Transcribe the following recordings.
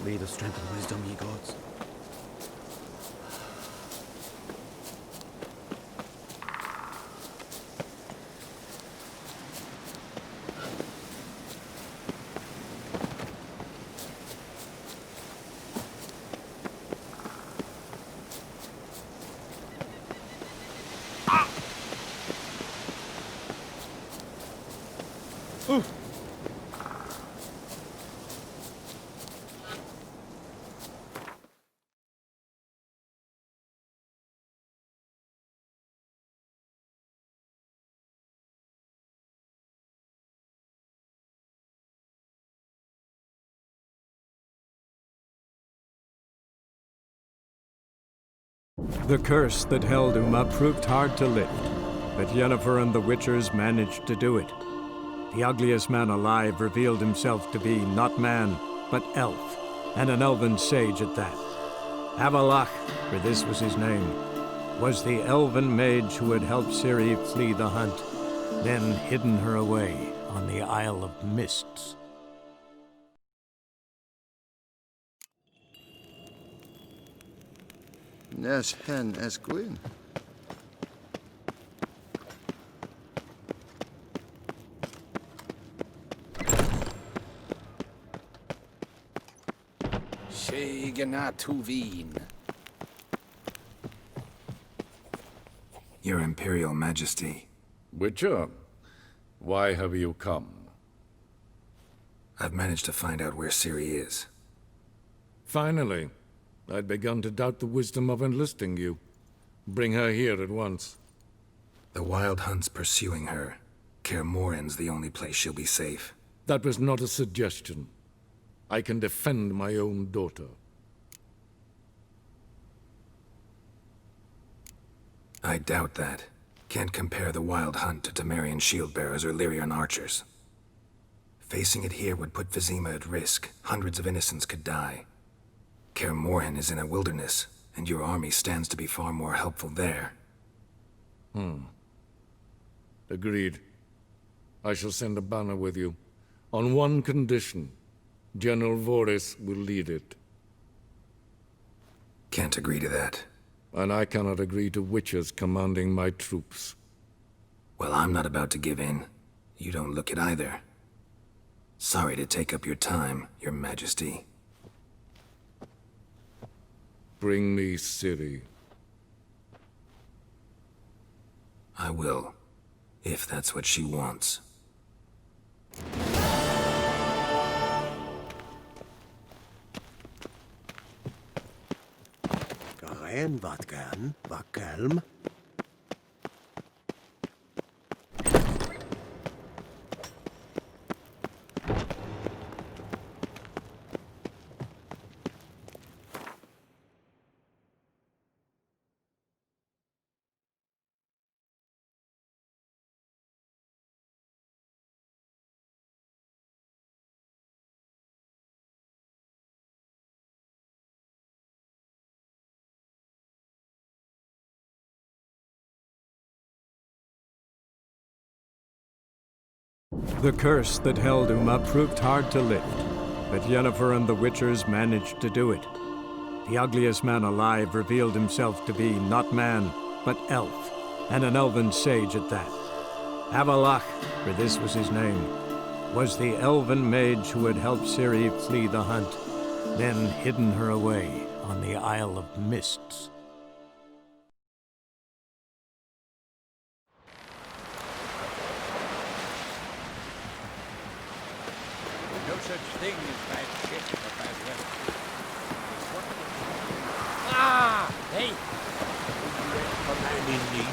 Lead us, strength and wisdom, ye gods. The curse that held Uma proved hard to lift, but Yennefer and the Witchers managed to do it. The ugliest man alive revealed himself to be not man, but elf, and an elven sage at that. Avalach, for this was his name, was the elven mage who had helped Ciri flee the hunt, then hidden her away on the Isle of Mists. Nes hen es gwyn. Your Imperial Majesty. Witcher, why have you come? I've managed to find out where Ciri is. Finally. I'd begun to doubt the wisdom of enlisting you. Bring her here at once. The Wild Hunt's pursuing her. Kaer Morhen's the only place she'll be safe. That was not a suggestion. I can defend my own daughter. I doubt that. Can't compare the Wild Hunt to Temerian shield-bearers or Lyrian archers. Facing it here would put Vizima at risk. Hundreds of innocents could die. Kaer Morhen is in a wilderness, and your army stands to be far more helpful there. Agreed. I shall send a banner with you. On one condition. General Voris will lead it. Can't agree to that. And I cannot agree to Witchers commanding my troops. Well, I'm not about to give in. You don't look it either. Sorry to take up your time, Your Majesty. Bring me Ciri. I will, if that's what she wants. Garen wat gern, wat kelm. The curse that held Uma proved hard to lift, but Yennefer and the Witchers managed to do it. The ugliest man alive revealed himself to be not man, but elf, and an elven sage at that. Avalach, for this was his name, was the elven mage who had helped Ciri flee the hunt, then hidden her away on the Isle of Mists. No such thing as bad shit or bad weather. Ah! Hey! Commanding me.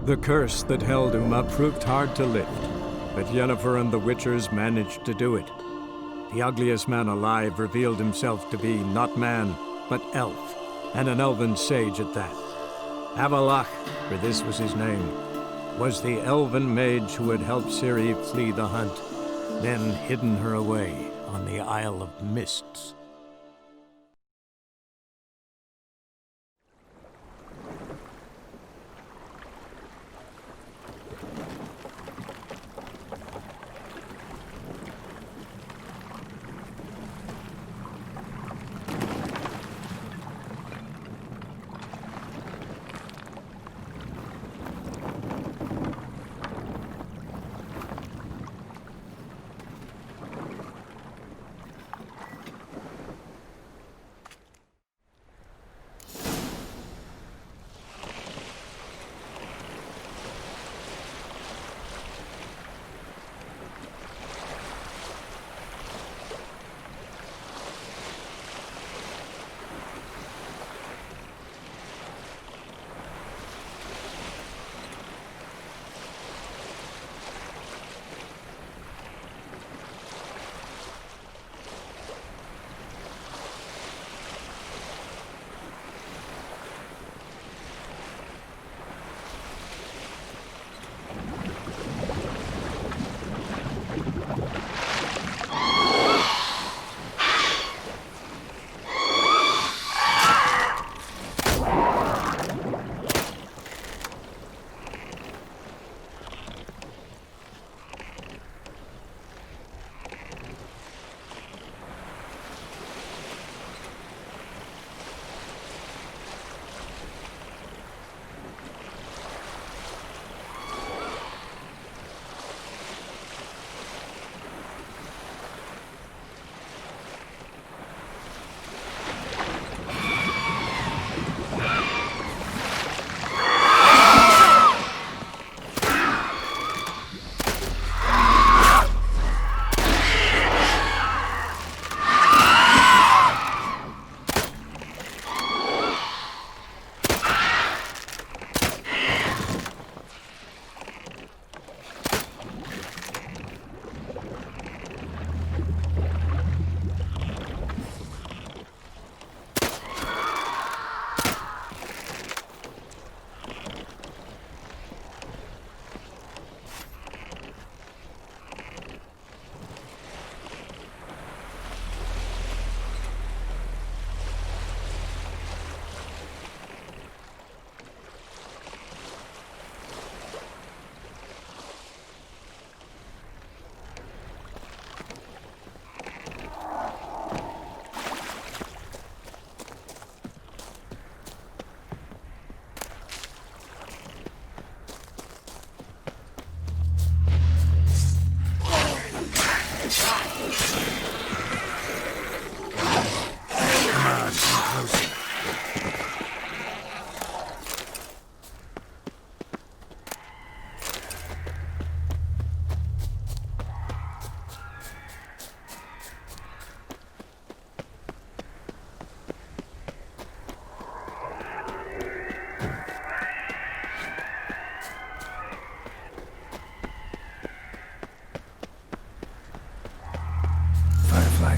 The curse that held Uma proved hard to lift, but Yennefer and the Witchers managed to do it. The ugliest man alive revealed himself to be not man, but elf, and an elven sage at that. Avalach, for this was his name, was the elven mage who had helped Ciri flee the hunt, then hidden her away on the Isle of Mists.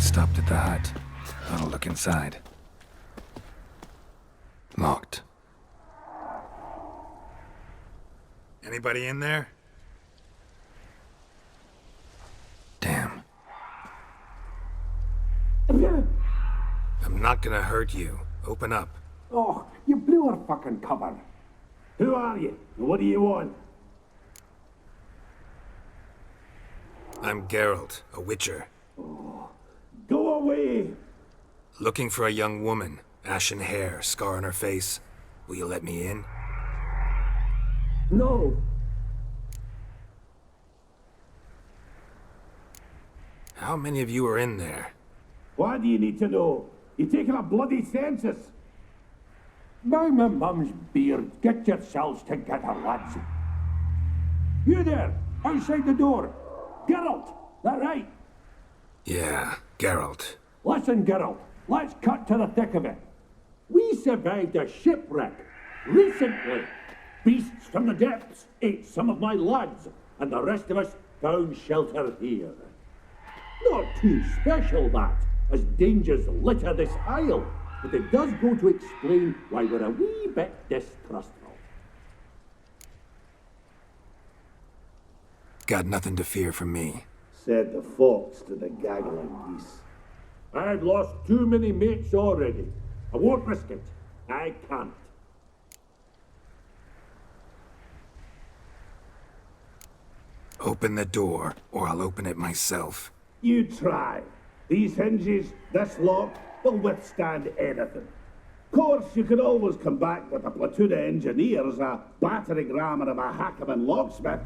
Stopped at the hut. I'll look inside. Locked. Anybody in there? Damn. I'm not gonna hurt you. Open up. Oh, you blew our fucking cover. Who are you? And what do you want? I'm Geralt, a witcher. Go away! Looking for a young woman. Ashen hair, scar on her face. Will you let me in? No! How many of you are in there? Why do you need to know? You taking a bloody census? By my mum's beard, get yourselves together, lads. You there, outside the door. Geralt, that right? Yeah, Geralt. Listen, Geralt, let's cut to the thick of it. We survived a shipwreck recently. Beasts from the depths ate some of my lads, and the rest of us found shelter here. Not too special, that, as dangers litter this isle, but it does go to explain why we're a wee bit distrustful. Got nothing to fear from me. Said the fox to the gaggling geese. I've lost too many mates already. I won't risk it. I can't. Open the door, or I'll open it myself. You try. These hinges, this lock, will withstand anything. Of course, you can always come back with a platoon of engineers, a battering ram, and a hackman locksmith.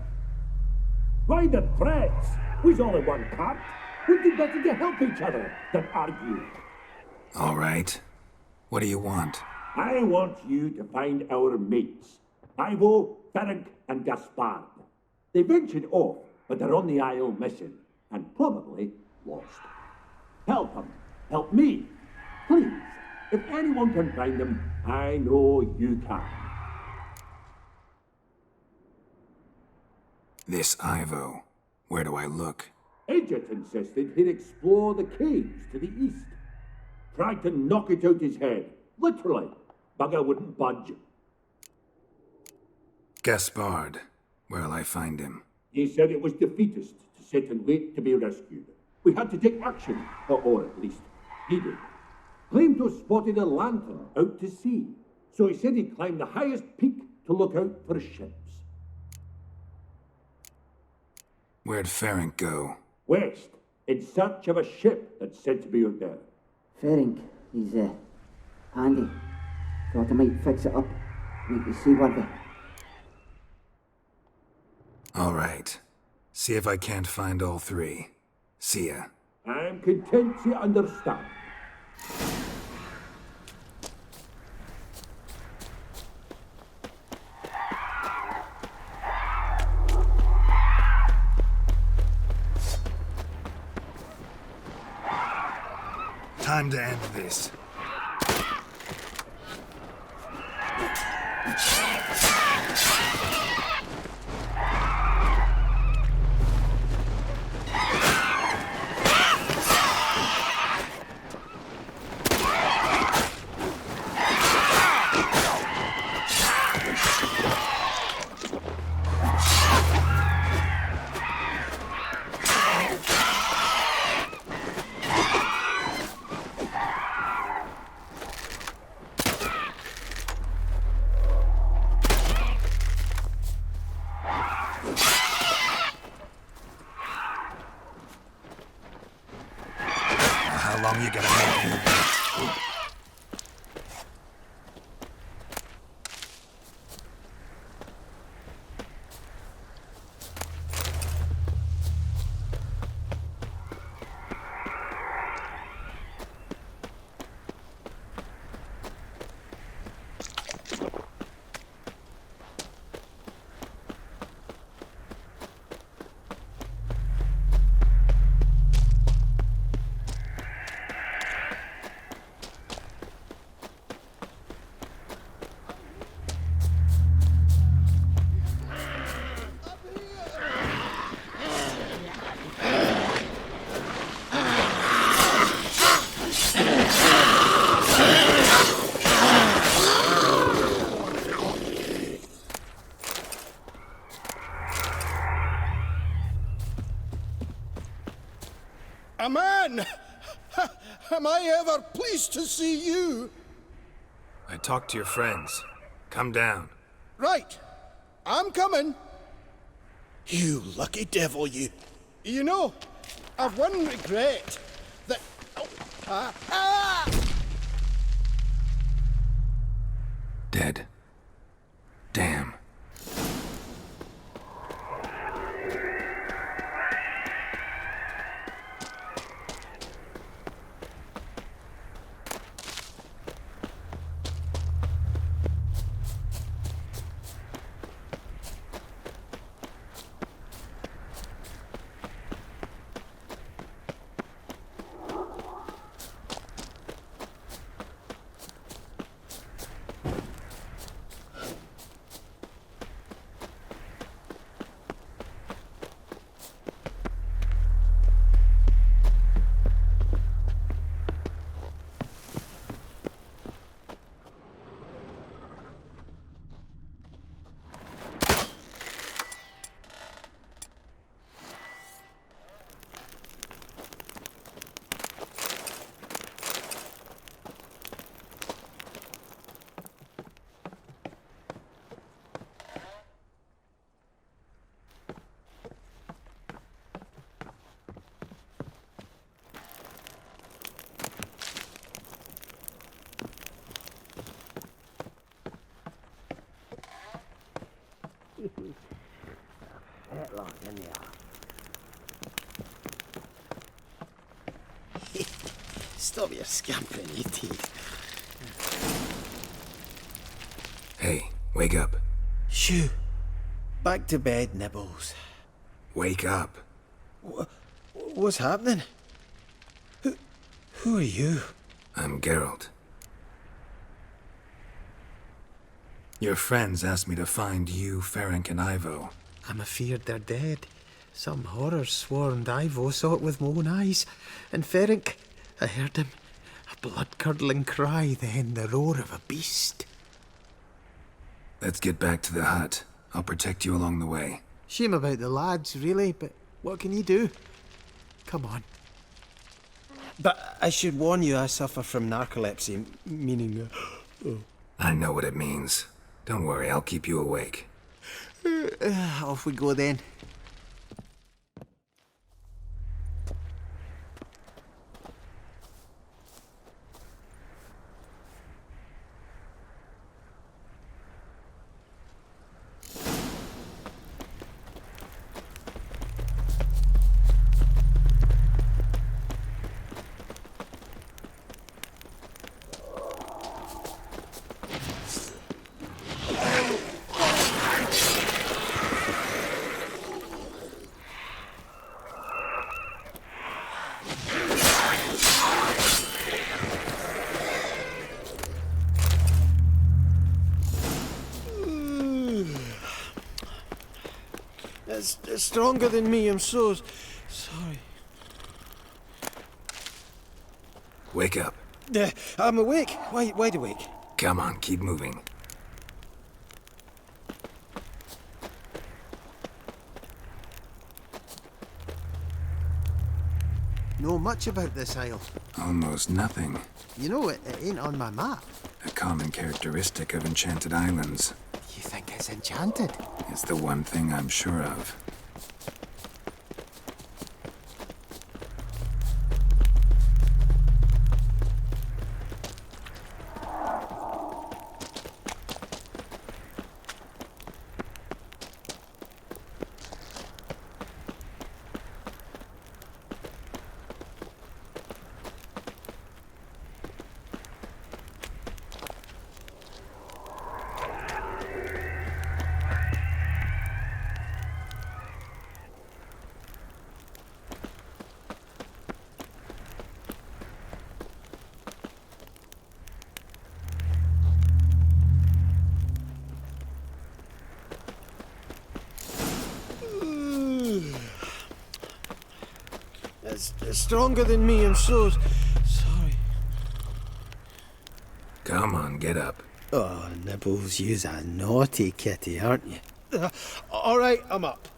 Why the threats? We's all in one cart. We'd do better to help each other than argue. All right. What do you want? I want you to find our mates. Ivo, Ferenc, and Gaspard. They ventured off, but they're on the isle missing, and probably lost. Help them. Help me. Please. If anyone can find them, I know you can. This Ivo. Where do I look? Agent insisted he'd explore the caves to the east. Tried to knock it out his head. Literally. Bugger wouldn't budge. Gaspard. Where'll I find him? He said it was defeatist to sit and wait to be rescued. We had to take action, or at least he did. Claimed to have spotted a lantern out to sea, so he said he'd climb the highest peak to look out for ships. Where'd Ferenc go? West, in search of a ship that's said to be out there. Ferenc, he's handy. Thought I might fix it up, make you seaworthy. All right. See if I can't find all three. See ya. I'm content to understand. Time to end this. How long you gonna make me wait? A man! Am I ever pleased to see you? I talked to your friends. Come down. Right. I'm coming. You lucky devil, you. You know, I've one regret. That... Dead. Damn. Petlock, in the Stop your scampering, you teeth. Hey, wake up. Shoo. Back to bed, Nibbles. Wake up. What's happening? Who are you? I'm Geralt. Your friends asked me to find you, Ferenc, and Ivo. I'm afeard they're dead. Some horror swarmed Ivo, saw it with my own eyes. And Ferenc, I heard him. A blood-curdling cry, then the roar of a beast. Let's get back to the hut. I'll protect you along the way. Shame about the lads, really, but what can you do? Come on. But I should warn you, I suffer from narcolepsy, meaning... I know what it means. Don't worry, I'll keep you awake. Off we go then. It's stronger than me, I'm so sorry. Wake up. I'm awake. Wide awake. Come on, keep moving. Know much about this isle? Almost nothing. You know, it ain't on my map. A common characteristic of enchanted islands. You think it's enchanted? It's the one thing I'm sure of. It's stronger than me, I'm so sorry. Come on, get up. Oh, Nibbles, you's a naughty kitty, aren't you? All right, I'm up.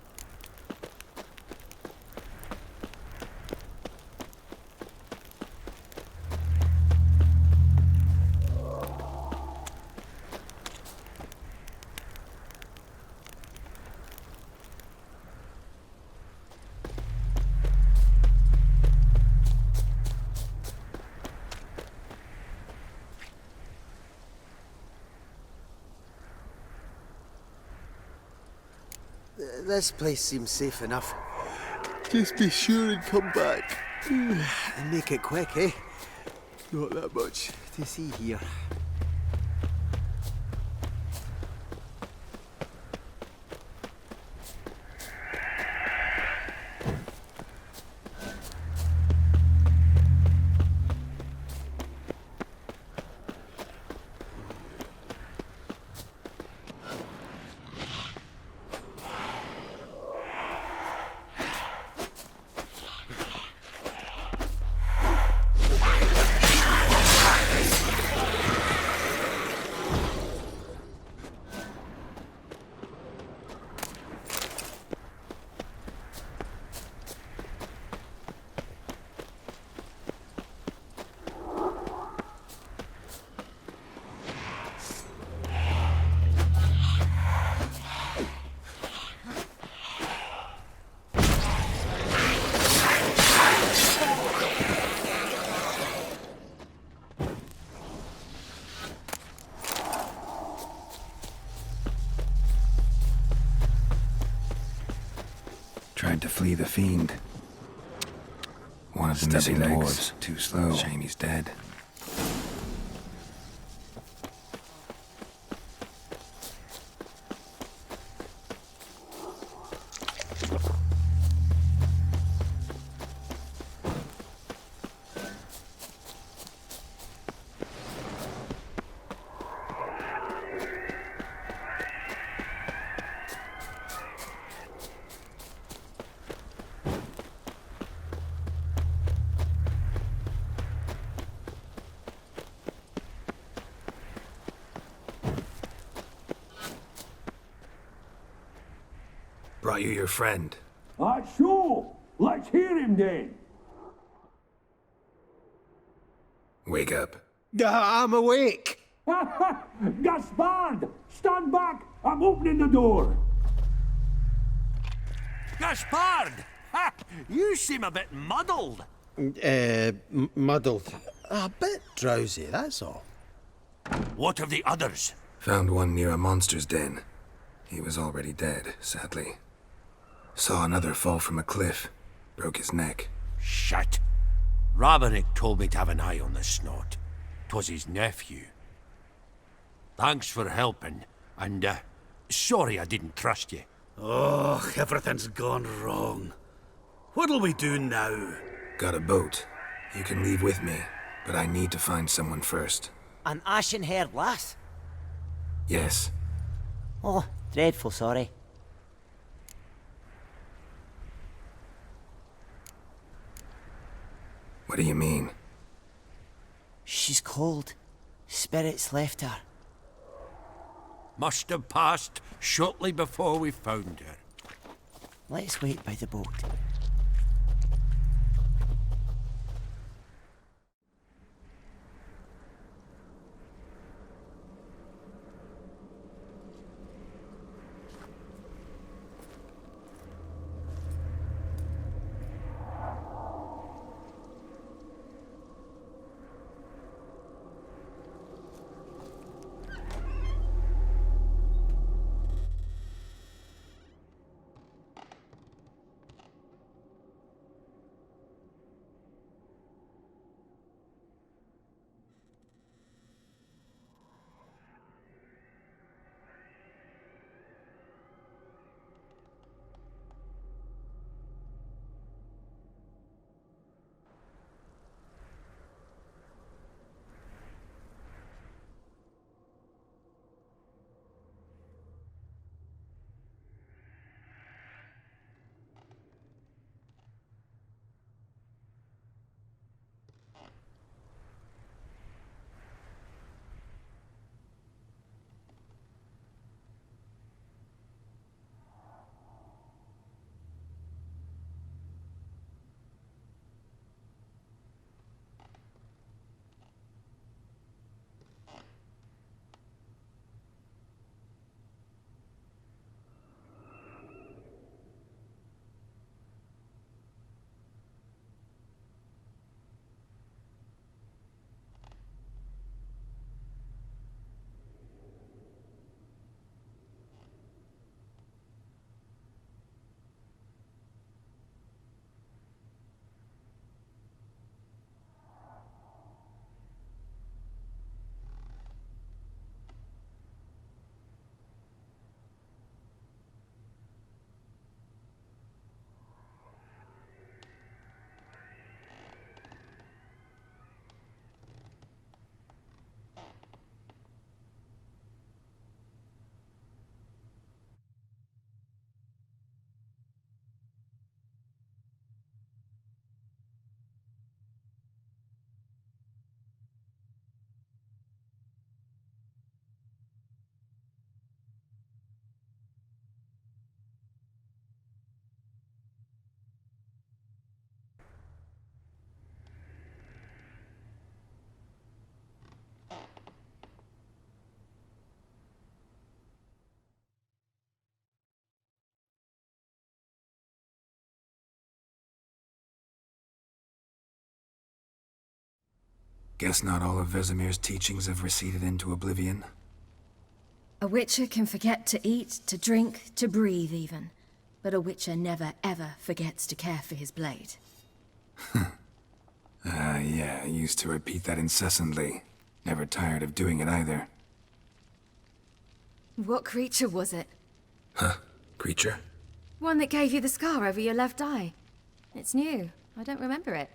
This place seems safe enough. Just be sure and come back. And make it quick, eh? Not that much to see here. Tried to flee the fiend. One of the missing dwarves. Too slow. Shame he's dead. Brought you your friend. Sure. Let's hear him then. Wake up. I'm awake. Gaspard! Stand back! I'm opening the door. Gaspard! Ha! You seem a bit muddled. Muddled. A bit drowsy, that's all. What of the others? Found one near a monster's den. He was already dead, sadly. Saw another fall from a cliff. Broke his neck. Shit. Raverick told me to have an eye on the snot. 'Twas his nephew. Thanks for helping, and, sorry I didn't trust you. Oh, everything's gone wrong. What'll we do now? Got a boat. You can leave with me, but I need to find someone first. An ashen-haired lass? Yes. Oh, dreadful sorry. What do you mean? She's cold. Spirits left her. Must have passed shortly before we found her. Let's wait by the boat. Guess not all of Vesemir's teachings have receded into oblivion. A witcher can forget to eat, to drink, to breathe even. but a witcher never ever forgets to care for his blade. Yeah, I used to repeat that incessantly. Never tired of doing it either. What creature was it? Huh? Creature? One that gave you the scar over your left eye. It's new. I don't remember it.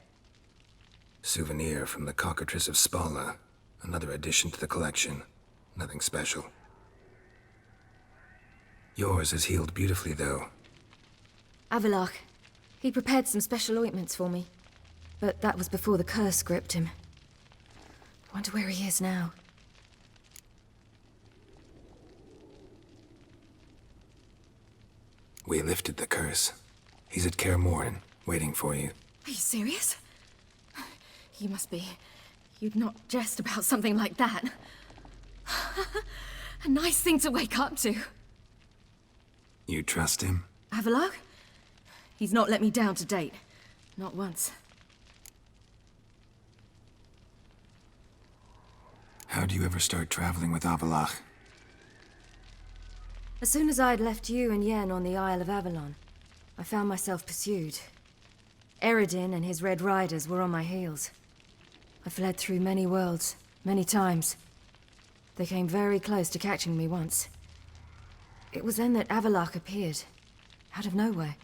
Souvenir from the cockatrice of Spala. Another addition to the collection. Nothing special. Yours is healed beautifully, though. Avalok. He prepared some special ointments for me. But that was before the curse gripped him. Wonder where he is now. We lifted the curse. He's at Kaer Morhen, waiting for you. Are you serious? You must be. You'd not jest about something like that. A nice thing to wake up to. You trust him? Avalok? He's not let me down to date. Not once. How do you ever start traveling with Avalach? As soon as I'd left you and Yen on the Isle of Avalon, I found myself pursued. Eredin and his Red Riders were on my heels. I fled through many worlds, many times. They came very close to catching me once. It was then that Avalok appeared, out of nowhere.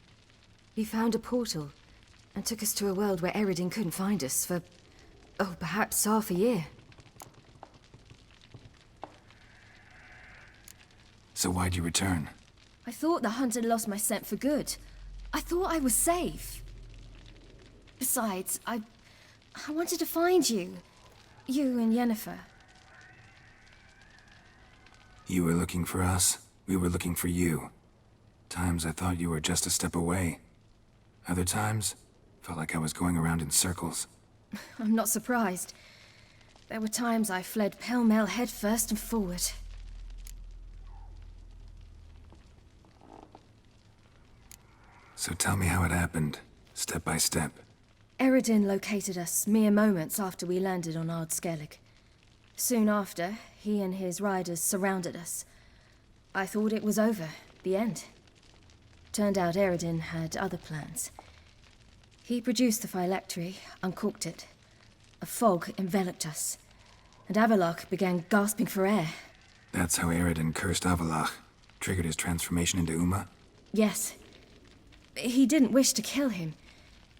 He found a portal, and took us to a world where Eredin couldn't find us for, oh, perhaps half a year. So why'd you return? I thought the hunt had lost my scent for good. I thought I was safe. Besides, I wanted to find you. You and Yennefer. You were looking for us. We were looking for you. Times I thought you were just a step away. Other times, felt like I was going around in circles. I'm not surprised. There were times I fled pell-mell headfirst and forward. So tell me how it happened, step by step. Eredin located us mere moments after we landed on Ard Skellig. Soon after, he and his riders surrounded us. I thought it was over, the end. Turned out Eredin had other plans. He produced the phylactery, uncorked it. A fog enveloped us, and Avalok began gasping for air. That's how Eredin cursed Avalach, triggered his transformation into Uma? Yes. He didn't wish to kill him.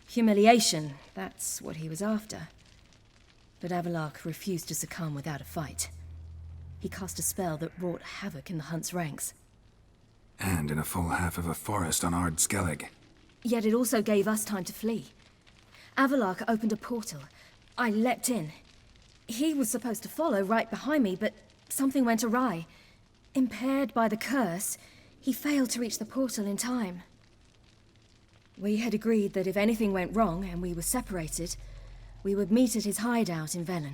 Humiliation, that's what he was after. But Avalok refused to succumb without a fight. He cast a spell that wrought havoc in the hunt's ranks. And in a full half of a forest on Ard Skellig. Yet it also gave us time to flee. Avalok opened a portal. I leapt in. He was supposed to follow right behind me, but something went awry. Impaired by the curse, he failed to reach the portal in time. We had agreed that if anything went wrong and we were separated, we would meet at his hideout in Velen.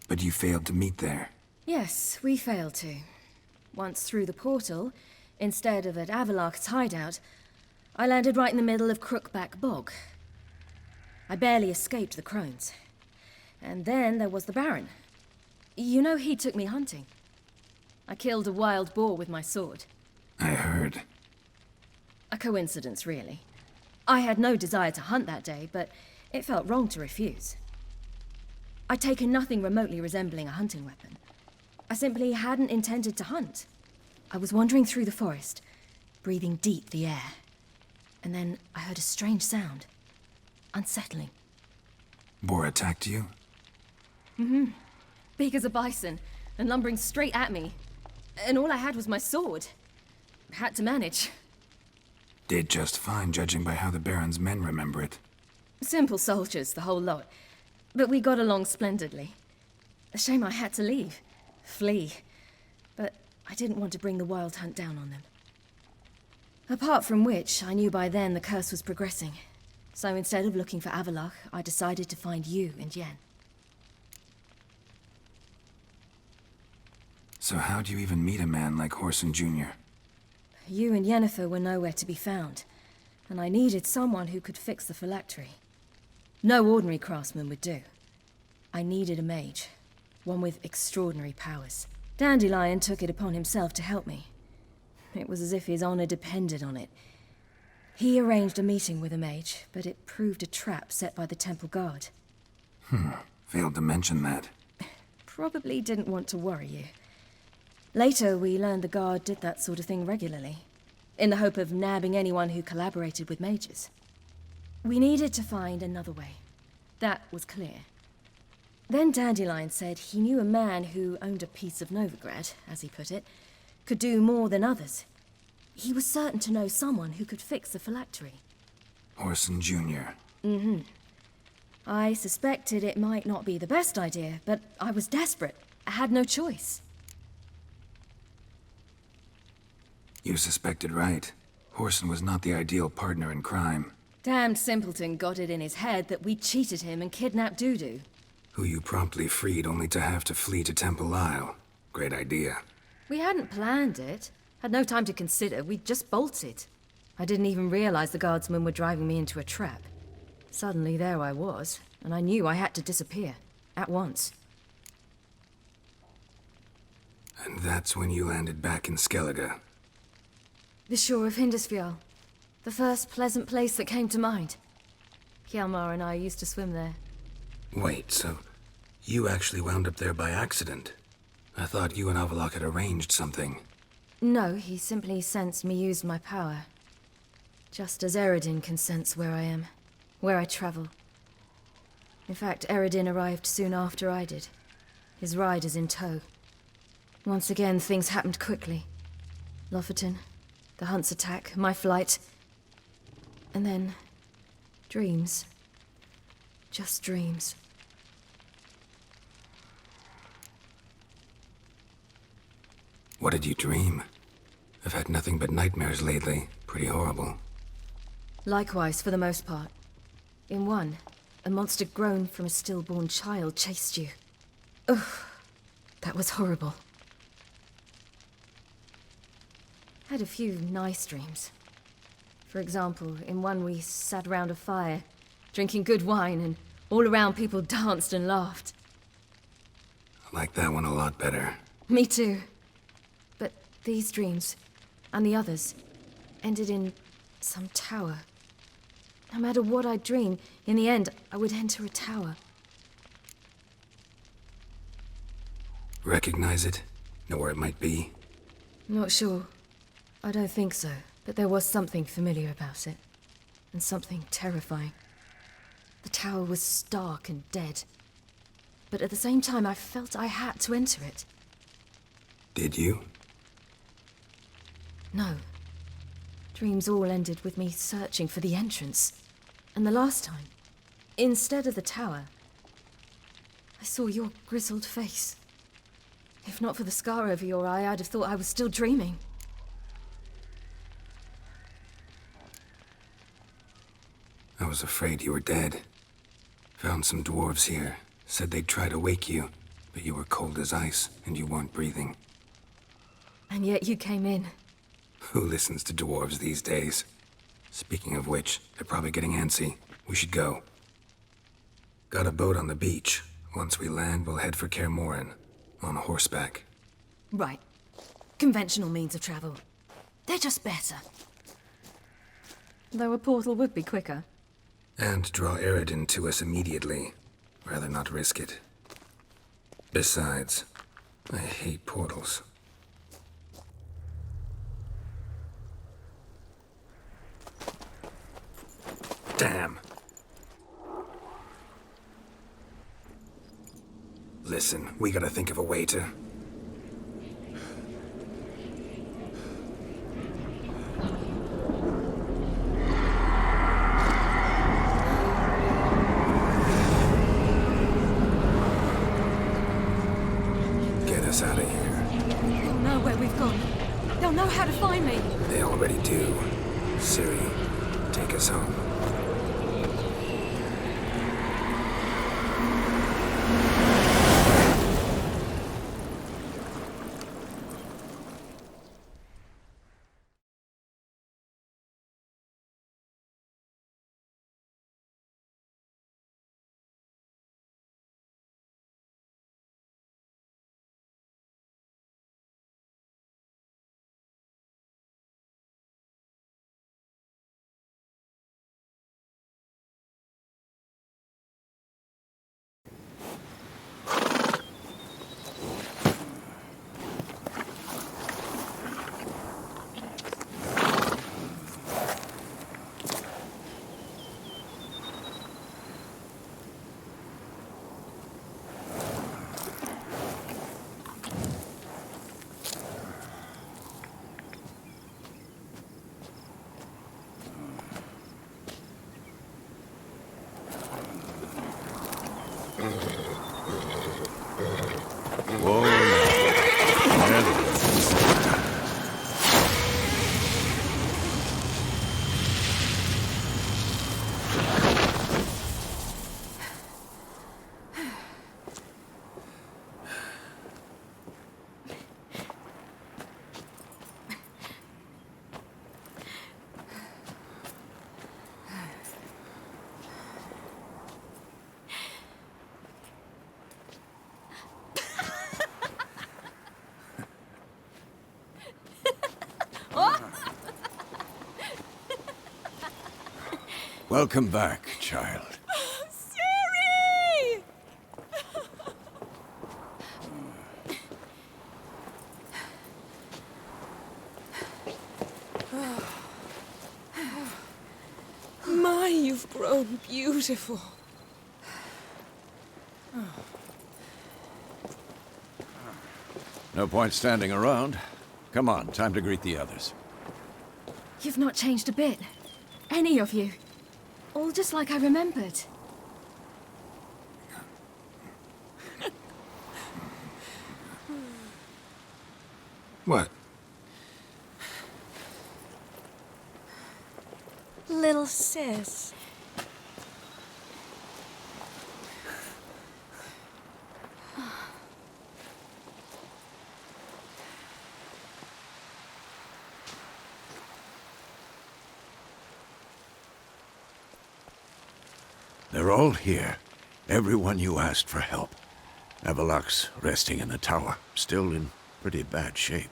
But you failed to meet there. Yes, we failed to. Once through the portal, instead of at Avalok's hideout, I landed right in the middle of Crookback Bog. I barely escaped the crones. And then there was the Baron. You know, he took me hunting. I killed a wild boar with my sword. I heard. A coincidence, really. I had no desire to hunt that day, but it felt wrong to refuse. I'd taken nothing remotely resembling a hunting weapon. I simply hadn't intended to hunt. I was wandering through the forest, breathing deep the air. And then I heard a strange sound. Unsettling. Boar attacked you? Mm-hmm. Big as a bison, and lumbering straight at me. And all I had was my sword. Had to manage. Did just fine, judging by how the Baron's men remember it. Simple soldiers, the whole lot. But we got along splendidly. A shame I had to leave. Flee. But I didn't want to bring the wild hunt down on them. Apart from which, I knew by then the curse was progressing. So instead of looking for Avalok, I decided to find you and Yen. So how do you even meet a man like Horson Jr.? You and Yennefer were nowhere to be found, and I needed someone who could fix the phylactery. No ordinary craftsman would do. I needed a mage, one with extraordinary powers. Dandelion took it upon himself to help me. It was as if his honor depended on it. He arranged a meeting with a mage, but it proved a trap set by the temple guard. Failed to mention that. Probably didn't want to worry you. Later, we learned the guard did that sort of thing regularly, in the hope of nabbing anyone who collaborated with mages. We needed to find another way. That was clear. Then Dandelion said he knew a man who owned a piece of Novigrad, as he put it, could do more than others. He was certain to know someone who could fix the phylactery. Orson Jr. Mm-hmm. I suspected it might not be the best idea, but I was desperate. I had no choice. You suspected right. Orson was not the ideal partner in crime. Damned simpleton got it in his head that we cheated him and kidnapped Dudu. Who you promptly freed only to have to flee to Temple Isle. Great idea. We hadn't planned it. Had no time to consider. We just bolted. I didn't even realize the guardsmen were driving me into a trap. Suddenly there I was, and I knew I had to disappear. At once. And that's when you landed back in Skellige. The shore of Hindisfjall. The first pleasant place that came to mind. Hjalmar and I used to swim there. Wait, so you actually wound up there by accident? I thought you and Avalok had arranged something. No, he simply sensed me use my power. Just as Eredin can sense where I am, where I travel. In fact, Eredin arrived soon after I did. His riders in tow. Once again, things happened quickly. Lofoten, the hunt's attack, my flight. And then, dreams. Just dreams. What did you dream? I've had nothing but nightmares lately. Pretty horrible. Likewise, for the most part. In one, a monster grown from a stillborn child chased you. Ugh, that was horrible. Had a few nice dreams. For example, in one we sat around a fire, drinking good wine, and all around people danced and laughed. I like that one a lot better. Me too. But these dreams, and the others, ended in some tower. No matter what I dream, in the end, I would enter a tower. Recognize it? Know where it might be? Not sure. I don't think so, but there was something familiar about it. And something terrifying. The tower was stark and dead. But at the same time, I felt I had to enter it. Did you? No. Dreams all ended with me searching for the entrance. And the last time, instead of the tower, I saw your grizzled face. If not for the scar over your eye, I'd have thought I was still dreaming. I was afraid you were dead. Found some dwarves here. Said they'd try to wake you, but you were cold as ice, and you weren't breathing. And yet you came in. Who listens to dwarves these days? Speaking of which, they're probably getting antsy. We should go. Got a boat on the beach. Once we land, we'll head for Kaer Morhen. On horseback. Right. Conventional means of travel. They're just better. Though a portal would be quicker. And draw Eredin to us immediately. Rather not risk it. Besides, I hate portals. Damn. Listen, we gotta think of a way to... Get us out of here. They'll know where we've gone. They'll know how to find me. They already do. Ciri, take us home. Welcome back, child. Siri! My, you've grown beautiful. No point standing around. Come on, time to greet the others. You've not changed a bit. Any of you. All just like I remembered. What? Little sis. They're all here. Everyone you asked for help. Avalok's resting in the tower, still in pretty bad shape.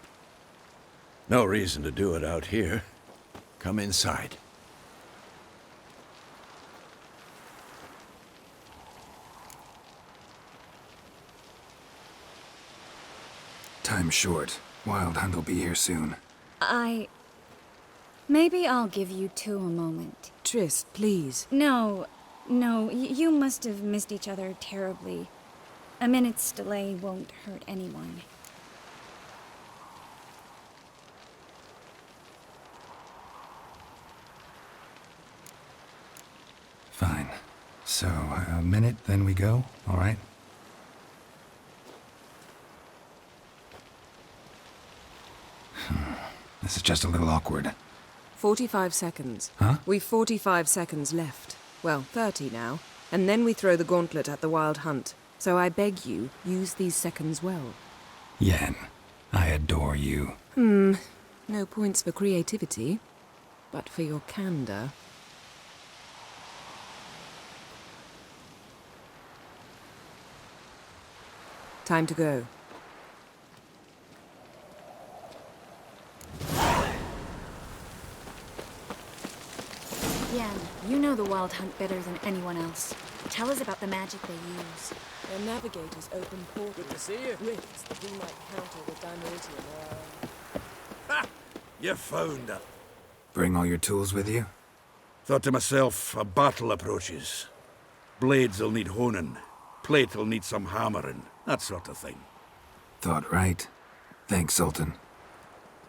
No reason to do it out here. Come inside. Time's short. Wild Hunt will be here soon. Maybe I'll give you two a moment. Triss, please. No, you must have missed each other terribly. A minute's delay won't hurt anyone. Fine. So, a minute, then we go, all right? This is just a little awkward. 45 seconds. Huh? We've 45 seconds left. Well, 30 now. And then we throw the gauntlet at the Wild Hunt. So I beg you, use these seconds well. Yen, I adore you. No points for creativity, but for your candor. Time to go. Yen, you know the Wild Hunt better than anyone else. Tell us about the magic they use. Their navigators open portals. Good to see you. Rifts that we might counter with Dimeritium or our own. Ha! You found her. Bring all your tools with you? Thought to myself, a battle approaches. Blades'll need honing. Plate'll need some hammering. That sort of thing. Thought right. Thanks, Sultan.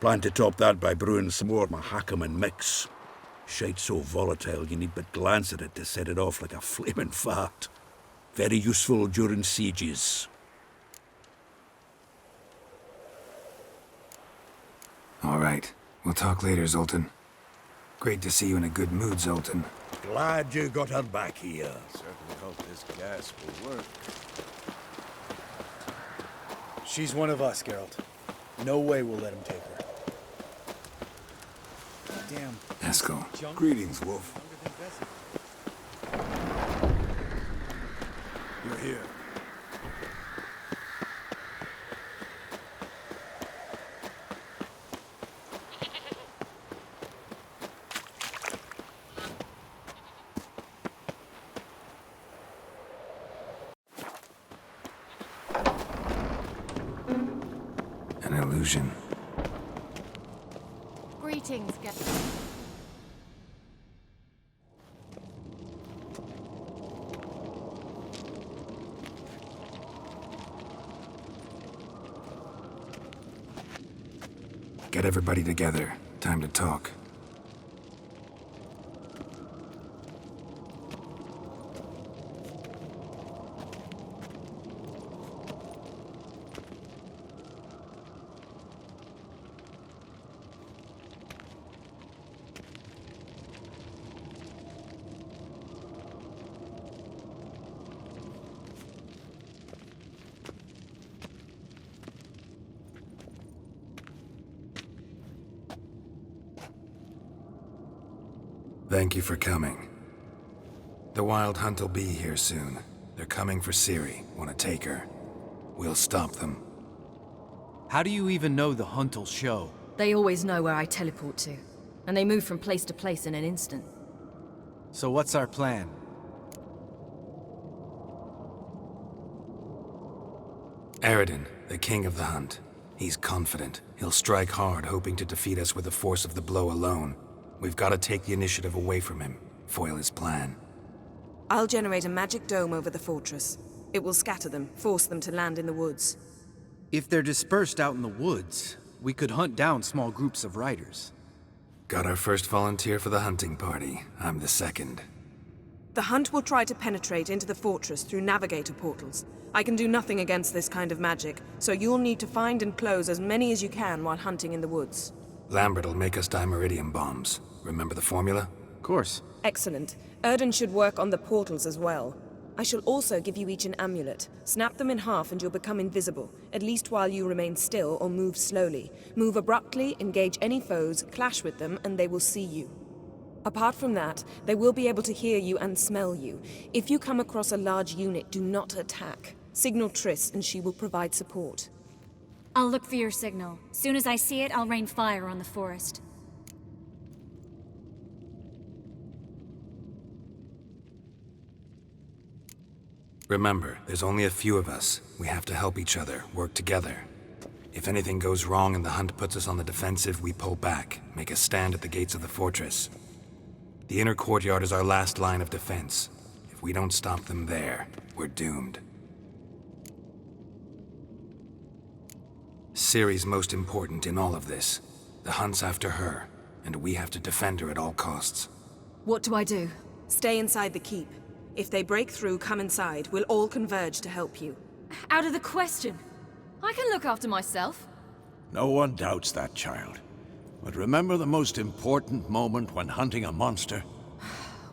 Plan to top that by brewing some more Mahakaman mix. Shite so volatile you need but glance at it to set it off like a flaming fart. Very useful during sieges. All right. We'll talk later, Zoltan. Great to see you in a good mood, Zoltan. Glad you got her back here. Certainly hope this gas will work. She's one of us, Geralt. No way we'll let him take her. Damn. Eskel. Greetings, Wolf. You're here. An illusion. Greetings, Get everybody together. Time to talk. Thank you for coming. The Wild Hunt will be here soon. They're coming for Ciri. Want to take her? We'll stop them. How do you even know the Hunt'll show? They always know where I teleport to, and they move from place to place in an instant. So what's our plan? Radeon, the king of the hunt. He's confident. He'll strike hard, hoping to defeat us with the force of the blow alone. We've got to take the initiative away from him, foil his plan. I'll generate a magic dome over the fortress. It will scatter them, force them to land in the woods. If they're dispersed out in the woods, we could hunt down small groups of riders. Got our first volunteer for the hunting party. I'm the second. The hunt will try to penetrate into the fortress through navigator portals. I can do nothing against this kind of magic, so you'll need to find and close as many as you can while hunting in the woods. Lambert'll make us dimeridium bombs. Remember the formula? Of course. Excellent. Erden should work on the portals as well. I shall also give you each an amulet. Snap them in half and you'll become invisible, at least while you remain still or move slowly. Move abruptly, engage any foes, clash with them, and they will see you. Apart from that, they will be able to hear you and smell you. If you come across a large unit, do not attack. Signal Triss and she will provide support. I'll look for your signal. Soon as I see it, I'll rain fire on the forest. Remember, there's only a few of us. We have to help each other, work together. If anything goes wrong and the hunt puts us on the defensive, we pull back, make a stand at the gates of the fortress. The inner courtyard is our last line of defense. If we don't stop them there, we're doomed. Ciri's most important in all of this. The hunt's after her, and we have to defend her at all costs. What do I do? Stay inside the keep. If they break through, come inside. We'll all converge to help you. Out of the question. I can look after myself. No one doubts that, child. But remember the most important moment when hunting a monster?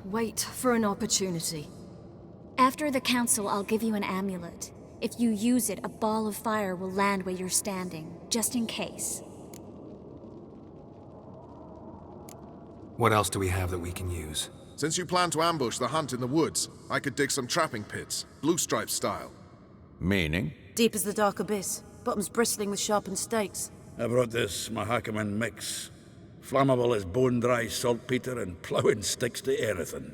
Wait for an opportunity. After the council, I'll give you an amulet. If you use it, a ball of fire will land where you're standing, just in case. What else do we have that we can use? Since you plan to ambush the hunt in the woods, I could dig some trapping pits, blue stripe style. Meaning? Deep as the dark abyss, bottoms bristling with sharpened stakes. I brought this Mahakaman mix. Flammable as bone-dry saltpeter and ploughing sticks to anything.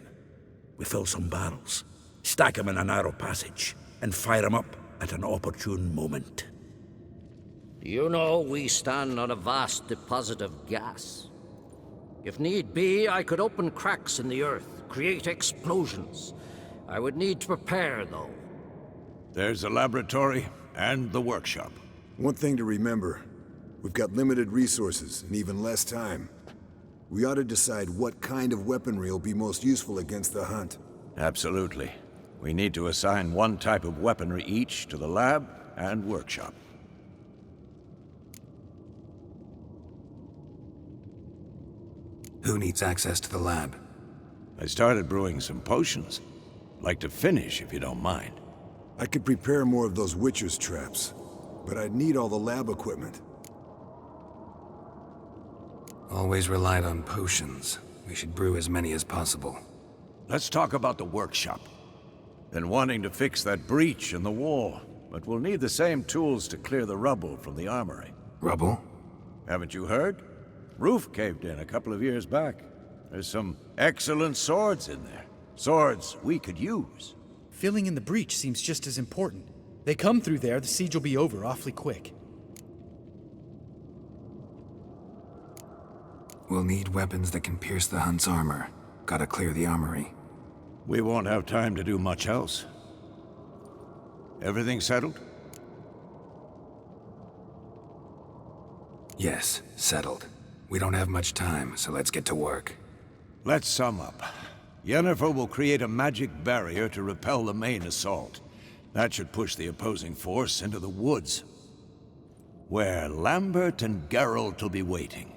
We fill some barrels, stack them in a narrow passage, and fire them up at an opportune moment. You know, we stand on a vast deposit of gas. If need be, I could open cracks in the earth, create explosions. I would need to prepare, though. There's the laboratory and the workshop. One thing to remember, we've got limited resources and even less time. We ought to decide what kind of weaponry will be most useful against the hunt. Absolutely. We need to assign one type of weaponry each to the lab and workshop. Who needs access to the lab? I started brewing some potions. Like to finish, if you don't mind. I could prepare more of those Witcher's traps, but I'd need all the lab equipment. Always relied on potions. We should brew as many as possible. Let's talk about the workshop. Been wanting to fix that breach in the wall, but we'll need the same tools to clear the rubble from the armory. Rubble? Haven't you heard? Roof caved in a couple of years back. There's some excellent swords in there. Swords we could use. Filling in the breach seems just as important. They come through there, the siege will be over awfully quick. We'll need weapons that can pierce the hunt's armor. Gotta clear the armory. We won't have time to do much else. Everything settled? Yes, settled. We don't have much time, so let's get to work. Let's sum up. Yennefer will create a magic barrier to repel the main assault. That should push the opposing force into the woods, where Lambert and Geralt will be waiting.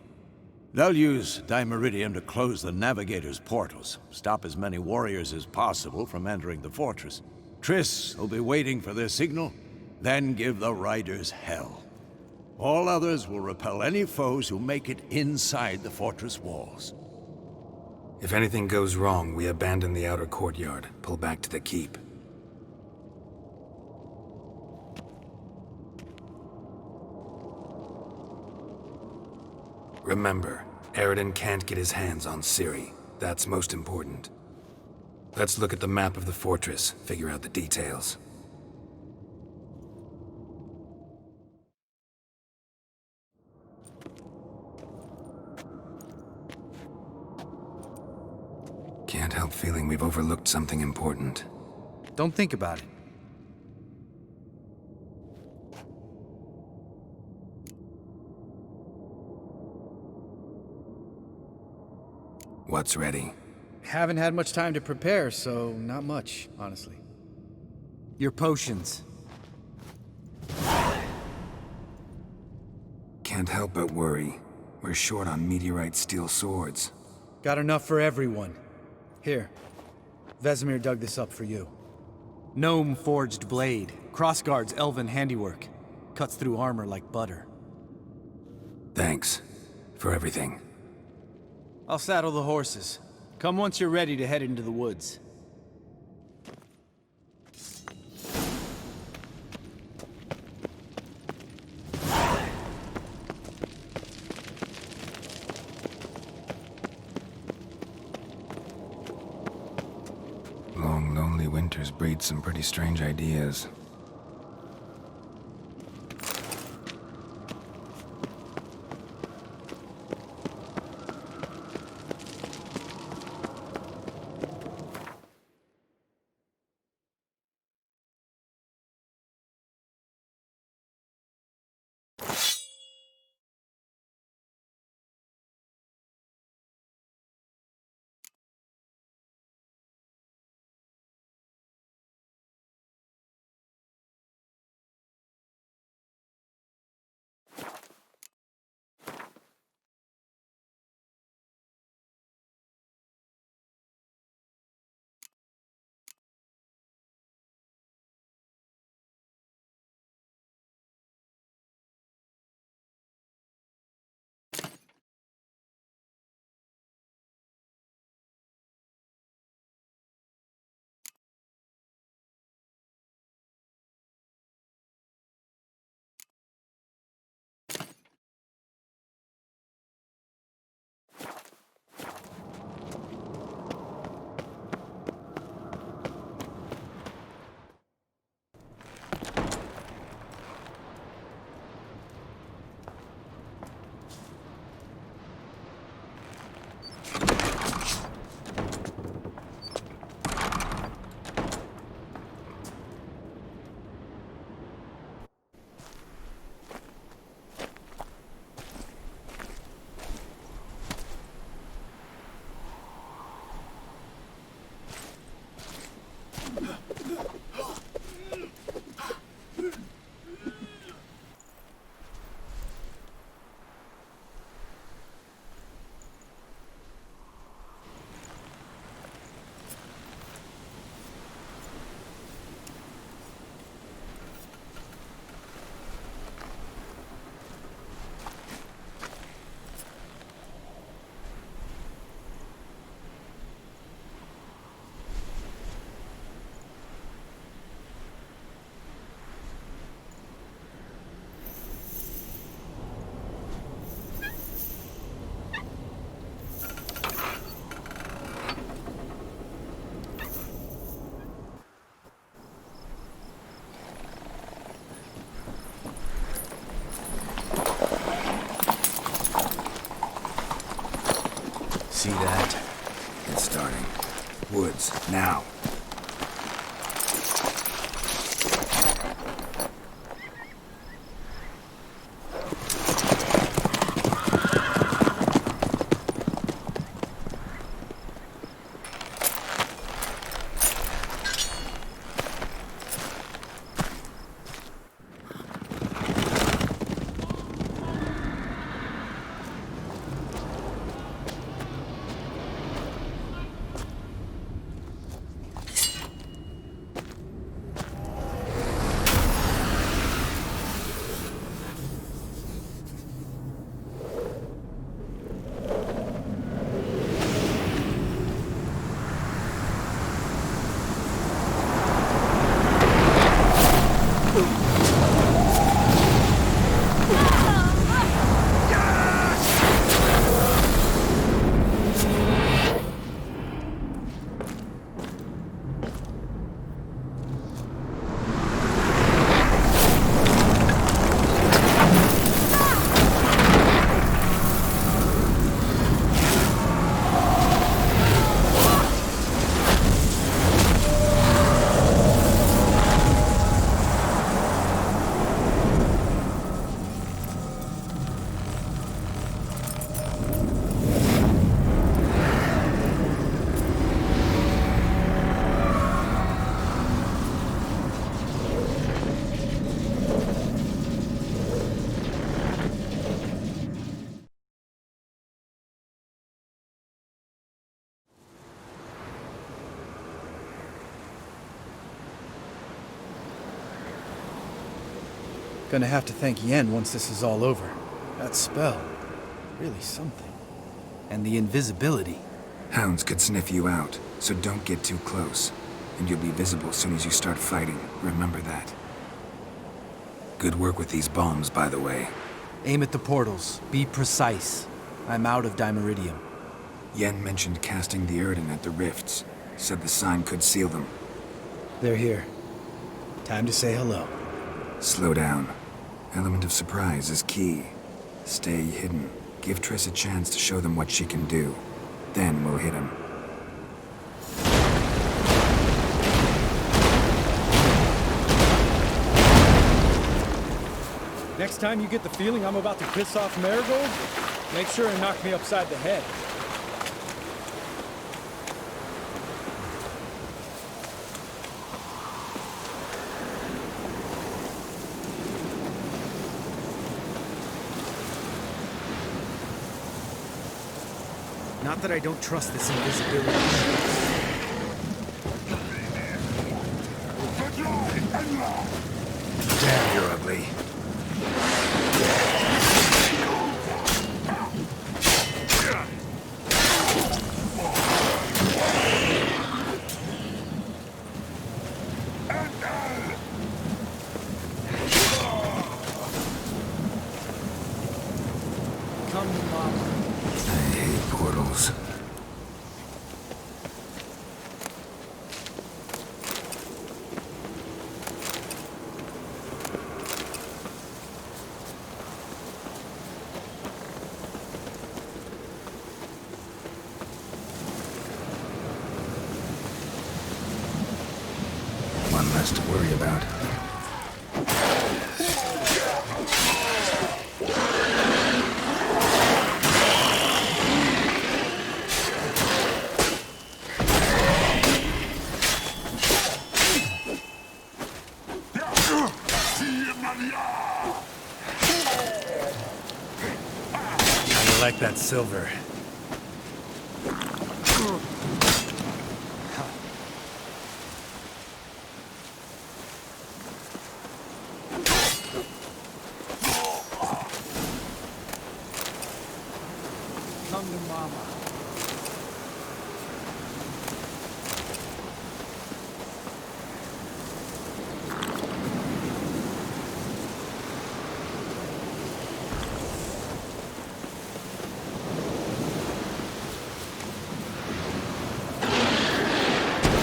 They'll use dimeridium to close the navigator's portals, stop as many warriors as possible from entering the fortress. Triss will be waiting for their signal, then give the riders hell. All others will repel any foes who make it inside the fortress walls. If anything goes wrong, we abandon the outer courtyard, pull back to the keep. Remember, Radeon can't get his hands on Ciri. That's most important. Let's look at the map of the fortress, figure out the details. Can't help feeling we've overlooked something important. Don't think about it. What's ready? Haven't had much time to prepare, so not much, honestly. Your potions. Can't help but worry. We're short on meteorite steel swords. Got enough for everyone. Here. Vesemir dug this up for you. Gnome forged blade. Crossguard's elven handiwork. Cuts through armor like butter. Thanks. For everything. I'll saddle the horses. Come once you're ready to head into the woods. Long, lonely winters breed some pretty strange ideas. See that? It's starting. Woods, now. Gonna have to thank Yen once this is all over. That spell, really something. And the invisibility. Hounds could sniff you out, so don't get too close. And you'll be visible as soon as you start fighting. Remember that. Good work with these bombs, by the way. Aim at the portals. Be precise. I'm out of dimeridium. Yen mentioned casting the Erden at the rifts. Said the sign could seal them. They're here. Time to say hello. Slow down. Element of surprise is key. Stay hidden. Give Triss a chance to show them what she can do. Then we'll hit him. Next time you get the feeling I'm about to piss off Marigold, make sure and knock me upside the head. Not that I don't trust this invisibility. Damn, you're ugly. Come, Mama. I hate portals. One less to worry about. I like that silver. Come to Mama.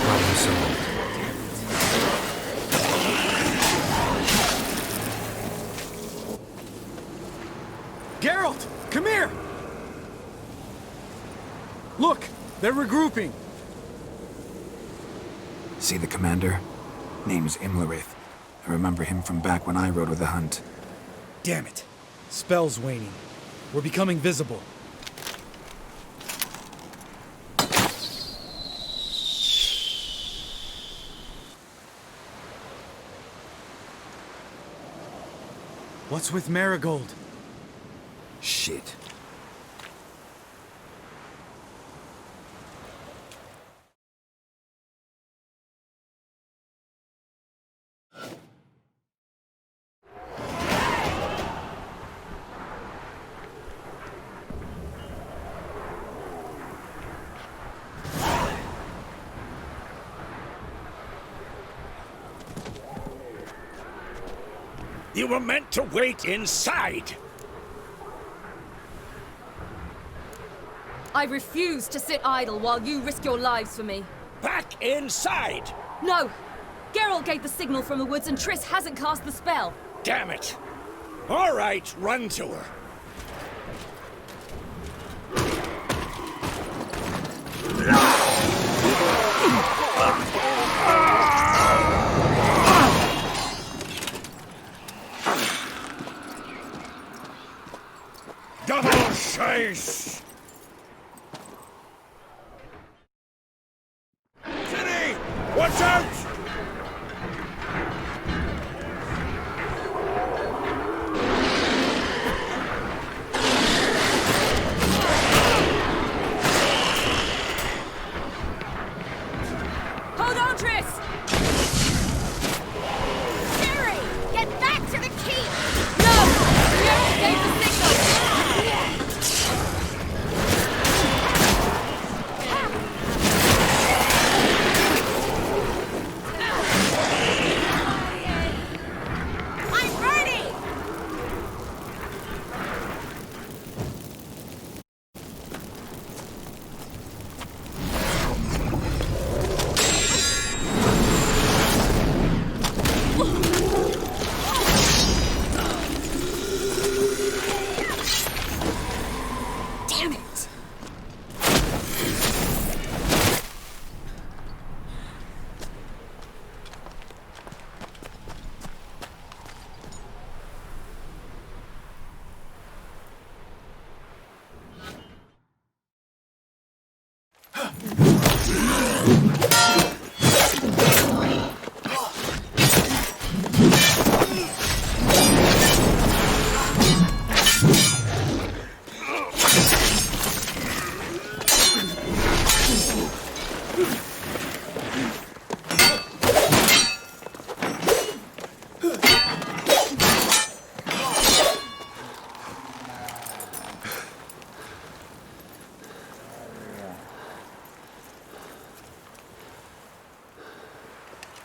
Problem solved. Geralt, come here! Look, they're regrouping. See the commander? Name's Imlerith. I remember him from back when I rode with the hunt. Damn it. Spell's waning. We're becoming visible. What's with Marigold? Shit. You were meant to wait inside! I refuse to sit idle while you risk your lives for me. Back inside! No! Geralt gave the signal from the woods and Triss hasn't cast the spell. Damn it! All right, run to her. Double chase! City! Watch out!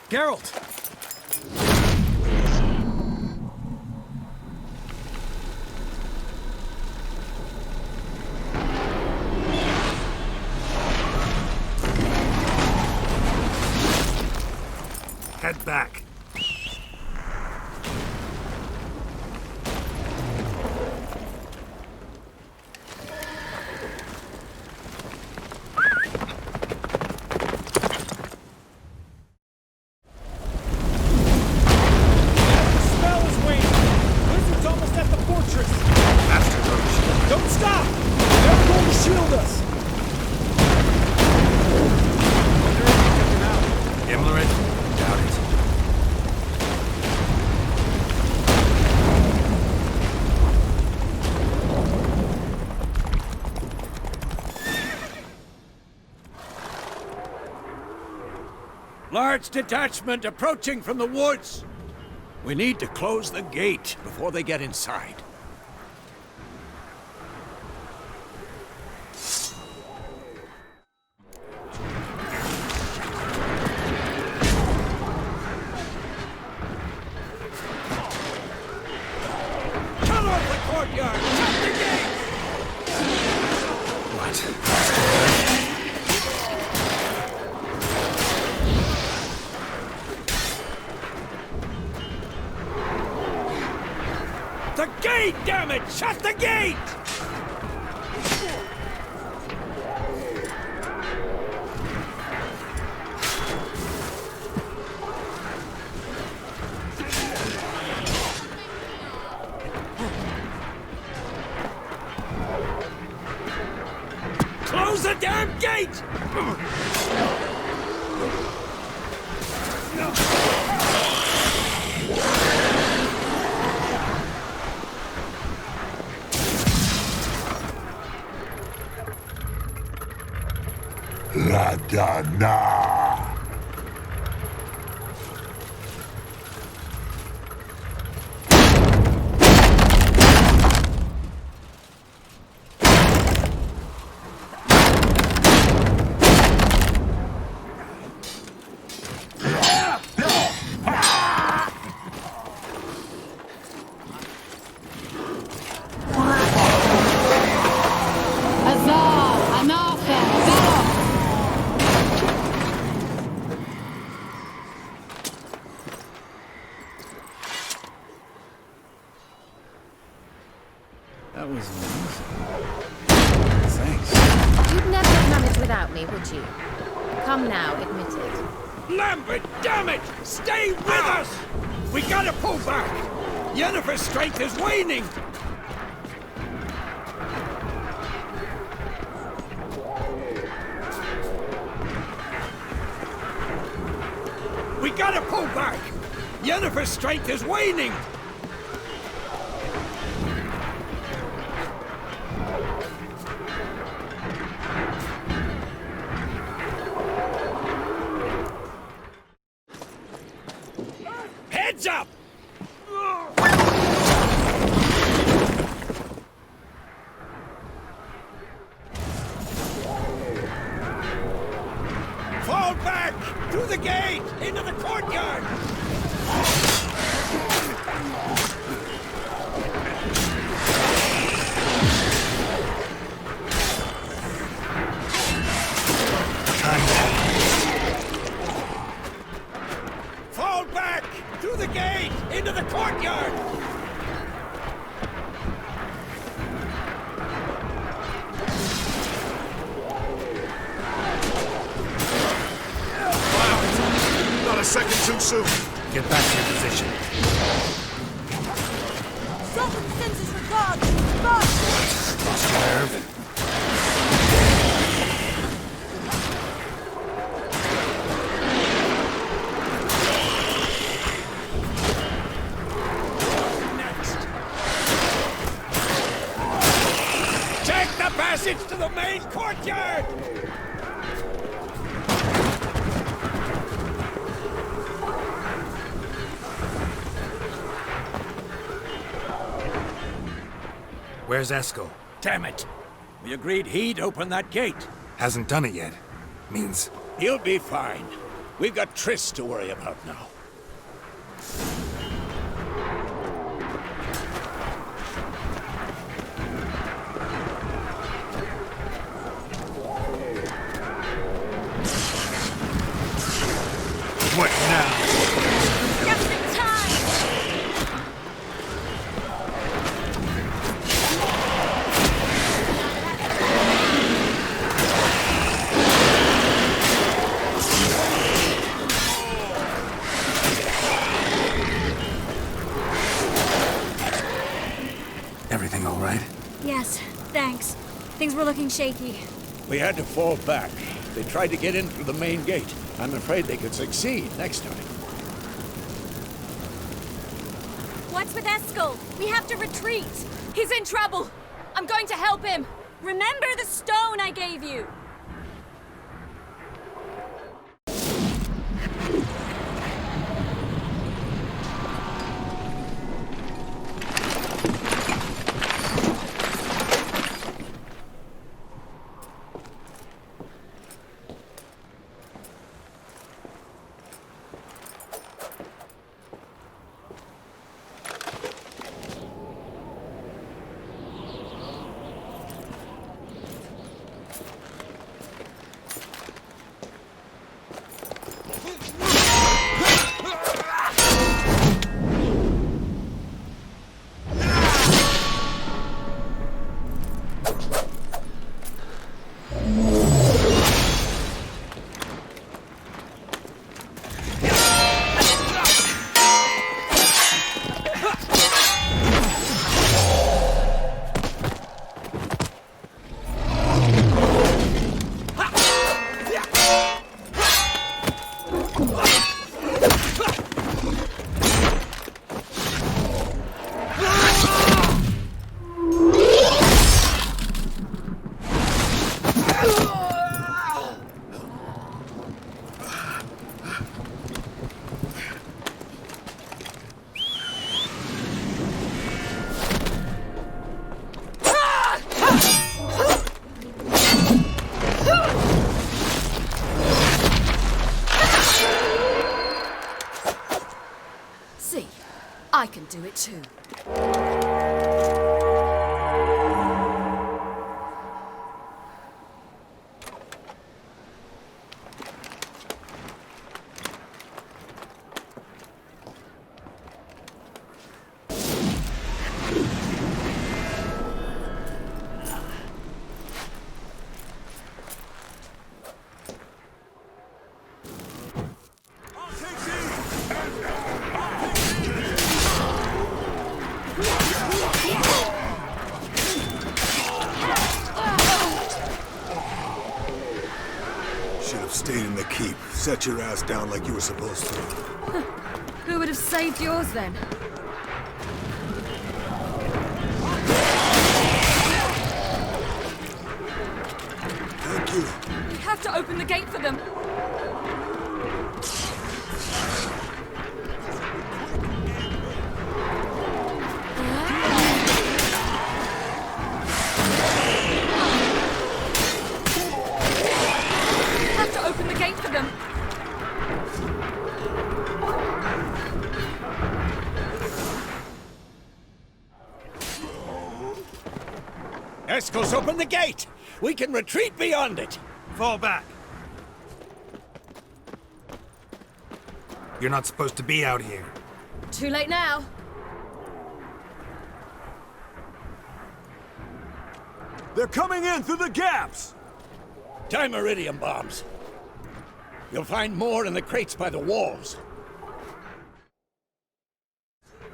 Geralt! Head back. Don't stop! They're going to shield us! Himmler it? Doubt it. Large detachment approaching from the woods. We need to close the gate before they get inside. The gate, damn it! Shut the gate! Close the damn gate! Radeon. That was amazing. Thanks. You'd never have managed without me, would you? Come now, admit it. Lambert, damn it! Stay with us! We gotta pull back! Yennefer's strength is waning! We gotta pull back! Yennefer's strength is waning! Heads up! Fall back! Through the gate! Into the courtyard! Fall back! Through the gate! Into the courtyard! Not a second too soon. Get back to your position. Sultan sends his regards. Fast! Lost your nerve. Take the passage to the main courtyard! Where's Esco? Damn it! We agreed he'd open that gate. Hasn't done it yet. Means... He'll be fine. We've got Triss to worry about now. What now? Just in time! Everything all right? Yes, thanks. Things were looking shaky. We had to fall back. They tried to get in through the main gate. I'm afraid they could succeed next time. What's with Eskel? We have to retreat. He's in trouble. I'm going to help him. Remember the stone I gave you! I can do it too. Stayed in the keep. Set your ass down like you were supposed to. Who would have saved yours then? Thank you. We have to open the gate for them. Eskel's open the gate! We can retreat beyond it! Fall back. You're not supposed to be out here. Too late now. They're coming in through the gaps! Dimeridium bombs. You'll find more in the crates by the walls.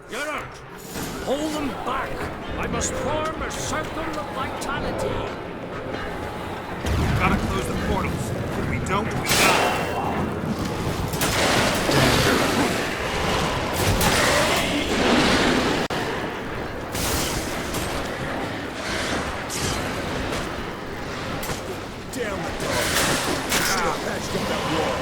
Get out! Hold them back! I must form a circle of vitality. We've gotta close the portals. If we don't, we die. Damn the dog! Still patched up that wall.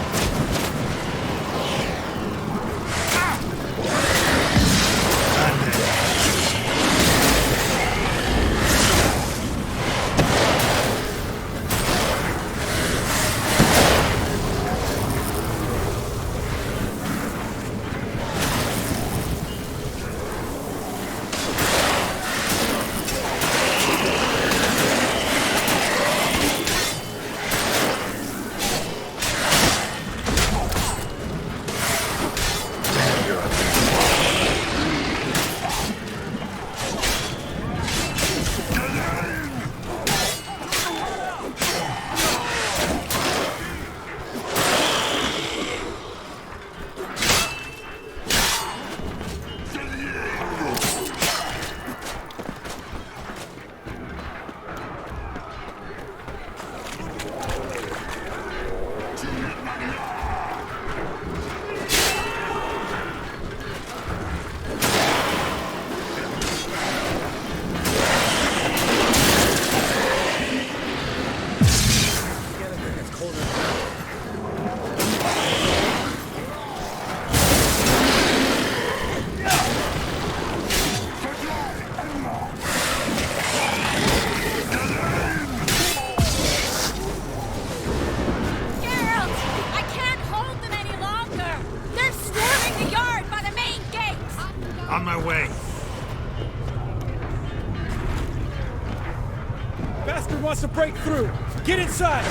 wants to break through. Get inside!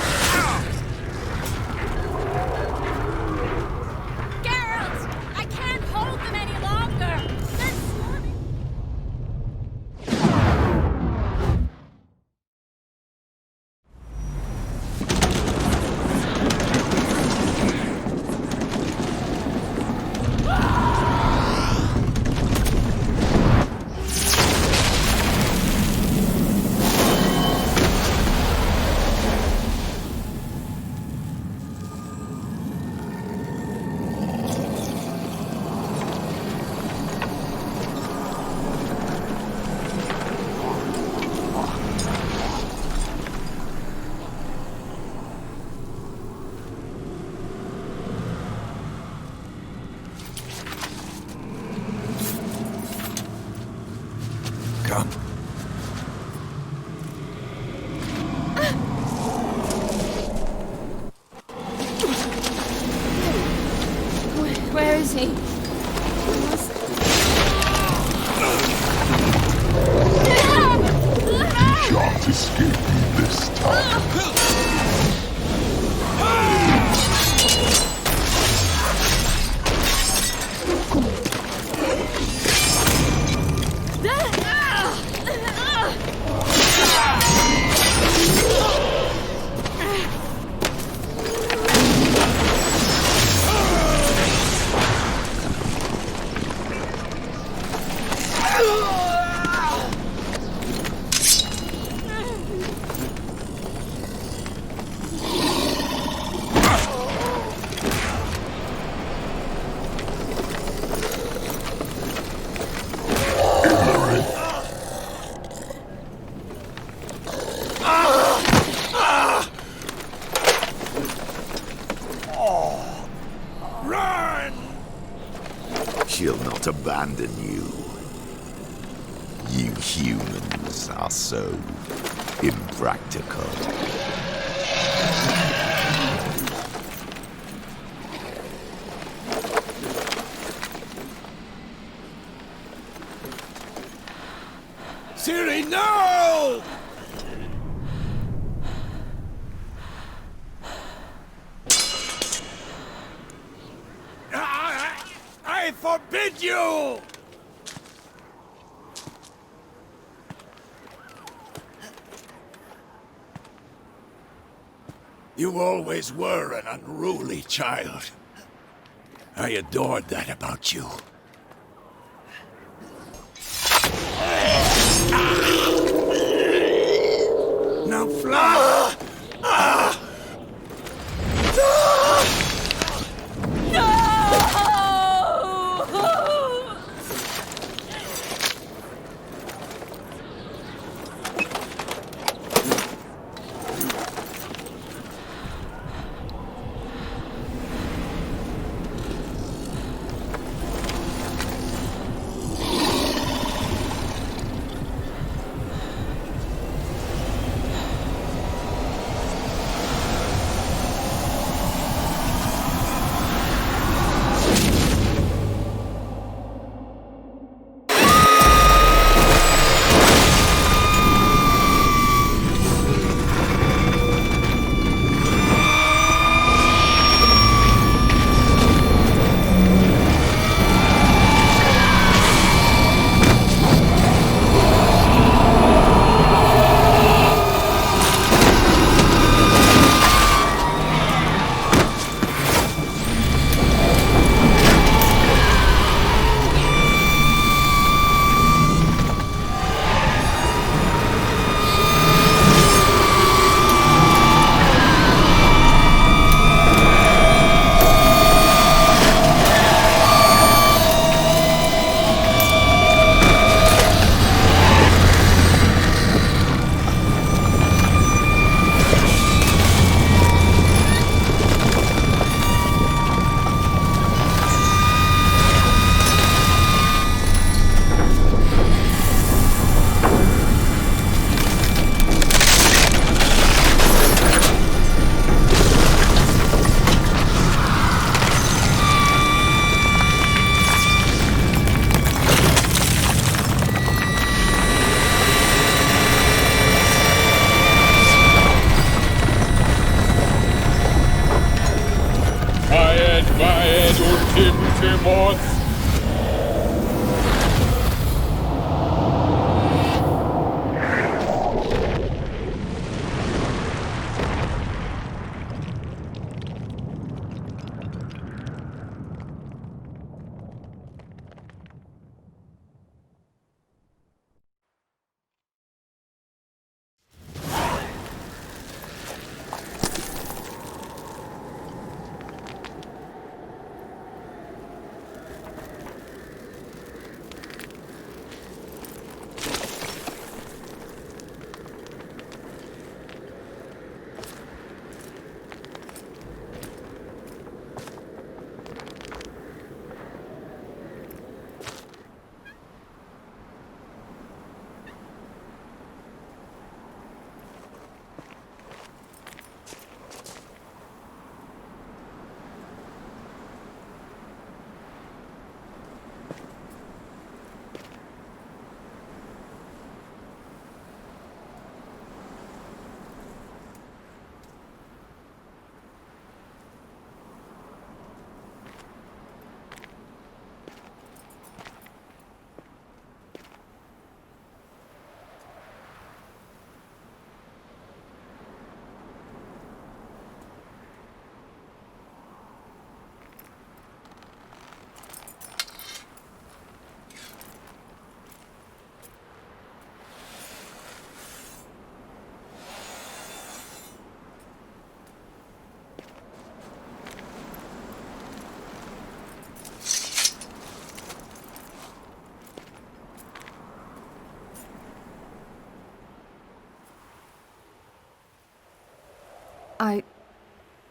Geralt! I can't hold them any longer! They're swarming! Come. Where is he? Shan't escape me this time. She'll not abandon you. You humans are so impractical. Ciri, no! I forbid you! You always were an unruly child. I adored that about you. Now fly! Ultimus!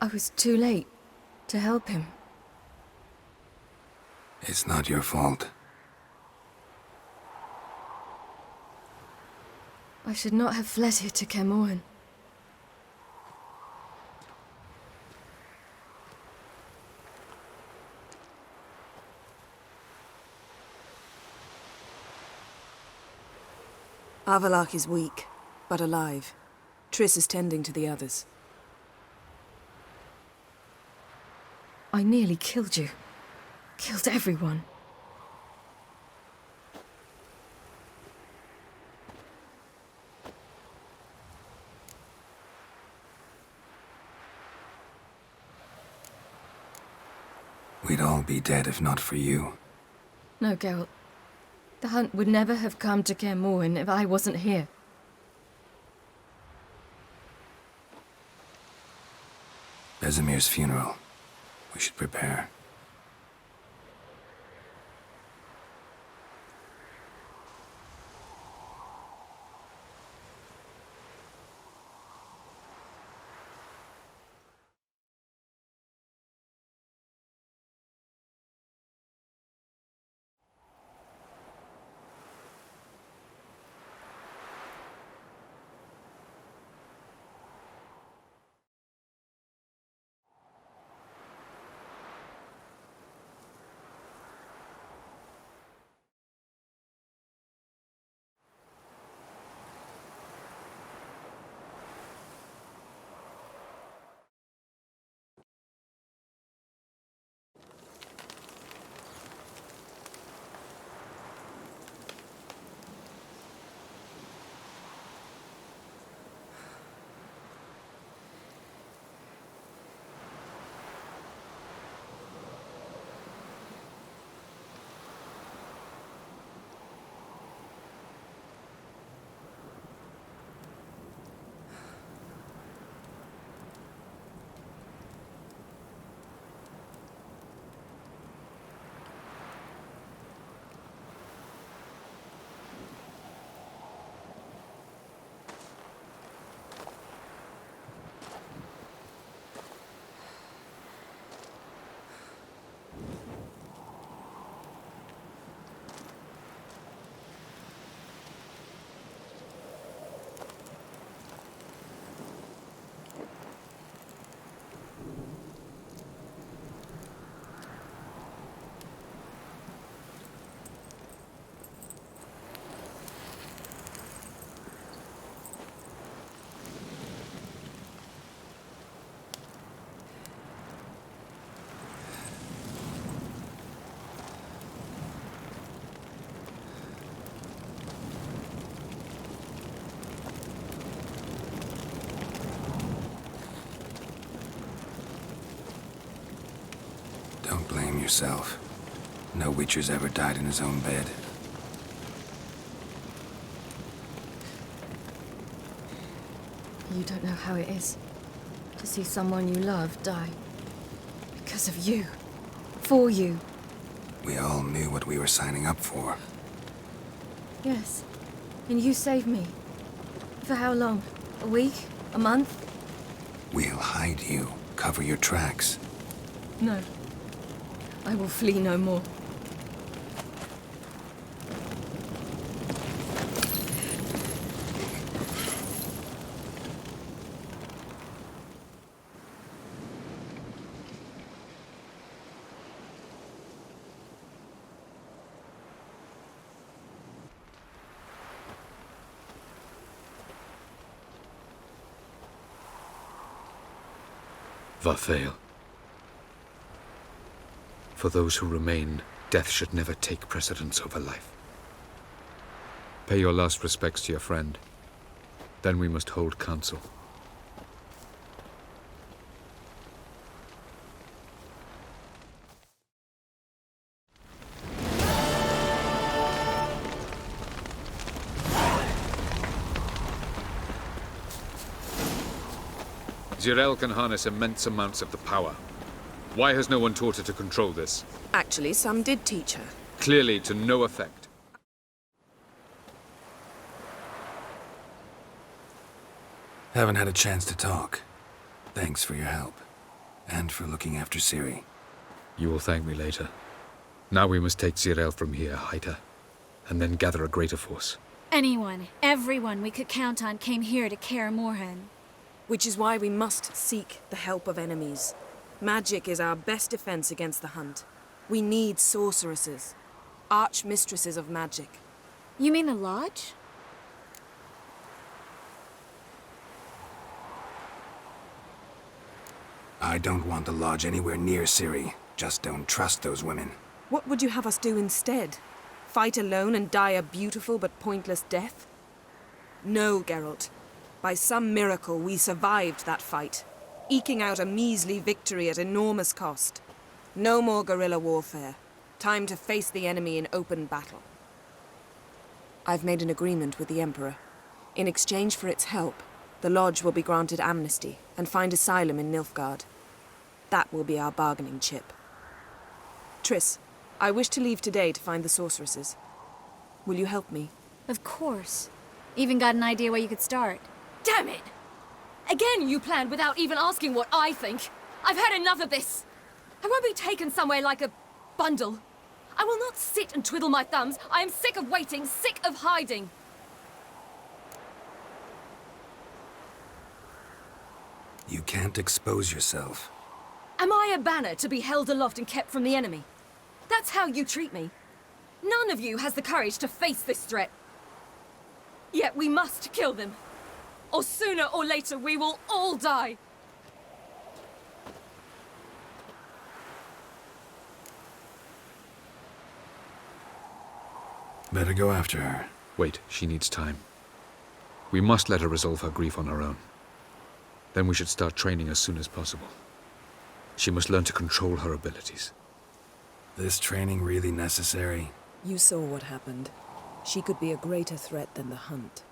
I was too late to help him. It's not your fault. I should not have fled here to Kermoran. Avallac'h is weak, but alive. Triss is tending to the others. I nearly killed you. Killed everyone. We'd all be dead if not for you. No, Geralt. The hunt would never have come to Kermoran if I wasn't here. Vesemir's funeral. We should prepare. Don't blame yourself. No Witcher's ever died in his own bed. You don't know how it is to see someone you love die. Because of you. For you. We all knew what we were signing up for. Yes. And you saved me. For how long? A week? A month? We'll hide you. Cover your tracks. No. I will flee no more. Varthael. For those who remain, death should never take precedence over life. Pay your last respects to your friend. Then we must hold council. Zirel can harness immense amounts of the power. Why has no one taught her to control this? Actually, some did teach her. Clearly to no effect. Haven't had a chance to talk. Thanks for your help. And for looking after Ciri. You will thank me later. Now we must take Zirel from here, hide her, and then gather a greater force. Anyone, everyone we could count on came here to Kaer Morhen. Which is why we must seek the help of enemies. Magic is our best defense against the Hunt. We need sorceresses. Archmistresses of magic. You mean the Lodge? I don't want the Lodge anywhere near Ciri. Just don't trust those women. What would you have us do instead? Fight alone and die a beautiful but pointless death? No, Geralt. By some miracle, we survived that fight, eking out a measly victory at enormous cost. No more guerrilla warfare. Time to face the enemy in open battle. I've made an agreement with the Emperor. In exchange for its help, the Lodge will be granted amnesty and find asylum in Nilfgaard. That will be our bargaining chip. Triss, I wish to leave today to find the sorceresses. Will you help me? Of course. Even got an idea where you could start. Damn it! Again you planned without even asking what I think. I've had enough of this. I won't be taken somewhere like a bundle. I will not sit and twiddle my thumbs. I am sick of waiting, sick of hiding. You can't expose yourself. Am I a banner to be held aloft and kept from the enemy? That's how you treat me. None of you has the courage to face this threat. Yet we must kill them. Or sooner or later we will all die. Better go after her. Wait, she needs time. We must let her resolve her grief on her own. Then we should start training as soon as possible. She must learn to control her abilities. This training really necessary? You saw what happened. She could be a greater threat than the Hunt.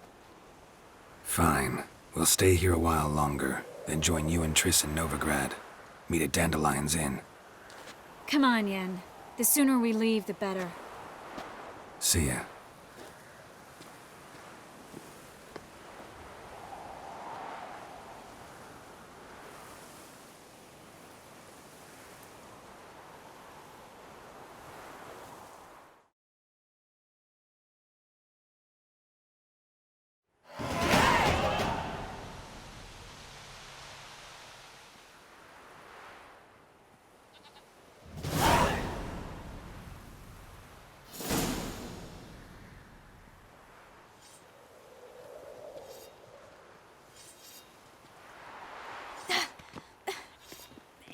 Fine. We'll stay here a while longer, then join you and Triss in Novigrad. Meet at Dandelion's Inn. Come on, Yen. The sooner we leave, the better. See ya.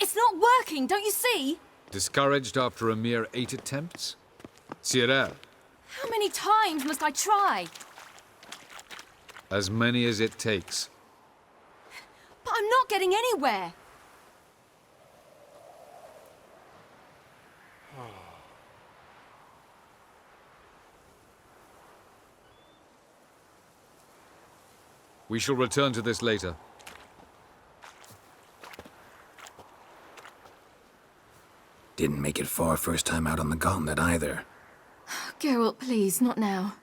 It's not working, don't you see? Discouraged after a mere 8 attempts? Cyril, How many times must I try? as many as it takes. But I'm not getting anywhere. We shall return to this later. Didn't make it far first time out on the gauntlet either. Geralt, please, not now.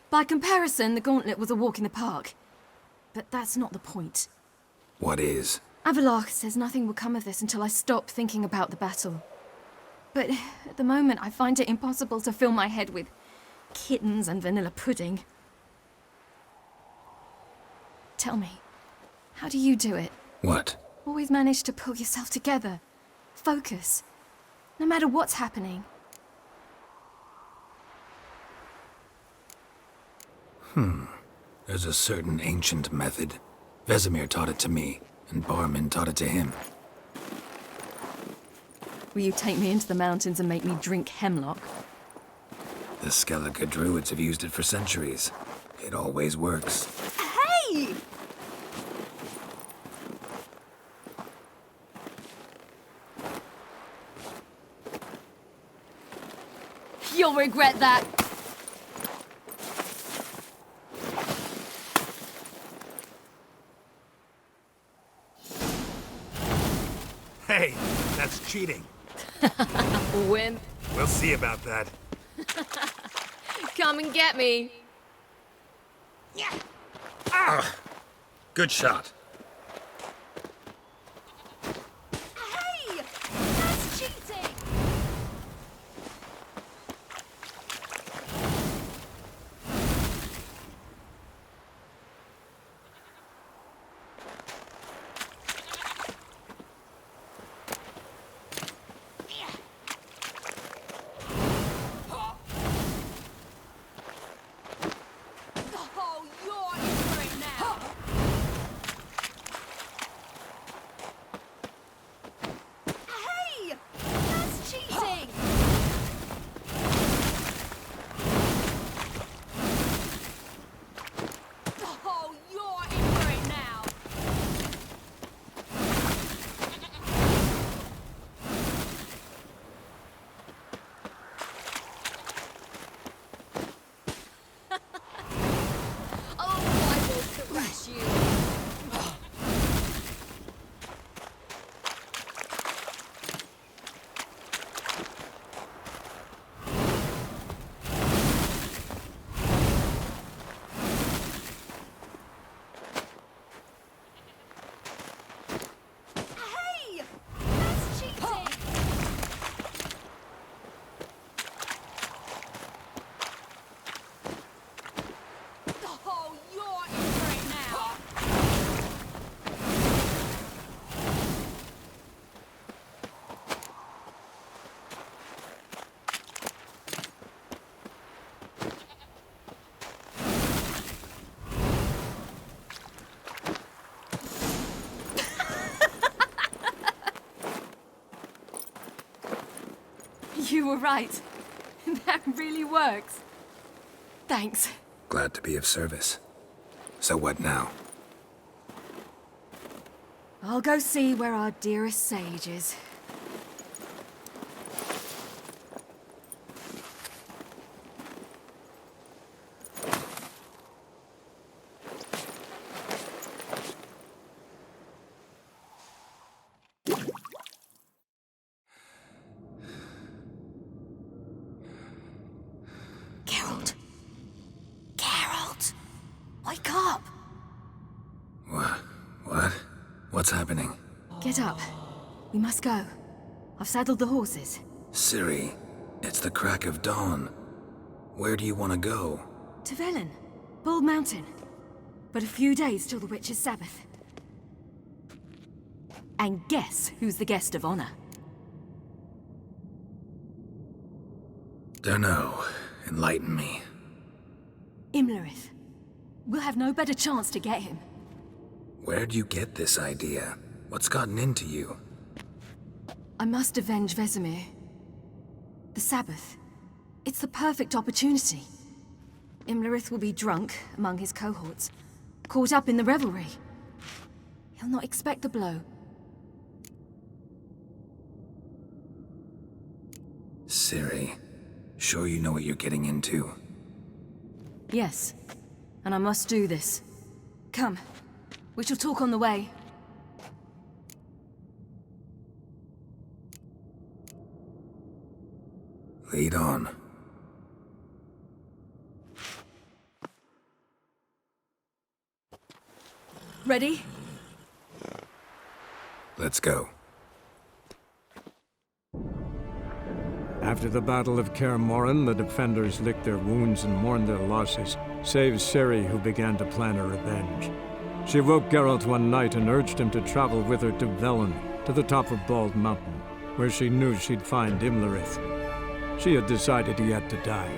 By comparison, the gauntlet was a walk in the park. But that's not the point. What is? Avallac'h says nothing will come of this until I stop thinking about the battle. But at the moment, I find it impossible to fill my head with kittens and vanilla pudding. Tell me, how do you do it? What? Always manage to pull yourself together. Focus. No matter what's happening. There's a certain ancient method. Vesemir taught it to me, and Barman taught it to him. Will you take me into the mountains and make me drink hemlock? The Skellige druids have used it for centuries. It always works. Hey! You'll regret that. Hey, that's cheating. Wimp. We'll see about that. Come and get me. Ah! Good shot. Hey! That's cheating! Oh, you're in for it now! Hey! That's cheating! Oh, you're in for it now! Oh, I will thrash you! Hey! That's cheating! Oh, you're in for it now! You were right. That really works. Thanks. Glad to be of service. So what now? I'll go see where our dearest sage is. Geralt. Geralt! Wake up! What? What's happening? Get up. We must go. I've saddled the horses. Ciri, it's the crack of dawn. Where do you want to go? To Velen. Bald Mountain. But a few days till the Witch's Sabbath. And guess who's the guest of honor? Dunno. Enlighten me. Imlerith. We'll have no better chance to get him. Where'd you get this idea? What's gotten into you? I must avenge Vesemir. The Sabbath. It's the perfect opportunity. Imlerith will be drunk among his cohorts, caught up in the revelry. He'll not expect the blow. Ciri, sure you know what you're getting into? Yes. and I must do this. Come, we shall talk on the way. Lead on. Ready? Let's go. After the Battle of Kaer Morhen, the defenders licked their wounds and mourned their losses, save Ciri, who began to plan a revenge. She woke Geralt one night and urged him to travel with her to Velen, to the top of Bald Mountain, where she knew she'd find Imlerith. She had decided he had to die.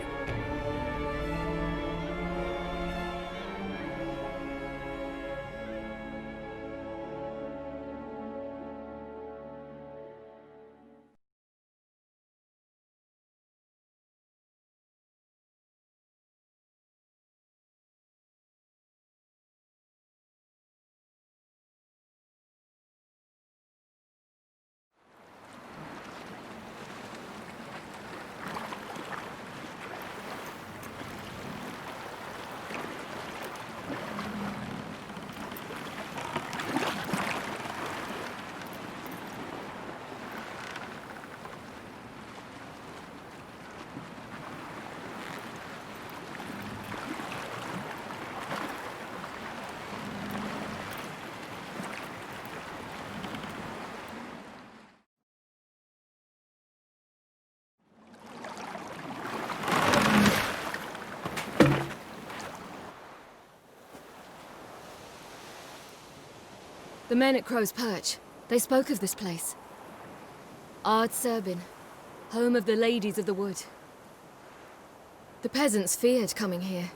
The men at Crow's Perch, they spoke of this place. Ard Serbin, home of the Ladies of the Wood. The peasants feared coming here,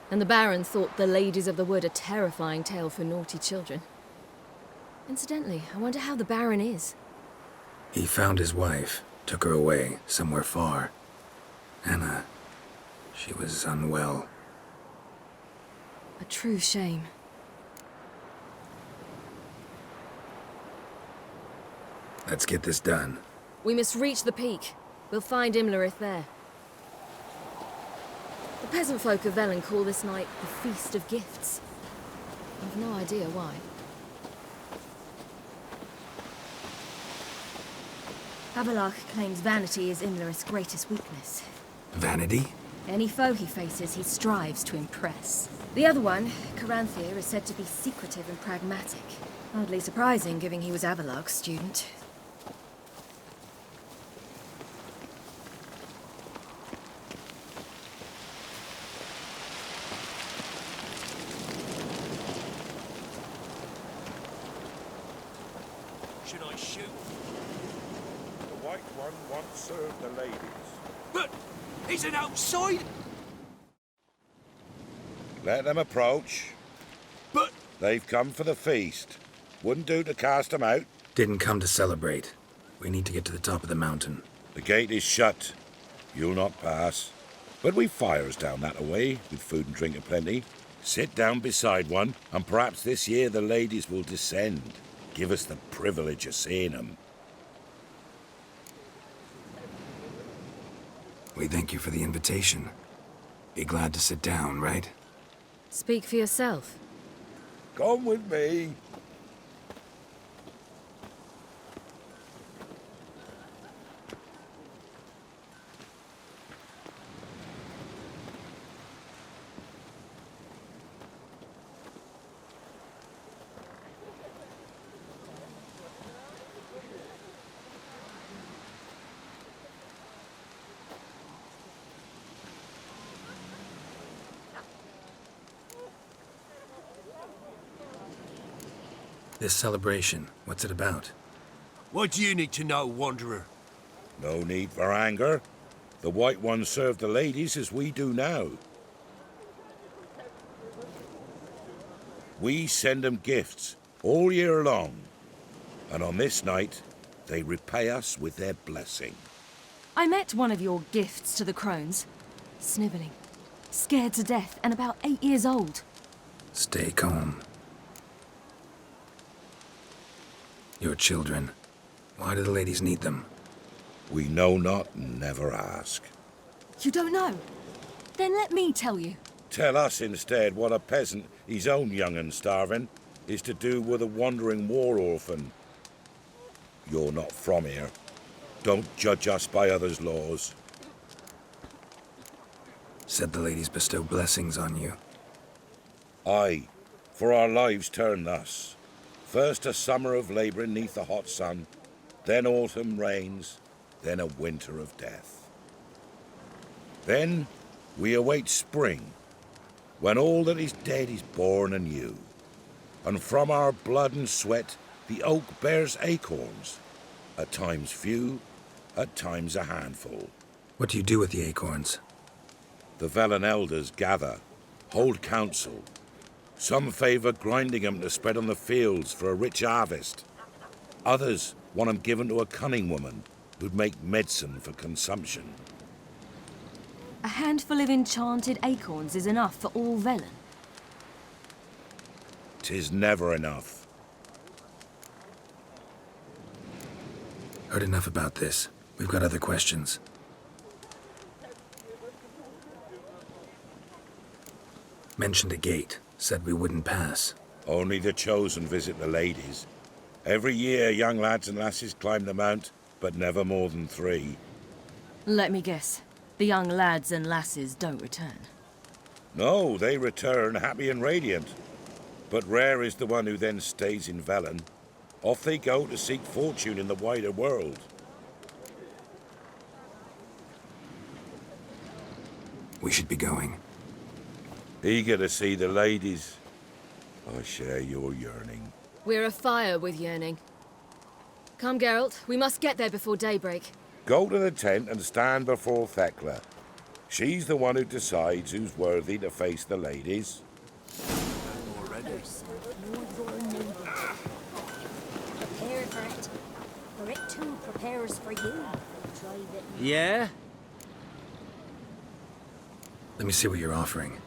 and the Baron thought the Ladies of the Wood a terrifying tale for naughty children. Incidentally, I wonder how the Baron is. He found his wife, took her away, somewhere far. Anna, she was unwell. A true shame. Let's get this done. We must reach the peak. We'll find Imlerith there. The peasant folk of Velen call this night the Feast of Gifts. I've no idea why. Havelach claims vanity is Imlerith's greatest weakness. Vanity? Any foe he faces, he strives to impress. The other one, Caranthir, is said to be secretive and pragmatic. Hardly surprising, given he was Havelach's student. Should I shoot? The White One once served the ladies. But he's an outside. Let them approach. But they've come for the feast. Wouldn't do to cast them out. Didn't come to celebrate. We need to get to the top of the mountain. The gate is shut. You'll not pass. But we've fires down that away, with food and drink aplenty. Sit down beside one, and perhaps this year the ladies will descend. Give us the privilege of seeing them. We thank you for the invitation. Be glad to sit down, right? Speak for yourself. Come with me. This celebration, what's it about? What do you need to know, Wanderer? No need for anger. The White Ones serve the ladies as we do now. We send them gifts all year long. And on this night, they repay us with their blessing. I met one of your gifts to the crones. Snivelling. Scared to death and about 8 years old. Stay calm. Your children. Why do the ladies need them? We know not and never ask. You don't know? Then let me tell you. Tell us instead what a peasant, his own young and starving, is to do with a wandering war orphan. You're not from here. Don't judge us by others' laws. Said the ladies bestow blessings on you. Aye, for our lives turn thus. First a summer of labouring neath the hot sun, then autumn rains, then a winter of death. Then we await spring, when all that is dead is born anew. And from our blood and sweat the oak bears acorns, at times few, at times a handful. What do you do with the acorns? The Velen elders gather, hold council. Some favour grinding 'em to spread on the fields for a rich harvest. Others want 'em given to a cunning woman who'd make medicine for consumption. A handful of enchanted acorns is enough for all Velen. 'Tis never enough. Heard enough about this. We've got other questions. Mentioned a gate. Said we wouldn't pass. Only the chosen visit the ladies. Every year young lads and lasses climb the mount, but never more than 3. Let me guess. The young lads and lasses don't return. No, they return happy and radiant. But rare is the one who then stays in Velen. Off they go to seek fortune in the wider world. We should be going. Eager to see the ladies. I share your yearning. We're afire with yearning. Come, Geralt. We must get there before daybreak. Go to the tent and stand before Thekla. She's the one who decides who's worthy to face the ladies. Prepare for it. For it too prepares for you. Yeah? Let me see what you're offering.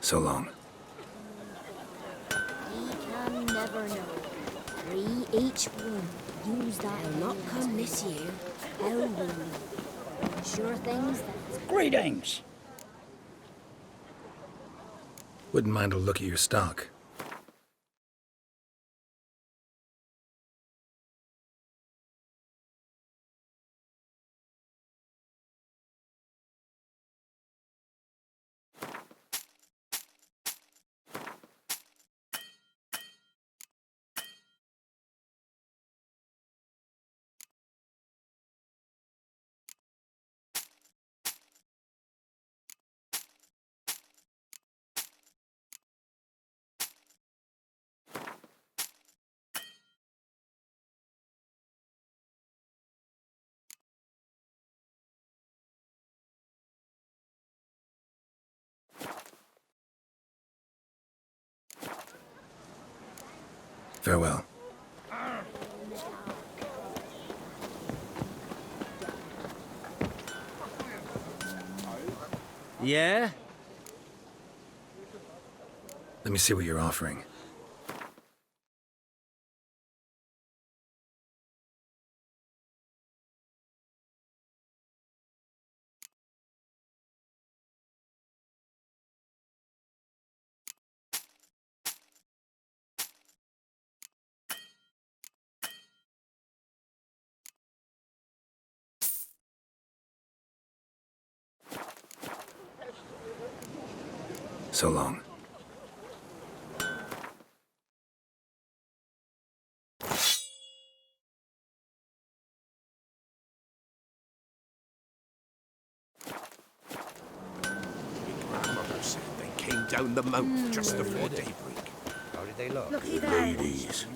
So long. We can never know. 3 each one. Use that. Will not come this year. How will we? Sure things that... Greetings! Wouldn't mind a look at your stock. Farewell. Yeah? Let me see what you're offering. So long. Grandmother said they came down the mount just before daybreak. How did they look? Looky Good there. ladies.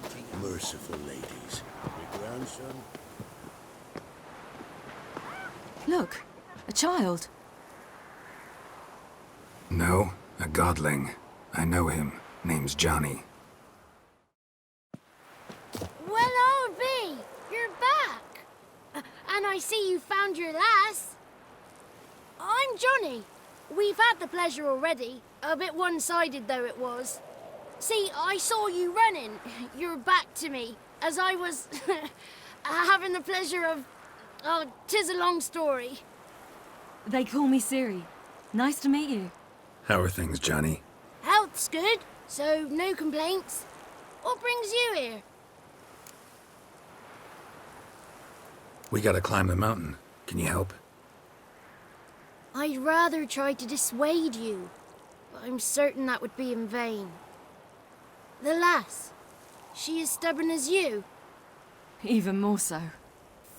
Merciful ladies. Your grandson? Look, a child. No, a godling. I know him. Name's Johnny. Well, I'll be. You're back. And I see you found your lass. I'm Johnny. We've had the pleasure already. A bit one-sided though it was. See, I saw you running. Your back to me. As I was having the pleasure of... Oh, 'tis a long story. They call me Siri. Nice to meet you. How are things, Johnny? Health's good, so no complaints. What brings you here? We gotta climb the mountain. Can you help? I'd rather try to dissuade you, but I'm certain that would be in vain. The lass, she as stubborn as you? Even more so.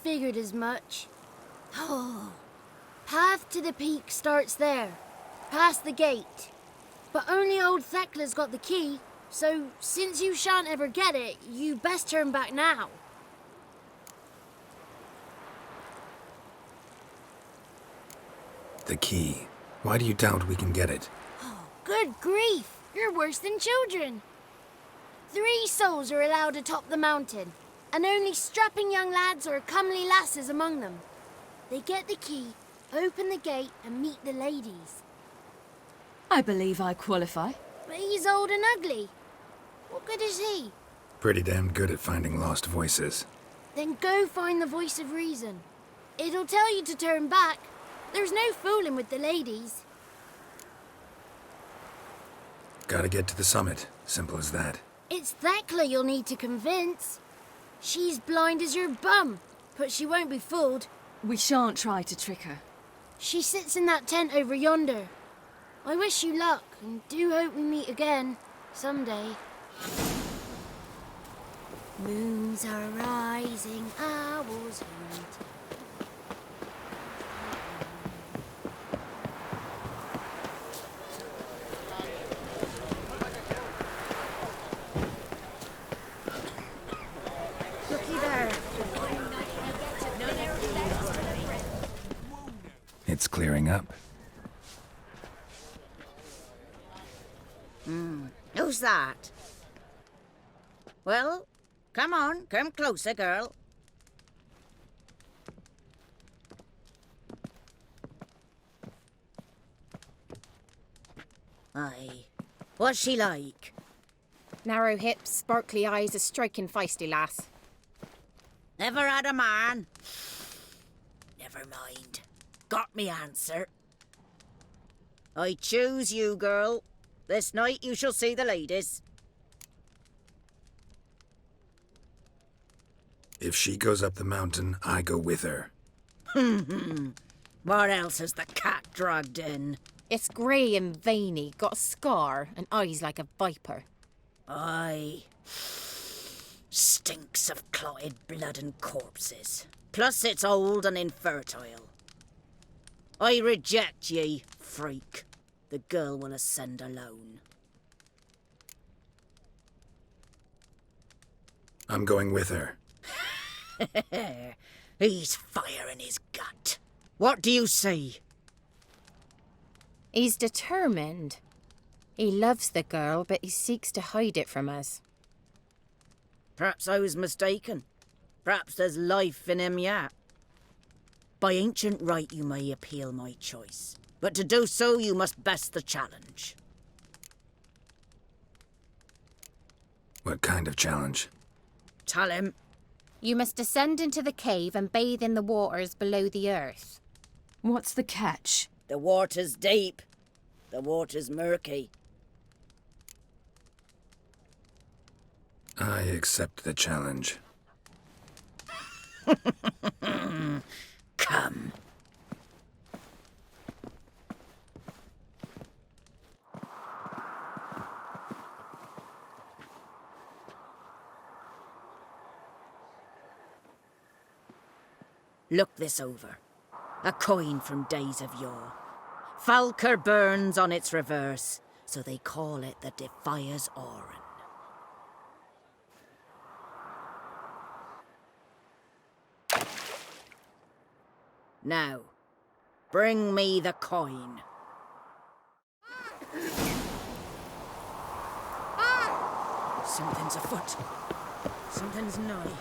Figured as much. Oh, path to the peak starts there, past the gate. But only old Thekla's got the key, so since you shan't ever get it, you'd best turn back now. The key. Why do you doubt we can get it? Good grief, you're worse than children. 3 souls are allowed atop the mountain, and only strapping young lads or comely lasses among them. They get the key, open the gate, and meet the ladies. I believe I qualify. But he's old and ugly. What good is he? Pretty damn good at finding lost voices. Then go find the voice of reason. It'll tell you to turn back. There's no fooling with the ladies. Gotta get to the summit. Simple as that. It's Thekla you'll need to convince. She's blind as your bum, but she won't be fooled. We shan't try to trick her. She sits in that tent over yonder. I wish you luck, and do hope we meet again, someday. Moons are rising, owls hoot. Looky there. It's clearing up. Who's that? Well, come on, come closer, girl. Aye. What's she like? Narrow hips, sparkly eyes, a striking feisty lass. Never had a man? Never mind. Got me answer. I choose you, girl. This night you shall see the ladies. If she goes up the mountain, I go with her. What else has the cat dragged in? It's grey and veiny, got a scar, and eyes like a viper. Aye. Stinks of clotted blood and corpses. Plus it's old and infertile. I reject ye, freak. The girl will ascend alone. I'm going with her. He's fire in his gut. What do you say? He's determined. He loves the girl, but he seeks to hide it from us. Perhaps I was mistaken. Perhaps there's life in him yet. By ancient right you may appeal my choice. But to do so, you must best the challenge. What kind of challenge? Tell him. You must descend into the cave and bathe in the waters below the earth. What's the catch? The water's deep. The water's murky. I accept the challenge. Come. Look this over. A coin from days of yore. Falker burns on its reverse, so they call it the Defire's Oran. Now, bring me the coin. Something's afoot. Something's nigh.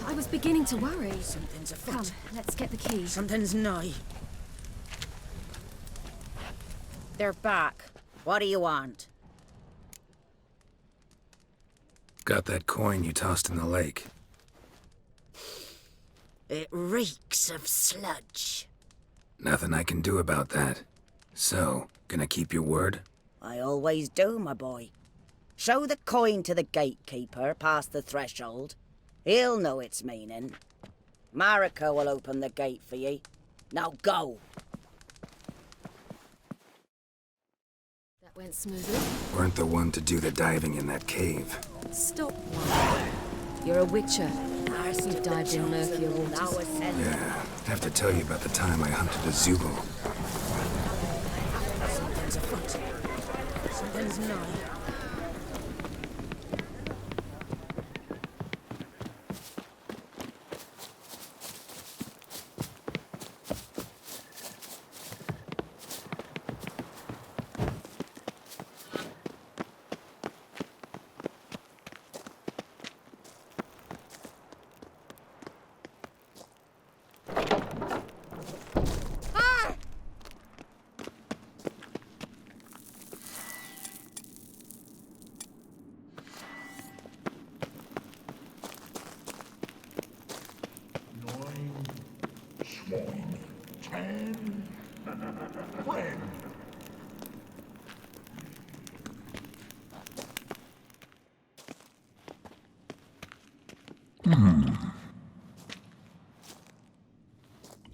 I was beginning to worry. Something's afoot. Come, let's get the key. Something's nigh. They're back. What do you want? Got that coin you tossed in the lake. It reeks of sludge. Nothing I can do about that. So, gonna keep your word? I always do, my boy. Show the coin to the gatekeeper past the threshold. He'll know its meaning. Marika will open the gate for ye. Now go. That went smoothly. Weren't the one to do the diving in that cave. Stop. You're a witcher. You dived in murkier waters. Yeah, have to tell you about the time I hunted a Zubul. Something's afoot. Something's nigh.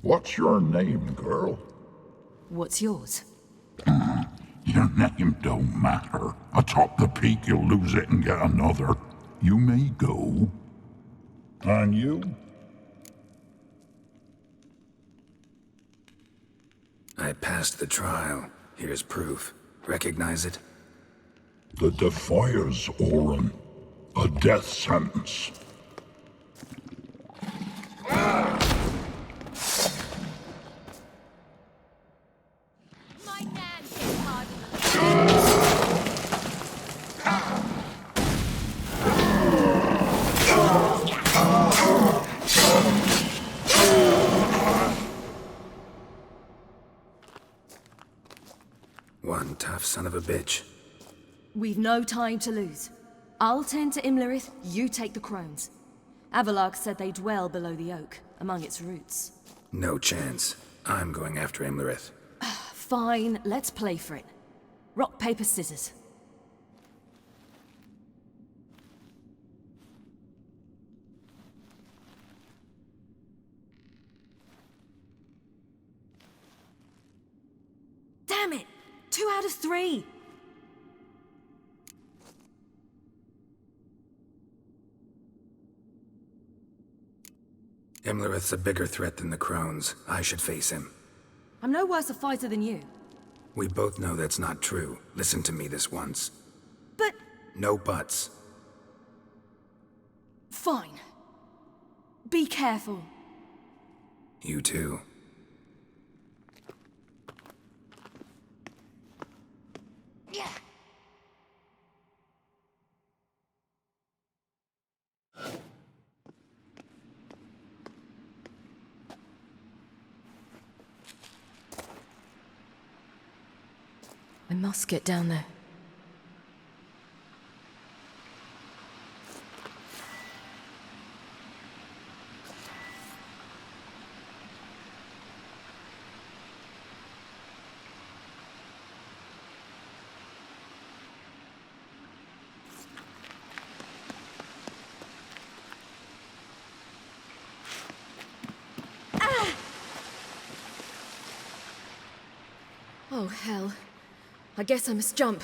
What's your name, girl? What's yours? Your name don't matter. Atop the peak, you'll lose it and get another. You may go. And you? I passed the trial. Here's proof. Recognize it? The Defire's Orin. A death sentence. One tough son of a bitch. We've no time to lose. I'll tend to Imlerith, you take the crones. Avalark said they dwell below the oak, among its roots. No chance. I'm going after Imlerith. Fine, let's play for it. Rock, paper, scissors. Damn it! 2 out of 3! Imlerith's a bigger threat than the crones. I should face him. I'm no worse a fighter than you. We both know that's not true. Listen to me this once. But... No buts. Fine. Be careful. You too. Yeah. I must get down there. Oh, hell. I guess I must jump.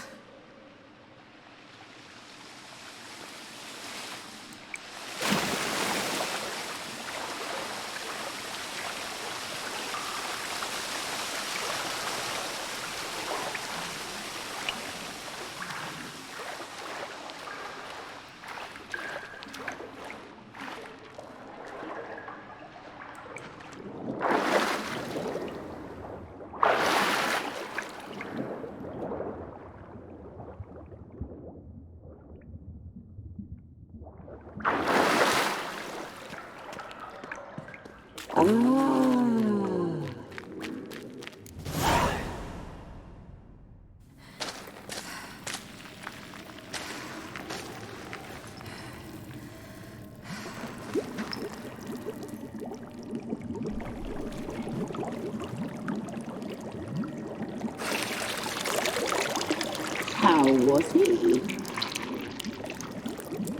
How was he?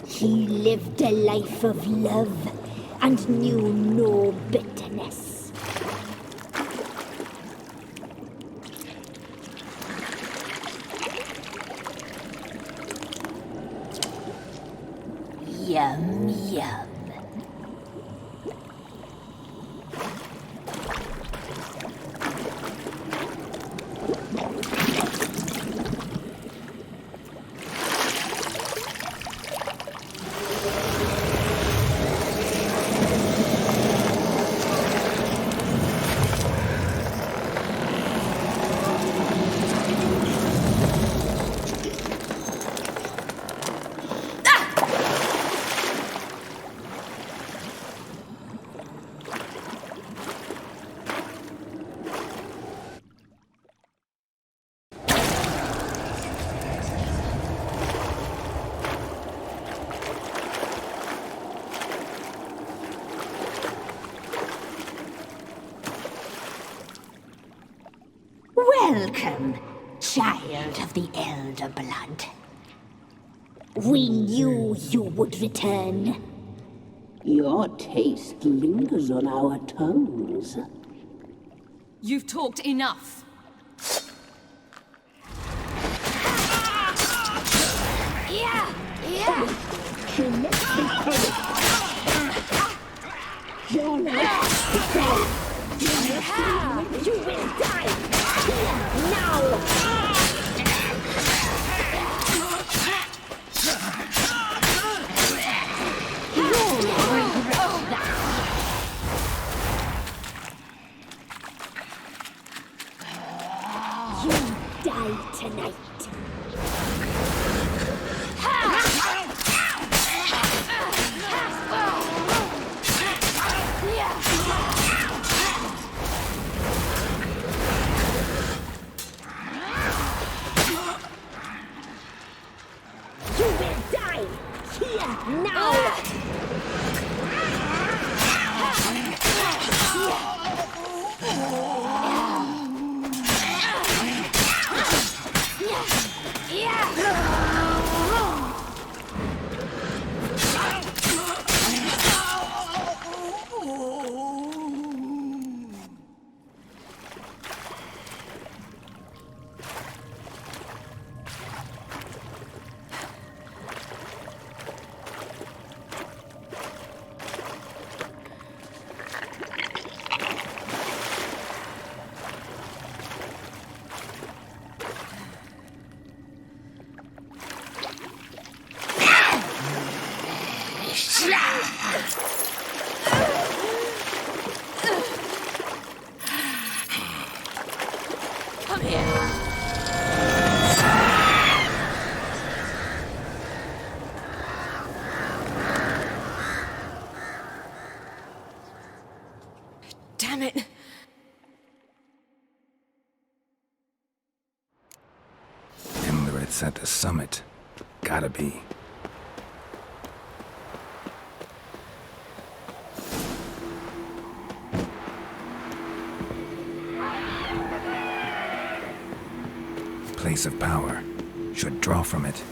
He lived a life of love and knew no bitterness. Yum, yum. Welcome, child of the Elder Blood. We knew you would return. Your taste lingers on our tongues. You've talked enough. Yeah! Yeah! She'll not be punished. You're not dead. You will die here now! Tonight. You will die here now. Come here. Damn it. Emirates at the summit. Gotta be. Place of power. Should draw from it.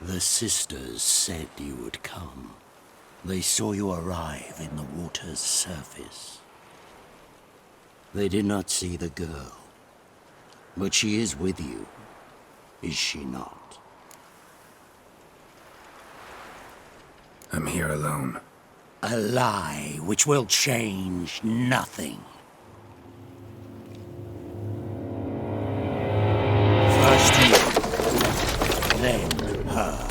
The sisters said you would come. They saw you arrive in the water's surface. They did not see the girl. But she is with you, is she not? I'm here alone. A lie which will change nothing. First you, then her.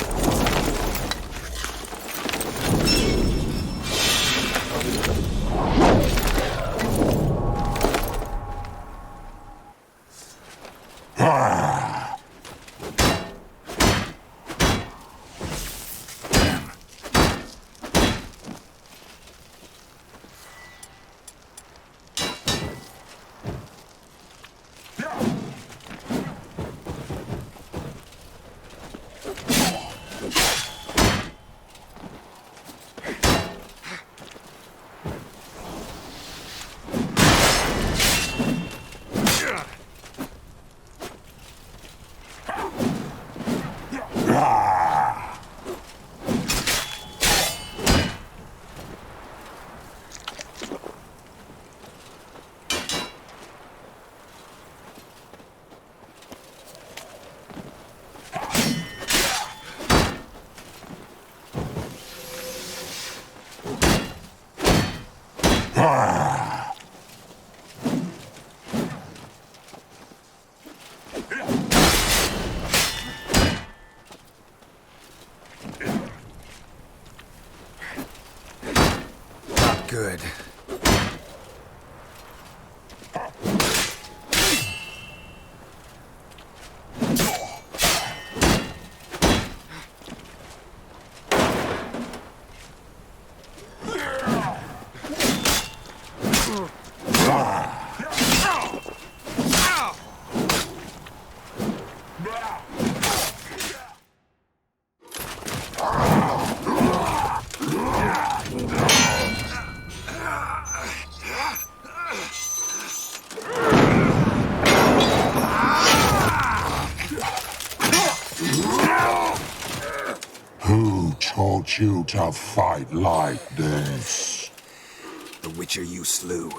Good. Who taught you to fight like this? The Witcher you slew.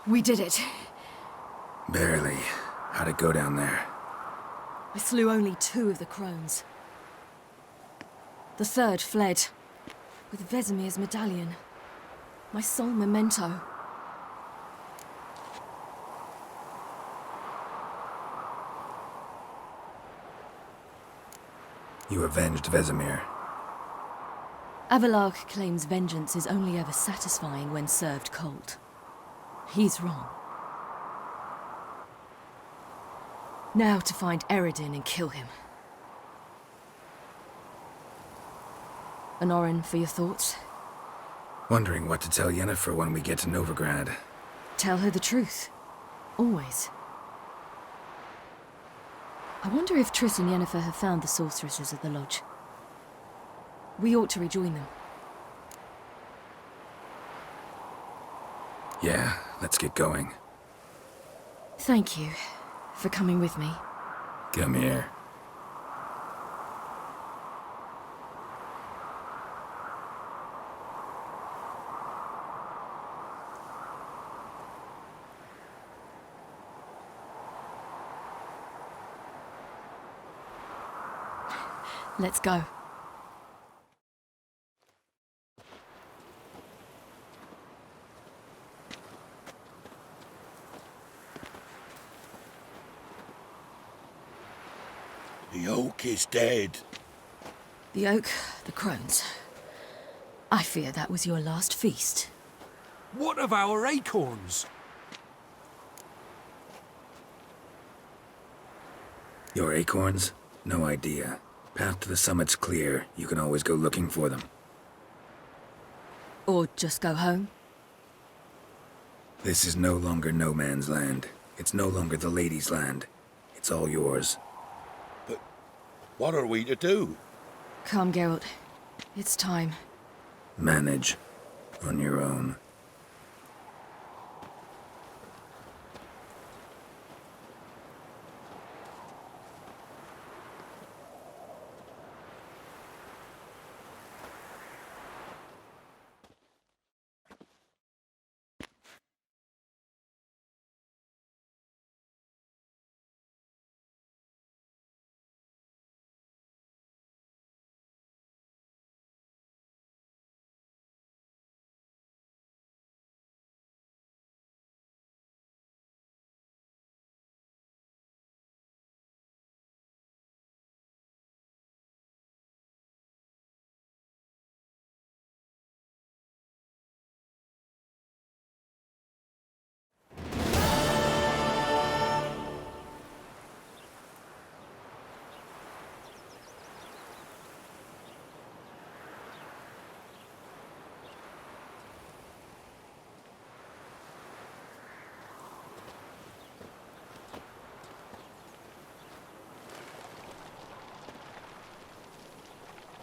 We did it. Barely. How'd it go down there? I slew only 2 of the crones. The 3rd fled, with Vesemir's medallion. My sole memento. You avenged Vesemir. Avalark claims vengeance is only ever satisfying when served cold. He's wrong. Now to find Eredin and kill him. Honorin, for your thoughts? Wondering what to tell Yennefer when we get to Novigrad. Tell her the truth. Always. I wonder if Triss and Yennefer have found the sorceresses at the lodge. We ought to rejoin them. Yeah, let's get going. Thank you for coming with me. Come here. Let's go. The oak is dead. The oak, the crones. I fear that was your last feast. What of our acorns? Your acorns? No idea. Path to the summit's clear. You can always go looking for them. Or just go home? This is no longer no man's land. It's no longer the lady's land. It's all yours. But what are we to do? Come, Geralt. It's time. Manage. On your own.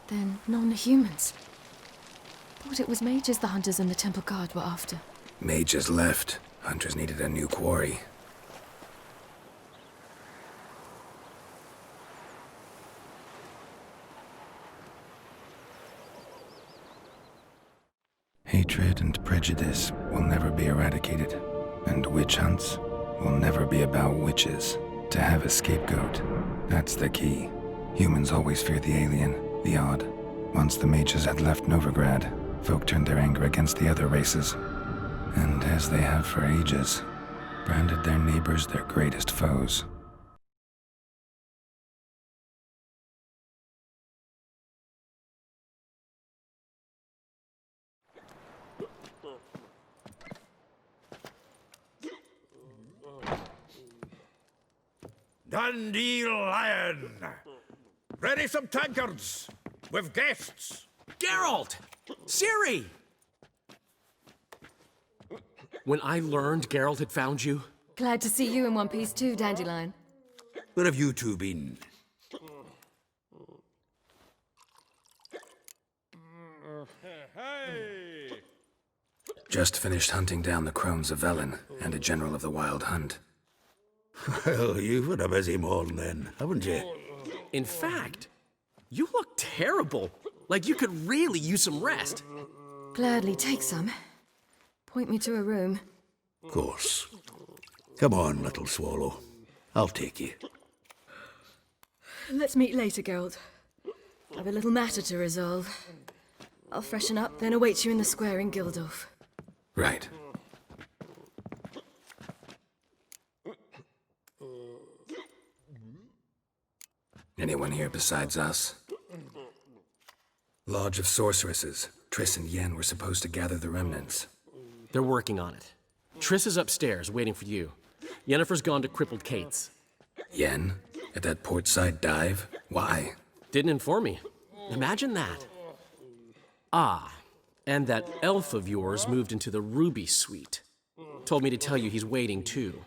Then non-humans. Thought it was mages the hunters and the temple guard were after. Mages left. Hunters needed a new quarry. Hatred and prejudice will never be eradicated, and witch hunts will never be about witches. To have a scapegoat, that's the key. Humans always fear the alien, the odd. Once the mages had left Novigrad, folk turned their anger against the other races, and as they have for ages, branded their neighbors their greatest foes. Dundee Lion! Ready some tankards! With guests! Geralt! Ciri! When I learned Geralt had found you... Glad to see you in one piece too, Dandelion. Where have you two been? Just finished hunting down the crones of Velen and a general of the Wild Hunt. Well, you've had a busy morning then, haven't you? In fact, you look terrible. Like you could really use some rest. Gladly take some. Point me to a room. Of course. Come on, little swallow. I'll take you. Let's meet later, Geralt. I've a little matter to resolve. I'll freshen up, then await you in the square in Gildorf. Right. Anyone here besides us? Lodge of Sorceresses. Triss and Yen were supposed to gather the remnants. They're working on it. Triss is upstairs, waiting for you. Yennefer's gone to Crippled Kate's. Yen? At that portside dive? Why? Didn't inform me. Imagine that. Ah, and that elf of yours moved into the Ruby Suite. Told me to tell you he's waiting too.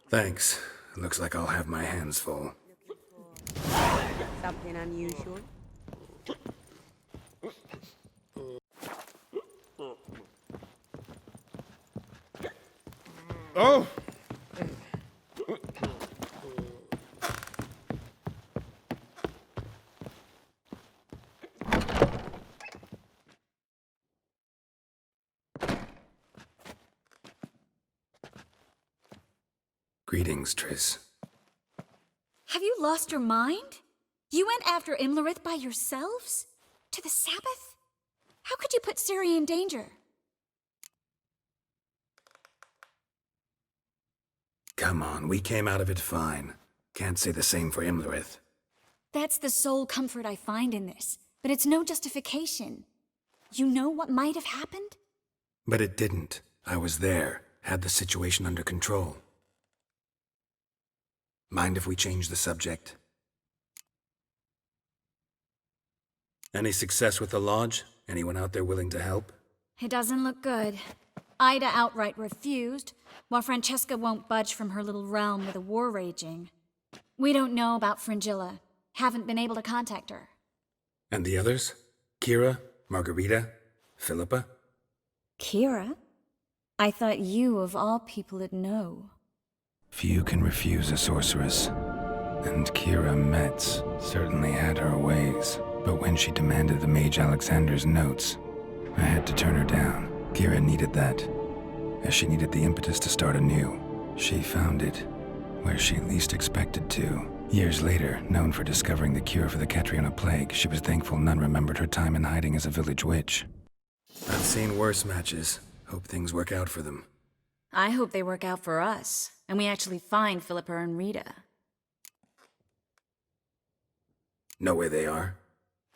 Thanks. Looks like I'll have my hands full. Something unusual? Oh! Greetings, Triss. Have you lost your mind? You went after Imlerith by yourselves? To the Sabbath? How could you put Ciri in danger? Come on, we came out of it fine. Can't say the same for Imlerith. That's the sole comfort I find in this, but it's no justification. You know what might have happened? But it didn't. I was there, had the situation under control. Mind if we change the subject? Any success with the Lodge? Anyone out there willing to help? It doesn't look good. Ida outright refused, while Francesca won't budge from her little realm with a war raging. We don't know about Fringilla. Haven't been able to contact her. And the others? Kira? Margarita? Philippa? Kira? I thought you, of all people, would know. Few can refuse a sorceress. And Kira Metz certainly had her ways. But when she demanded the Mage Alexander's notes, I had to turn her down. Kira needed that, as she needed the impetus to start anew. She found it where she least expected to. Years later, known for discovering the cure for the Catriona plague, she was thankful none remembered her time in hiding as a village witch. I've seen worse matches. Hope things work out for them. I hope they work out for us, and we actually find Philippa and Rita. Know where they are?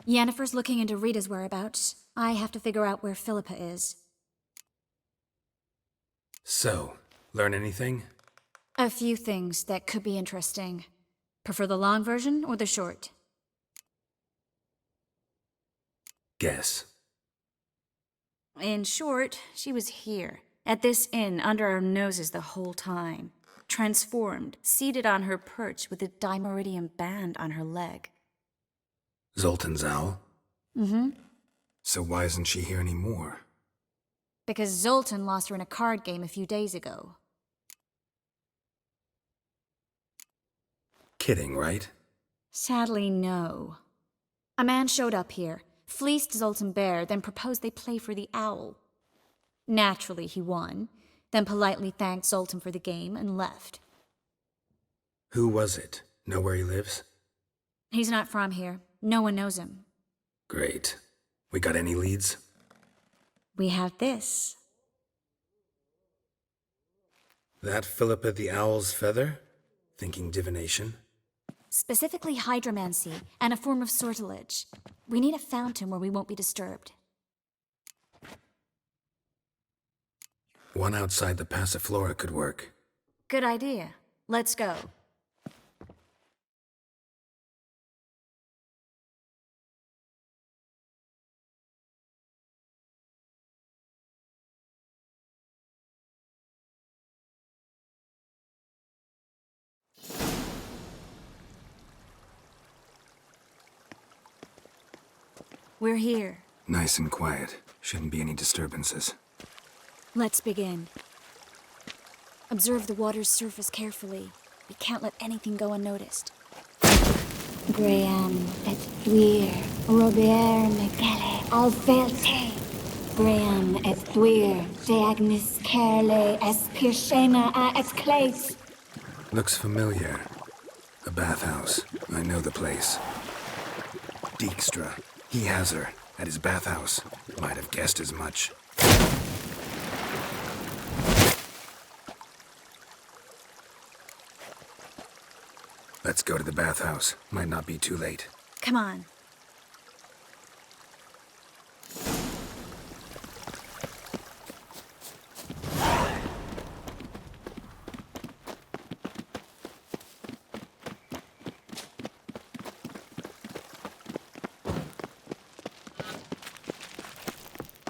Yennefer's looking into Rita's whereabouts. I have to figure out where Philippa is. So, learn anything? A few things that could be interesting. Prefer the long version or the short? Guess. In short, she was here, at this inn, under our noses the whole time. Transformed, seated on her perch with a dimeridium band on her leg. Zoltan's owl? Mm-hmm. So why isn't she here anymore? Because Zoltan lost her in a card game a few days ago. Kidding, right? Sadly, no. A man showed up here, fleeced Zoltan bare, then proposed they play for the owl. Naturally, he won, then politely thanked Zoltan for the game and left. Who was it? Know where he lives? He's not from here. No one knows him. Great. We got any leads? We have this. That Philippa the Owl's feather? Thinking divination? Specifically hydromancy, and a form of sortilege. We need a fountain where we won't be disturbed. One outside the Passiflora could work. Good idea. Let's go. We're here. Nice and quiet. Shouldn't be any disturbances. Let's begin. Observe the water's surface carefully. We can't let anything go unnoticed. Graham et thuir, Robert Megale, Alvelte. Graham et thuir, Deagnis Kerle, Espirshena a Esclate. Looks familiar. A bathhouse. I know the place. Dijkstra. He has her. At his bathhouse. Might have guessed as much. Let's go to the bathhouse. Might not be too late. Come on.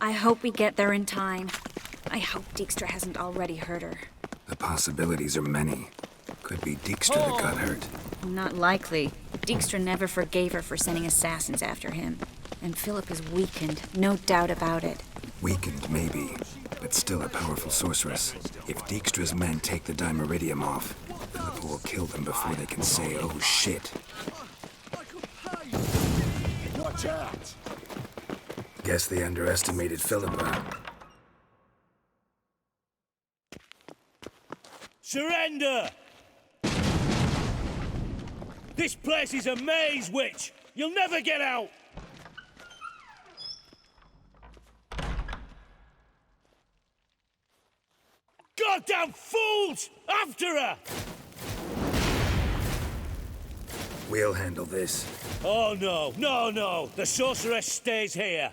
I hope we get there in time. I hope Dijkstra hasn't already hurt her. The possibilities are many. Could be Dijkstra that got hurt. Not likely. Dijkstra never forgave her for sending assassins after him. And Philip is weakened, no doubt about it. Weakened, maybe, but still a powerful sorceress. If Dijkstra's men take the Dimeridium off, Philippa will kill them before they can say, oh shit. Watch out! Guess they underestimated Philippa. Surrender! This place is a maze, witch! You'll never get out! Goddamn fools! After her! We'll handle this. Oh no, no, no! The sorceress stays here!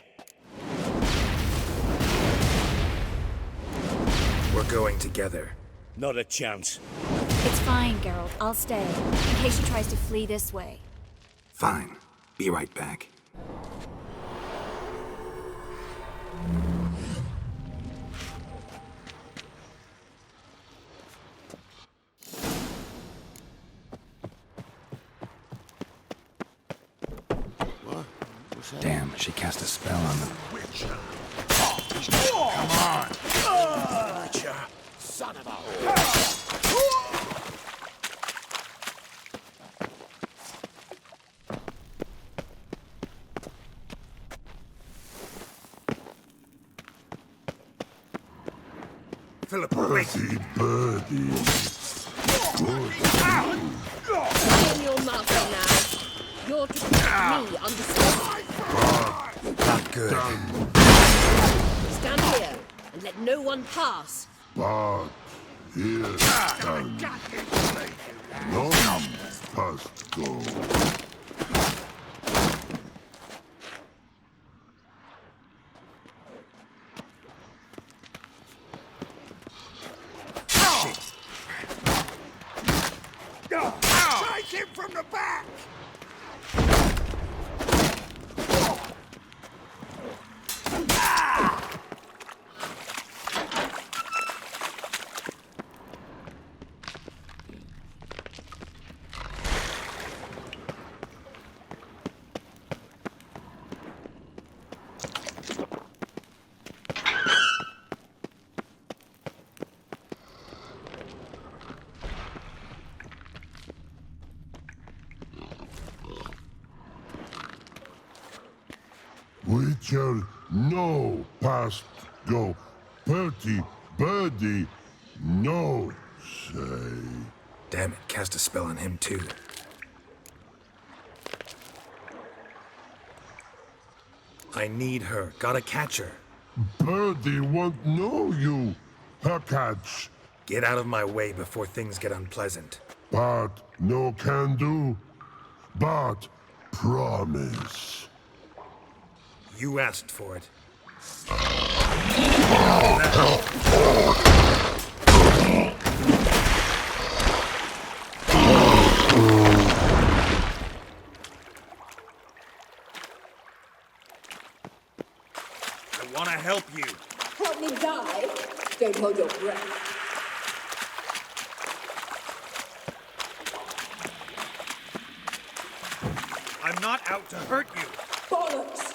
We're going together. Not a chance. It's fine, Geralt. I'll stay, in case she tries to flee this way. Fine. Be right back. Damn, she cast a spell on them. Witcher! Come on! Witcher! Son of a... Philip, wait! Birdie. In your mouth now. You're to keep me understood. Not good. Stand here and let no one pass. But here stand. None must go. Take him from the back! Witcher, no past go. Pretty birdie, no say. Damn it, cast a spell on him too. I need her. Gotta catch her. Birdie won't know you. Her catch. Get out of my way before things get unpleasant. But no can do. But promise. You asked for it. I want to help you. Help me die. Don't hold your breath. I'm not out to hurt you. Bollocks!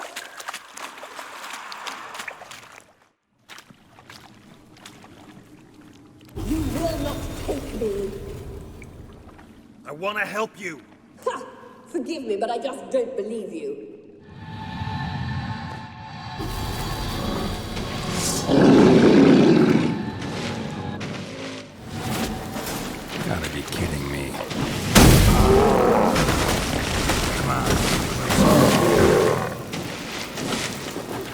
You will not take me. I want to help you. Ha! Forgive me, but I just don't believe you. Gotta be kidding me. Come on.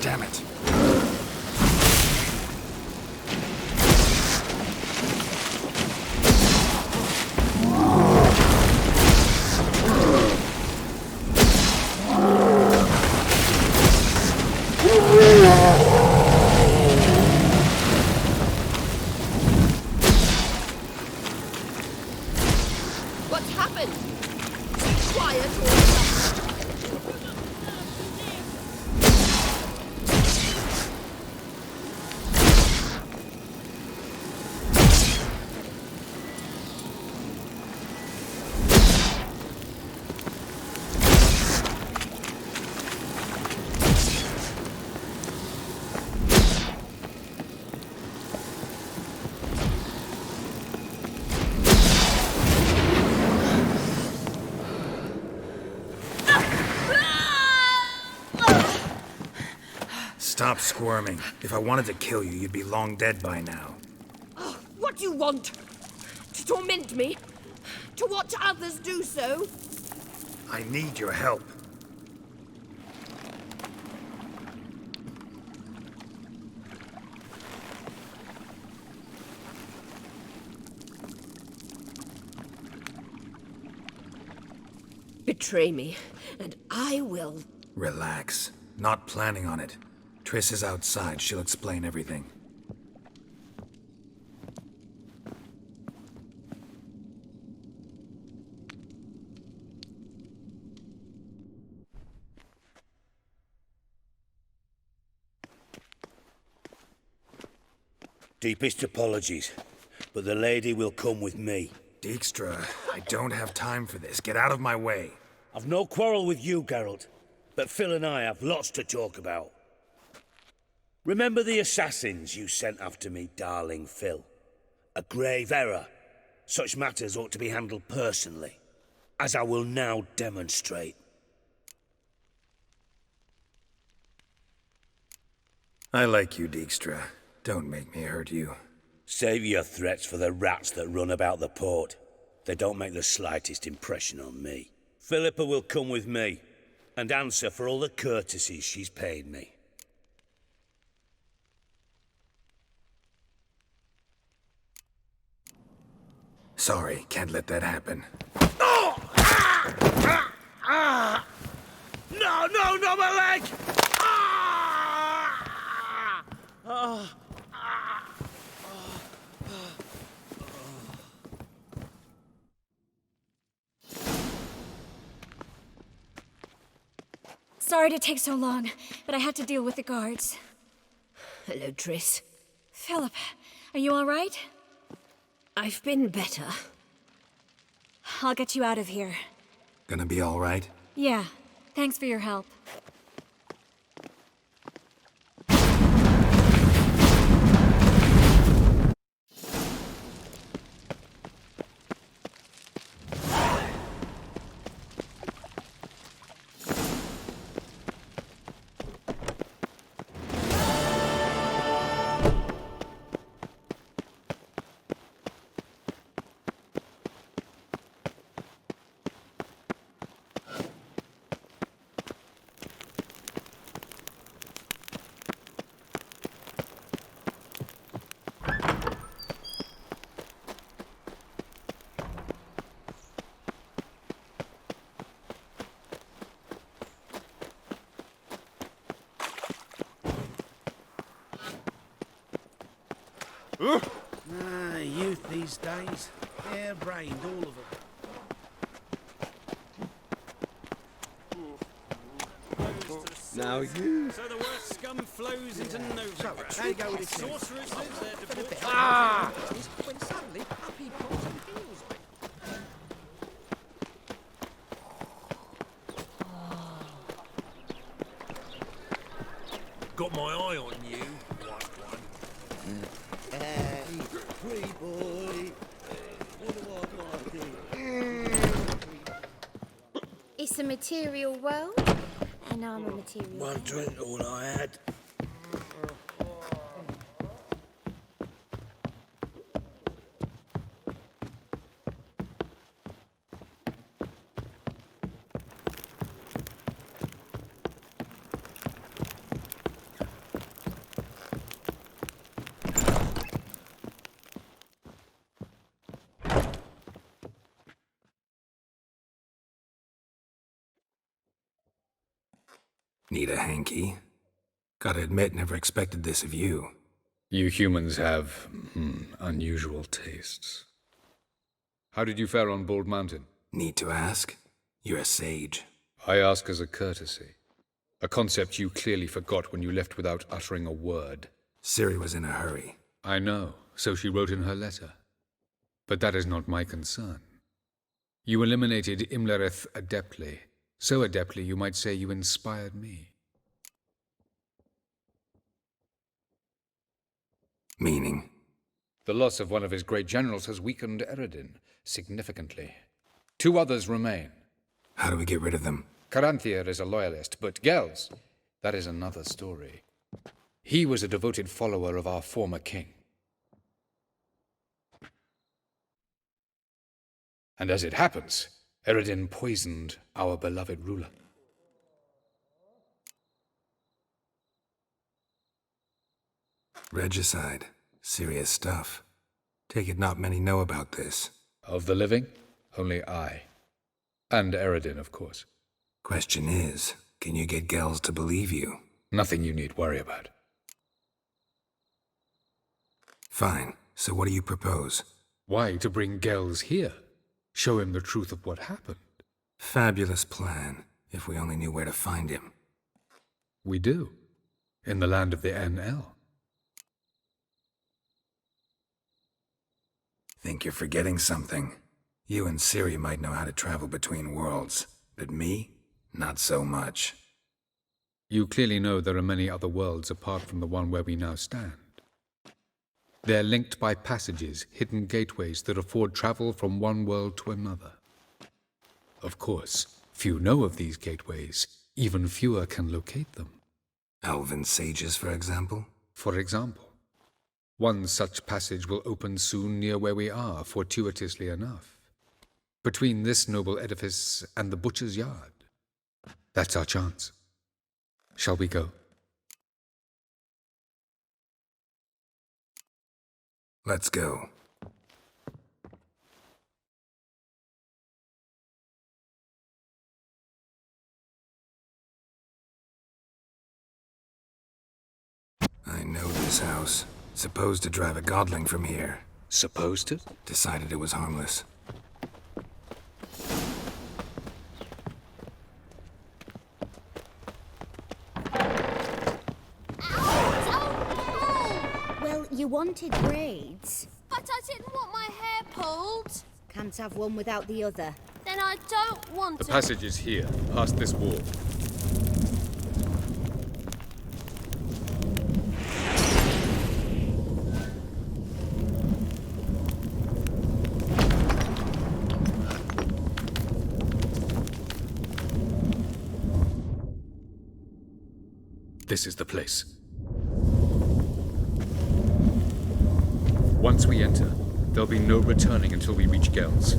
Damn it. What's happened? Keep quiet or... Stop squirming. If I wanted to kill you, you'd be long dead by now. Oh, what do you want? To torment me? To watch others do so? I need your help. Betray me, and I will. Relax. Not planning on it. Triss is outside. She'll explain everything. Deepest apologies, but the lady will come with me. Dijkstra, I don't have time for this. Get out of my way. I've no quarrel with you, Geralt, but Phil and I have lots to talk about. Remember the assassins you sent after me, darling Phil? A grave error. Such matters ought to be handled personally, as I will now demonstrate. I like you, Dijkstra. Don't make me hurt you. Save your threats for the rats that run about the port. They don't make the slightest impression on me. Philippa will come with me, and answer for all the courtesies she's paid me. Sorry, can't let that happen. Oh! Ah! Ah! No, no, no, my leg! Ah! Ah! Sorry to take so long, but I had to deal with the guards. Hello, Triss. Philip, are you all right? I've been better. I'll get you out of here. Gonna be all right? Yeah, thanks for your help. Youth these days. Hair-brained, all of them. Now you. So the worst scum flows into Novigrad. So, how you go with this? Sorcerers live there to put Ah! When suddenly Puppy pops and heals me. Got my eye on you, white one. Hey, free boy. What do I do? It's a material world, and I'm a material. One drink, all I had. Need a hanky? Gotta admit, never expected this of you. You humans have, unusual tastes. How did you fare on Bald Mountain? Need to ask? You're a sage. I ask as a courtesy. A concept you clearly forgot when you left without uttering a word. Ciri was in a hurry. I know, so she wrote in her letter. But that is not my concern. You eliminated Imlerith adeptly. So adeptly, you might say you inspired me. Meaning? The loss of one of his great generals has weakened Eredin significantly. 2 others remain. How do we get rid of them? Caranthir is a loyalist, but Gels, that is another story. He was a devoted follower of our former king. And as it happens, Radeon poisoned our beloved ruler. Regicide. Serious stuff. Take it not many know about this. Of the living, only I. And Radeon, of course. Question is, can you get Gels to believe you? Nothing you need worry about. Fine. So what do you propose? Why, to bring Gels here. Show him the truth of what happened. Fabulous plan, if we only knew where to find him. We do. In the land of the NL. Think you're forgetting something. You and Ciri might know how to travel between worlds, but me? Not so much. You clearly know there are many other worlds apart from the one where we now stand. They're linked by passages, hidden gateways that afford travel from one world to another. Of course, few know of these gateways. Even fewer can locate them. Elven sages, for example? For example. One such passage will open soon near where we are, fortuitously enough. Between this noble edifice and the butcher's yard. That's our chance. Shall we go? Let's go. I know this house. Supposed to drive a godling from here. Supposed to? Decided it was harmless. Well, you wanted braids. But I didn't want my hair pulled. Can't have one without the other. Then I don't want The to. passage is here, past this wall. This is the place. Once we enter, there'll be no returning until we reach Gels.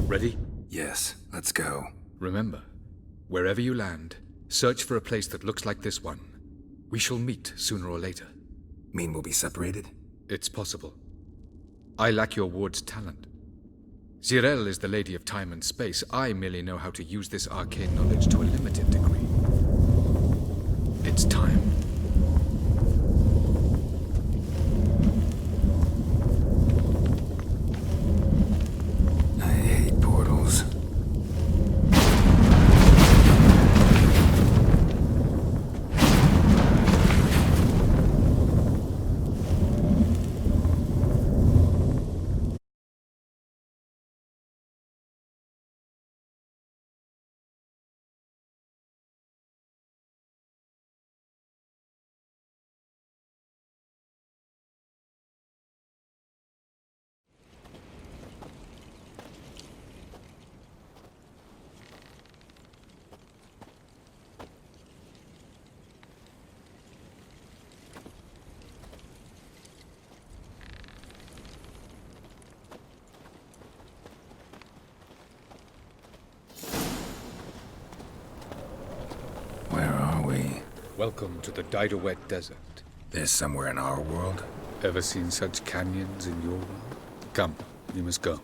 Ready? Yes, let's go. Remember, wherever you land, search for a place that looks like this one. We shall meet sooner or later. Mean we'll be separated? It's possible. I lack your ward's talent. Zirel is the lady of time and space. I merely know how to use this arcane knowledge to a limited degree. It's time. I hate portals. Where are we? Welcome to the Didowet Desert. This somewhere in our world? Ever seen such canyons in your world? Come, we must go.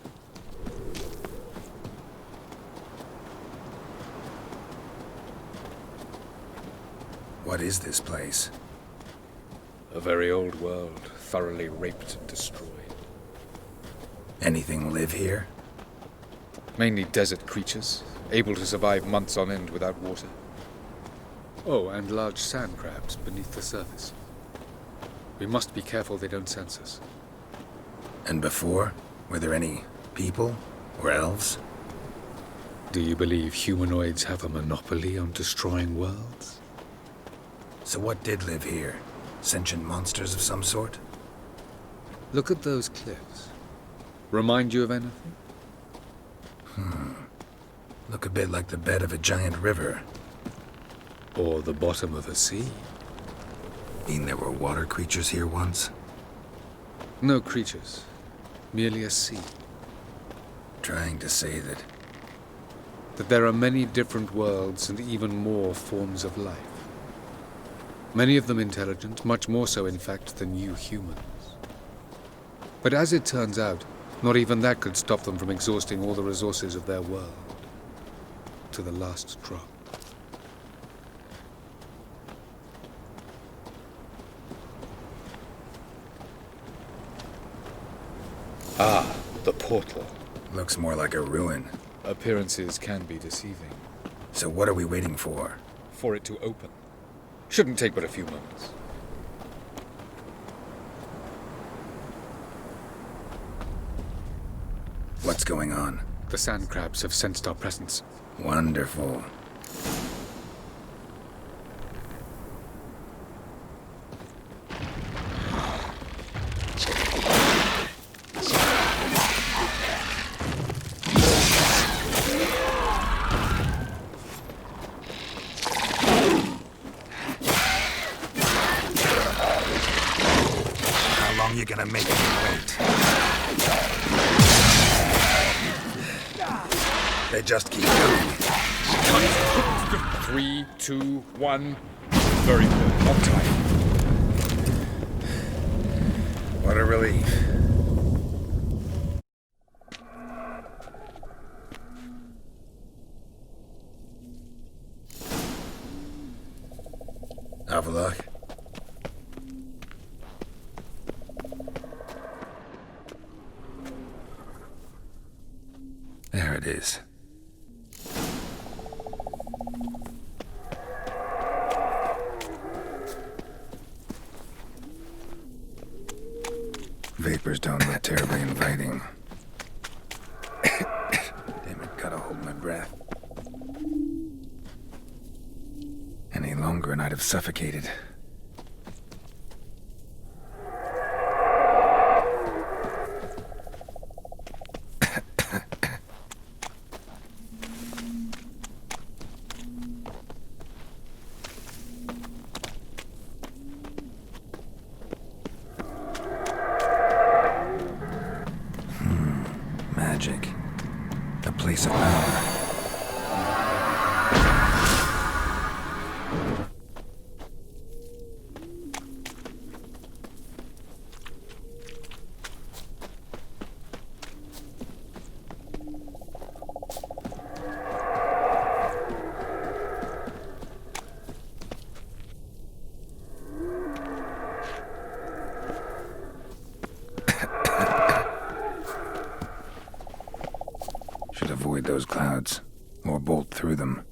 What is this place? A very old world, thoroughly raped and destroyed. Anything live here? Mainly desert creatures, able to survive months on end without water. Oh, and large sand crabs beneath the surface. We must be careful they don't sense us. And before? Were there any people? Or elves? Do you believe humanoids have a monopoly on destroying worlds? So what did live here? Sentient monsters of some sort? Look at those cliffs. Remind you of anything? Look a bit like the bed of a giant river. Or the bottom of a sea. Mean there were water creatures here once? No creatures. Merely a sea. Trying to say that that there are many different worlds and even more forms of life. Many of them intelligent, much more so in fact than you humans. But as it turns out, not even that could stop them from exhausting all the resources of their world, to the last drop. Ah, the portal. Looks more like a ruin. Appearances can be deceiving. So what are we waiting for? For it to open. Shouldn't take but a few moments. What's going on? The sand crabs have sensed our presence. Wonderful. How long you gonna make me wait? They just keep going. 3, 2, 1. Very good. On time. What a relief. Have a look. There it is. Vapors don't look terribly inviting. Damn it, gotta hold my breath. Any longer and I'd have suffocated. Magic. A place of power. Should avoid those clouds, or bolt through them.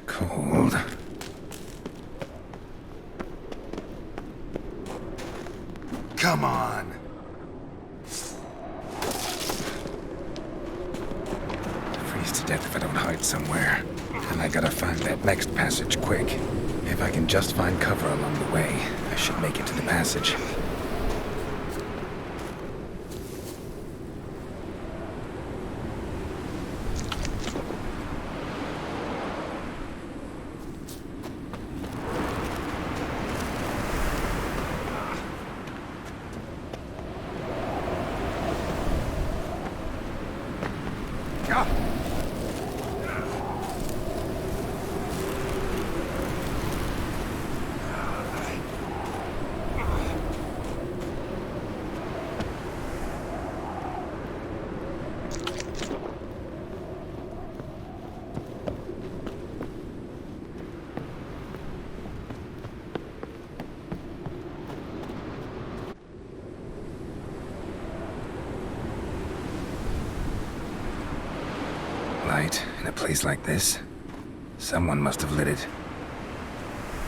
Cold. Come on. Freeze to death if I don't hide somewhere. And I gotta find that next passage quick. If I can just find cover along the way, I should make it to the passage. light in a place like this. Someone must have lit it.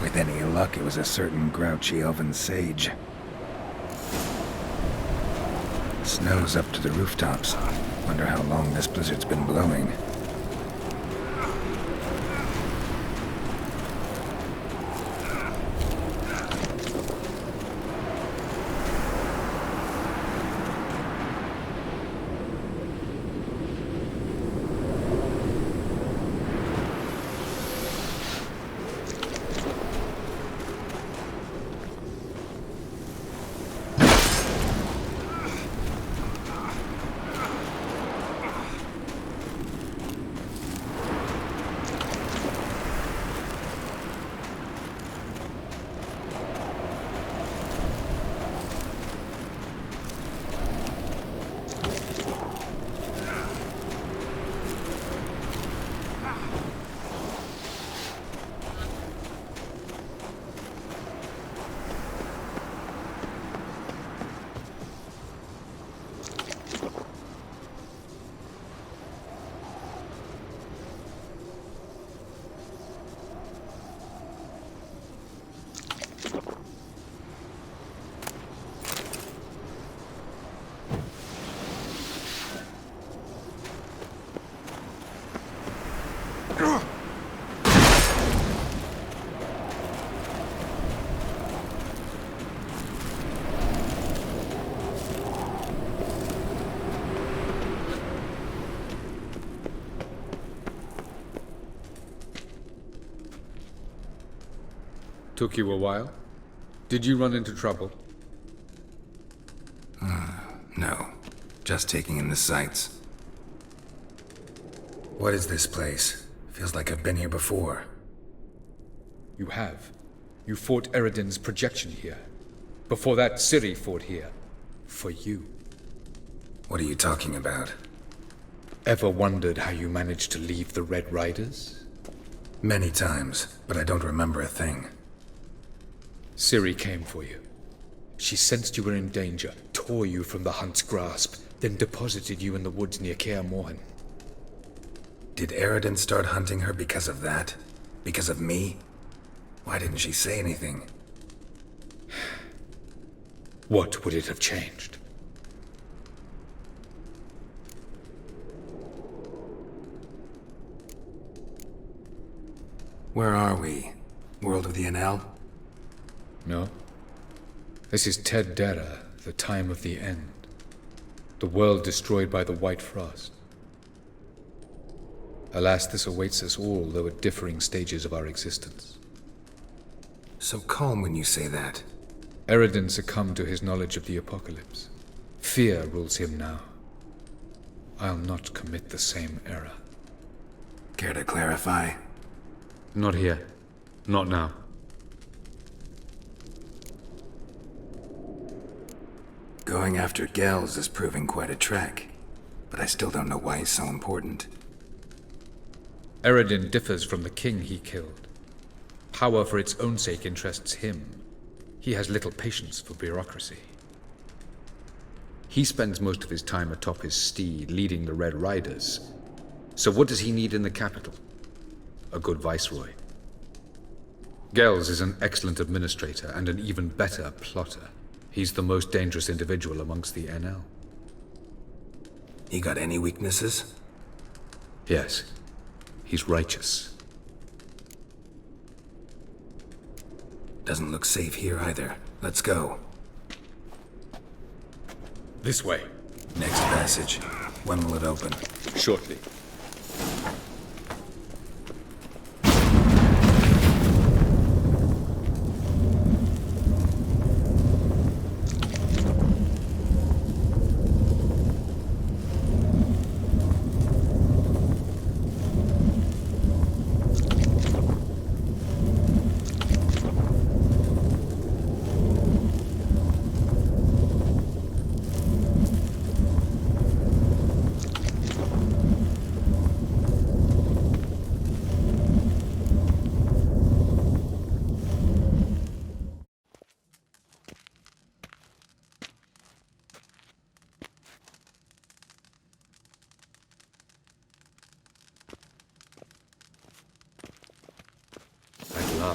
With any luck, it was a certain grouchy elven sage. Snow's up to the rooftops. Wonder how long this blizzard's been blowing. Took you a while? Did you run into trouble? No. Just taking in the sights. What is this place? Feels like I've been here before. You have. You fought Eredin's projection here. Before that, Ciri fought here. For you. What are you talking about? Ever wondered how you managed to leave the Red Riders? Many times, but I don't remember a thing. Ciri came for you. She sensed you were in danger, tore you from the Hunt's grasp, then deposited you in the woods near Kaer Morhen. Did Eredin start hunting her because of that? Because of me? Why didn't she say anything? What would it have changed? Where are we? World of the NL? No. This is Ted Dera, the time of the end. The world destroyed by the White Frost. Alas, this awaits us all, though at differing stages of our existence. So calm when you say that. Eredin succumbed to his knowledge of the apocalypse. Fear rules him now. I'll not commit the same error. Care to clarify? Not here. Not now. Going after Gels is proving quite a trek, but I still don't know why he's so important. Eredin differs from the king he killed. Power for its own sake interests him. He has little patience for bureaucracy. He spends most of his time atop his steed, leading the Red Riders. So what does he need in the capital? A good viceroy. Gels is an excellent administrator and an even better plotter. He's the most dangerous individual amongst the NL. He got any weaknesses? Yes. He's righteous. Doesn't look safe here either. Let's go. This way. Next passage. When will it open? Shortly.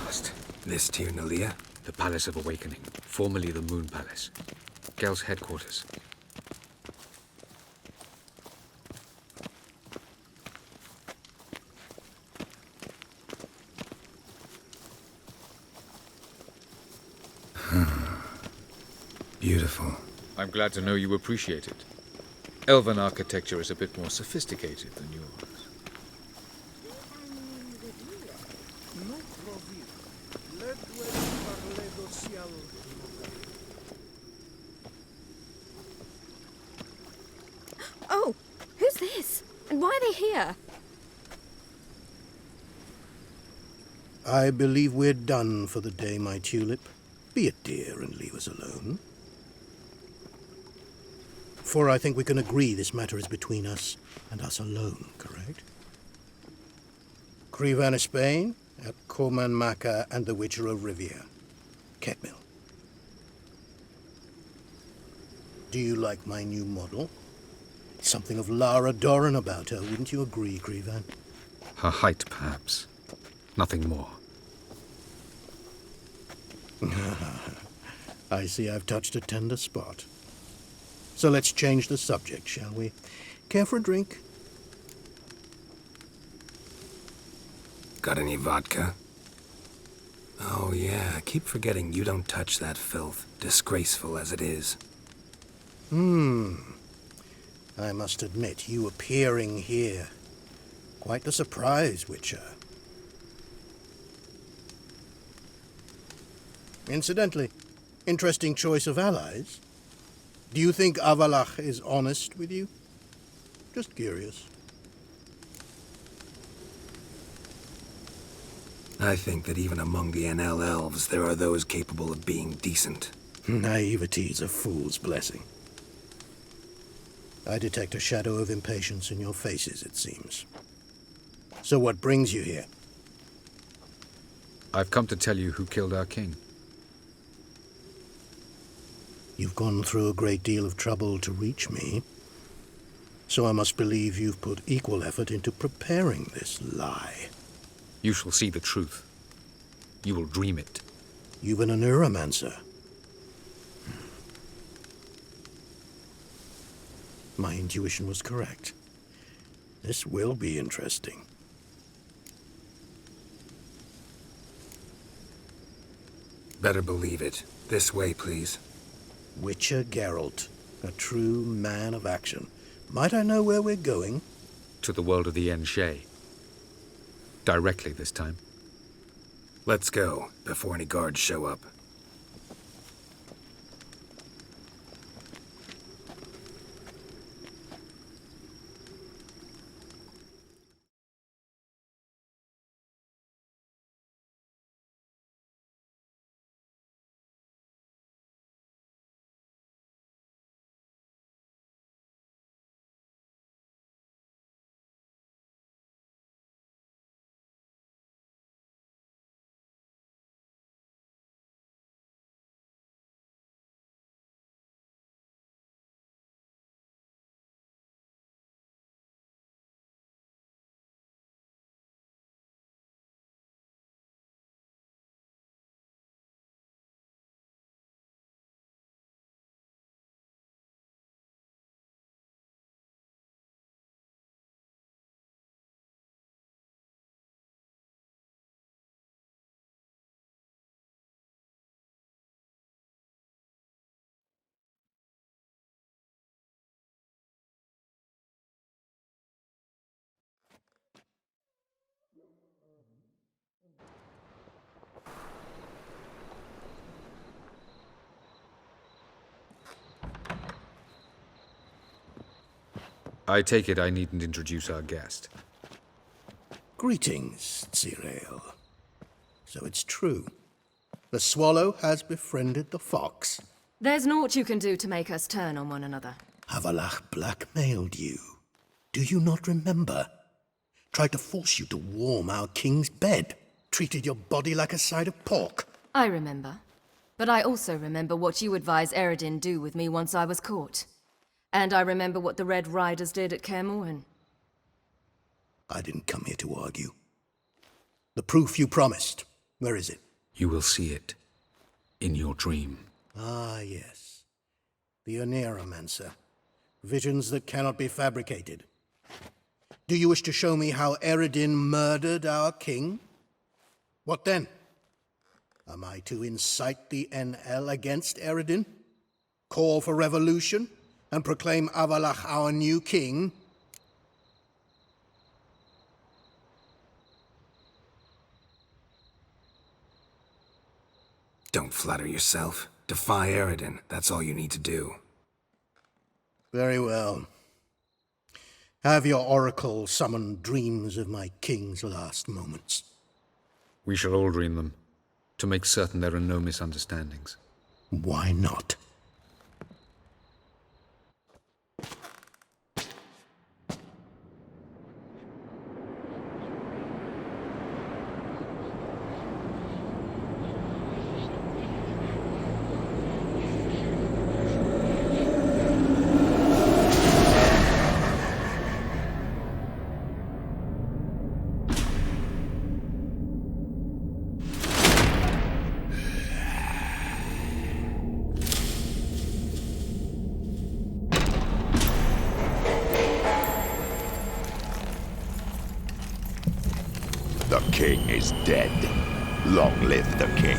past. This to Nalia? The Palace of Awakening, formerly the Moon Palace. Gel's headquarters. Beautiful. I'm glad to know you appreciate it. Elven architecture is a bit more sophisticated than yours. Oh, who's this? And why are they here? I believe we're done for the day, my tulip. Be a dear and leave us alone. For I think we can agree this matter is between us and us alone, correct? Crevan of Spain, at Corman Maca and the Witcher of Rivia. Ketmill. Do you like my new model? Something of Lara Doran about her, wouldn't you agree, Crevan? Her height, perhaps. Nothing more. I see I've touched a tender spot. So let's change the subject, shall we? Care for a drink? Got any vodka? Oh yeah, I keep forgetting you don't touch that filth, disgraceful as it is. I must admit, you appearing here. Quite the surprise, Witcher. Incidentally, interesting choice of allies. Do you think Avalach is honest with you? Just curious. I think that even among the NL elves, there are those capable of being decent. Naivety is a fool's blessing. I detect a shadow of impatience in your faces, it seems. So what brings you here? I've come to tell you who killed our king. You've gone through a great deal of trouble to reach me, so I must believe you've put equal effort into preparing this lie. You shall see the truth. You will dream it. You've been a neuromancer. My intuition was correct. This will be interesting. Better believe it. This way, please. Witcher Geralt, a true man of action. Might I know where we're going? To the world of the Enshe. Directly this time. Let's go, before any guards show up. I take it I needn't introduce our guest. Greetings, Cyril. So it's true. The swallow has befriended the fox. There's naught you can do to make us turn on one another. Avalach blackmailed you. Do you not remember? Tried to force you to warm our king's bed. Treated your body like a side of pork. I remember. But I also remember what you advised Eredin do with me once I was caught. And I remember what the Red Riders did at Kaer Morhen. I didn't come here to argue. The proof you promised. Where is it? You will see it in your dream. Ah, yes. The Oneromancer. Visions that cannot be fabricated. Do you wish to show me how Eredin murdered our king? What then? Am I to incite the NL against Eredin? Call for revolution? And proclaim Avalach our new king? Don't flatter yourself. Defy Eredin. That's all you need to do. Very well. Have your oracle summon dreams of my king's last moments. We shall all dream them, to make certain there are no misunderstandings. Why not? The king is dead. Long live the king.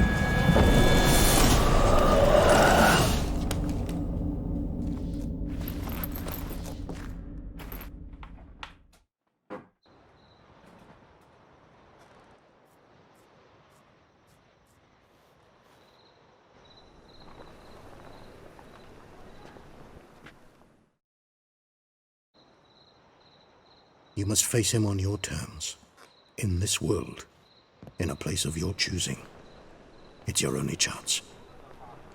You must face him on your terms. In this world. In a place of your choosing. It's your only chance.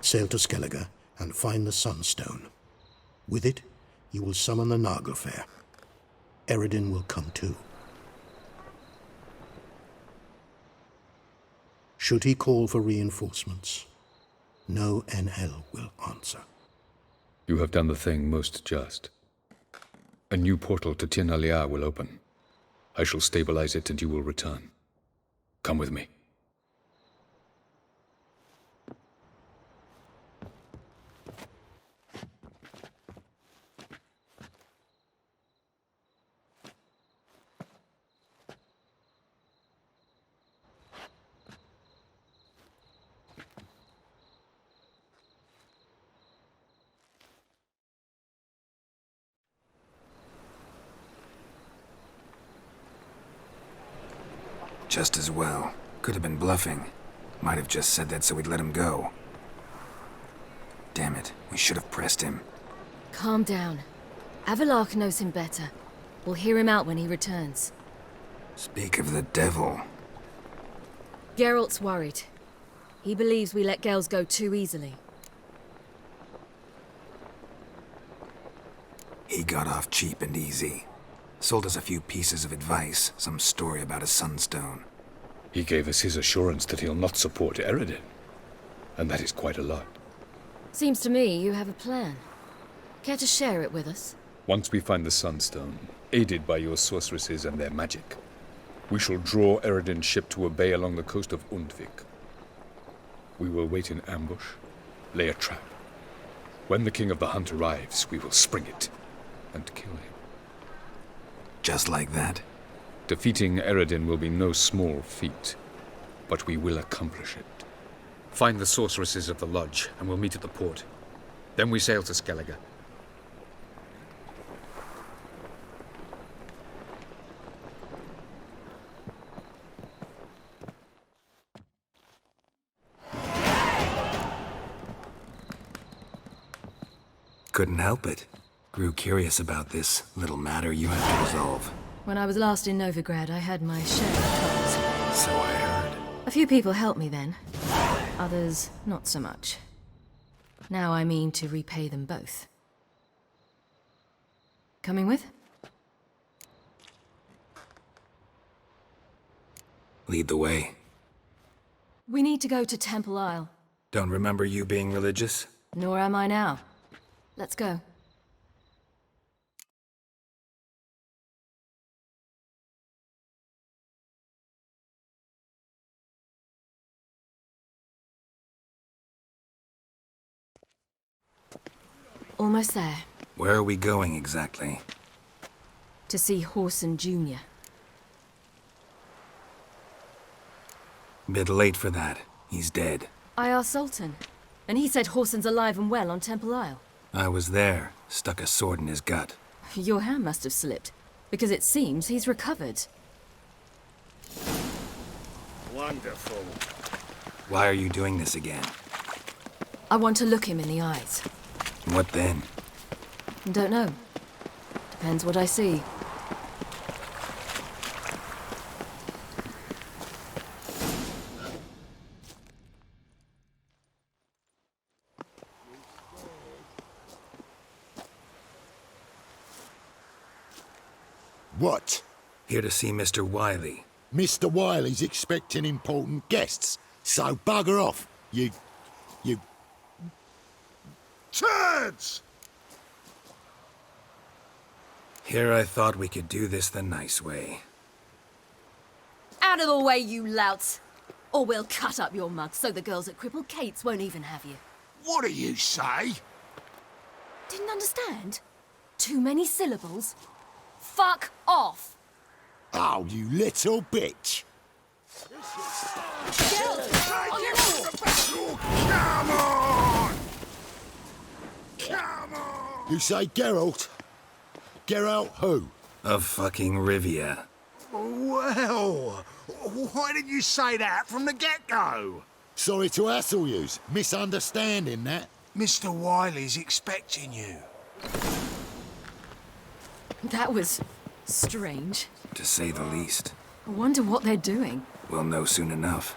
Sail to Skellige and find the Sunstone. With it, you will summon the Nagelfare. Eredin will come too. Should he call for reinforcements, no NL will answer. You have done the thing most just. A new portal to Tirnalia will open. I shall stabilize it and you will return. Come with me. Just as well. Could have been bluffing. Might have just said that so we'd let him go. Damn it, we should have pressed him. Calm down. Avalach knows him better. We'll hear him out when he returns. Speak of the devil. Geralt's worried. He believes we let girls go too easily. He got off cheap and easy. Sold us a few pieces of advice, some story about a sunstone. He gave us his assurance that he'll not support Eredin. And that is quite a lot. Seems to me you have a plan. Care to share it with us? Once we find the Sunstone, aided by your sorceresses and their magic, we shall draw Eredin's ship to a bay along the coast of Undvik. We will wait in ambush, lay a trap. When the King of the Hunt arrives, we will spring it and kill him. Just like that? Defeating Eredin will be no small feat, but we will accomplish it. Find the sorceresses of the lodge, and we'll meet at the port. Then we sail to Skellige. Couldn't help it. Grew curious about this little matter you had to resolve. When I was last in Novigrad, I had my share of troubles. So I heard. A few people helped me then. Others, not so much. Now I mean to repay them both. Coming with? Lead the way. We need to go to Temple Isle. Don't remember you being religious? Nor am I now. Let's go. Almost there. Where are we going exactly? To see Whoreson Jr. Bit late for that. He's dead. I asked Sultan, and he said Whoreson's alive and well on Temple Isle. I was there. Stuck a sword in his gut. Your hand must have slipped, because it seems he's recovered. Wonderful. Why are you doing this again? I want to look him in the eyes. What then? Don't know. Depends what I see. What? Here to see Mr. Wiley. Mr. Wiley's expecting important guests, so bugger off, you... Turds! Here I thought we could do this the nice way. Out of the way, you louts! Or we'll cut up your mug so the girls at Cripple Kate's won't even have you. What do you say? Didn't understand? Too many syllables? Fuck off! Oh, you little bitch! Come on! Come on! You say Geralt? Geralt who? Of fucking Rivia. Well, why didn't you say that from the get-go? Sorry to hassle yous. Misunderstanding that. Mr. Wiley's expecting you. That was strange. To say the least. I wonder what they're doing. We'll know soon enough.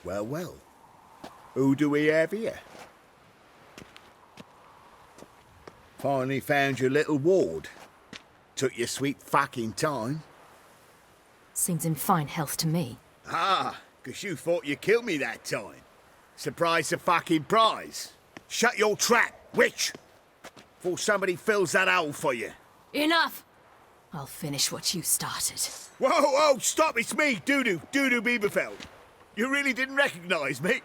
Well, well. Who do we have here? Finally found your little ward. Took your sweet fucking time. Seems in fine health to me. Ah, 'cause you thought you killed me that time. Surprise the fucking prize. Shut your trap, witch! Before somebody fills that hole for you. Enough! I'll finish what you started. Whoa, whoa, stop, it's me, Dudu Bieberfeld. You really didn't recognize me?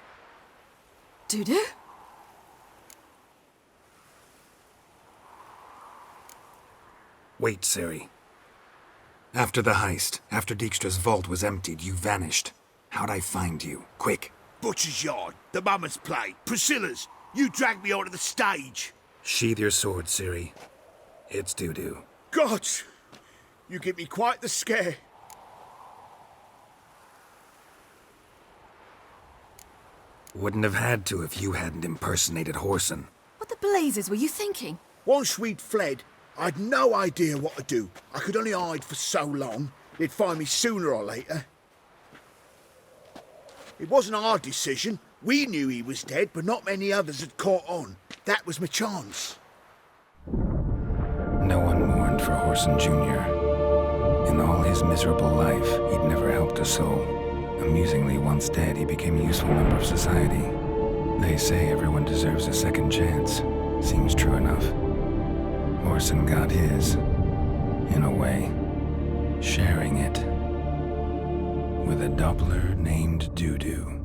Dudu? Wait, Ciri. After the heist, after Dijkstra's vault was emptied, you vanished. How'd I find you? Quick. Butcher's Yard, the Mummer's Plate, Priscilla's. You dragged me onto the stage. Sheathe your sword, Ciri. It's Dudu. God! You give me quite the scare. Wouldn't have had to if you hadn't impersonated Whoreson. What the blazes were you thinking? Once we'd fled, I'd no idea what to do. I could only hide for so long. They'd find me sooner or later. It wasn't our decision. We knew he was dead, but not many others had caught on. That was my chance. No one mourned for Whoreson Jr. In all his miserable life, he'd never helped a soul. Amusingly, once dead, he became a useful member of society. They say everyone deserves a second chance. Seems true enough. Whoreson got his, in a way, sharing it with a Doppler named Dudu.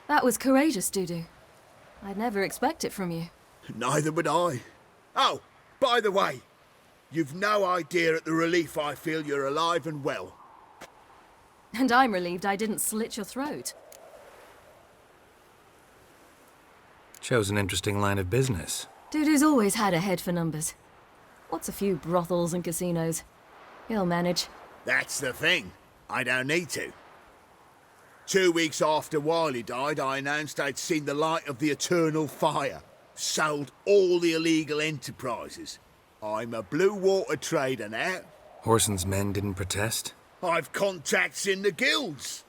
That was courageous, Dudu. I'd never expect it from you. Neither would I. Oh, by the way, you've no idea at the relief I feel you're alive and well. And I'm relieved I didn't slit your throat. Chose an interesting line of business. Dudu's always had a head for numbers. What's a few brothels and casinos? He'll manage. That's the thing. I don't need to. 2 weeks after Wiley died, I announced I'd seen the light of the eternal fire. Sold all the illegal enterprises. I'm a blue water trader now. Whoreson's men didn't protest? I've contacts in the guilds.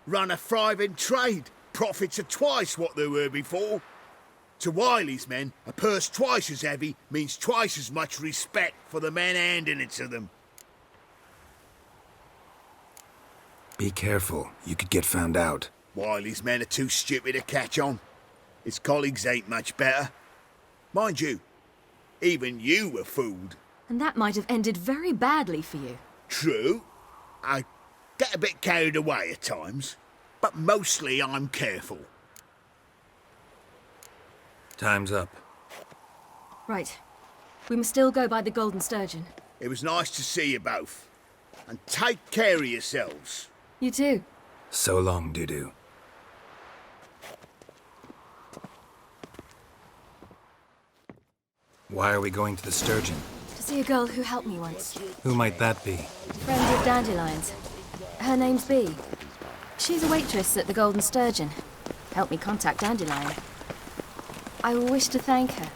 Run a thriving trade. Profits are twice what they were before. To Wiley's men, a purse twice as heavy means twice as much respect for the men handing it to them. Be careful. You could get found out. Wiley's men are too stupid to catch on. His colleagues ain't much better. Mind you, even you were fooled. And that might have ended very badly for you. True. I get a bit carried away at times, but mostly I'm careful. Time's up. Right. We must still go by the Golden Sturgeon. It was nice to see you both. And take care of yourselves. You too. So long, Dudu. Why are we going to the Sturgeon? To see a girl who helped me once. Who might that be? Friend of Dandelion's. Her name's Bee. She's a waitress at the Golden Sturgeon. Helped me contact Dandelion. I wish to thank her.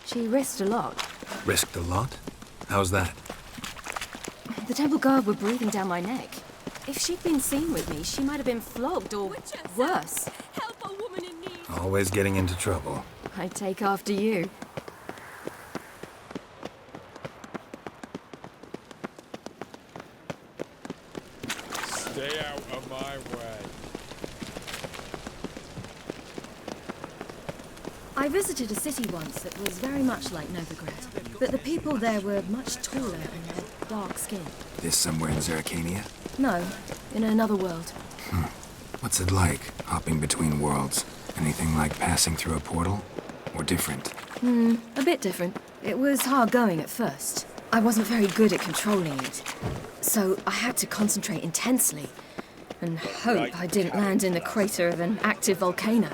She risked a lot. Risked a lot? How's that? The temple guard were breathing down my neck. If she'd been seen with me, she might have been flogged or worse. Help a woman in need. Always getting into trouble. I take after you. Stay out of my way. I visited a city once that was very much like Novigrad, but the people there were much taller and had dark skin. This somewhere in Zeracania? No, in another world. What's it like, hopping between worlds? Anything like passing through a portal? Or different? A bit different. It was hard going at first. I wasn't very good at controlling it, so I had to concentrate intensely and hope I didn't land in the crater of an active volcano.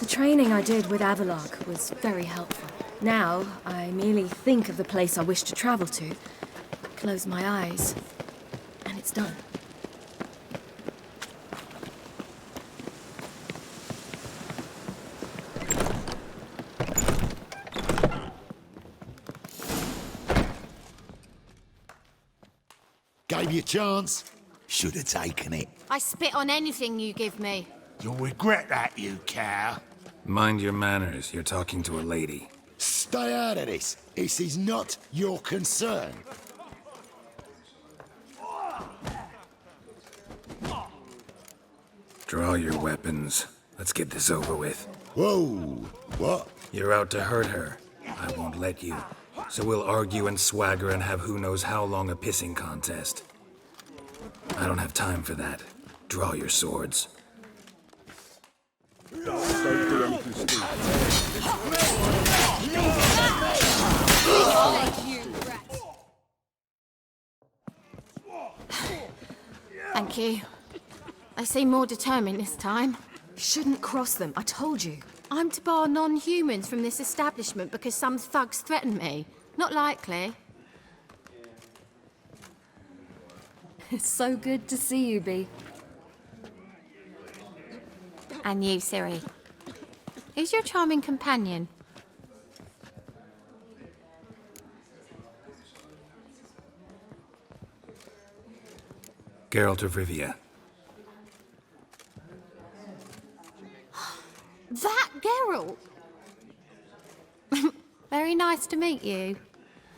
The training I did with Avalok was very helpful. Now, I merely think of the place I wish to travel to, close my eyes, and it's done. Gave you a chance. Should have taken it. I spit on anything you give me. You'll regret that, you cow. Mind your manners. You're talking to a lady. Stay out of this. This is not your concern. Draw your weapons. Let's get this over with. Whoa. What? You're out to hurt her. I won't let you. So we'll argue and swagger and have who knows how long a pissing contest. I don't have time for that. Draw your swords. Thank you. They seem more determined this time. Shouldn't cross them, I told you. I'm to bar non-humans from this establishment because some thugs threaten me. Not likely. It's so good to see you, Bee. And you, Siri. Who's your charming companion? Geralt of Rivia. That Geralt! Very nice to meet you.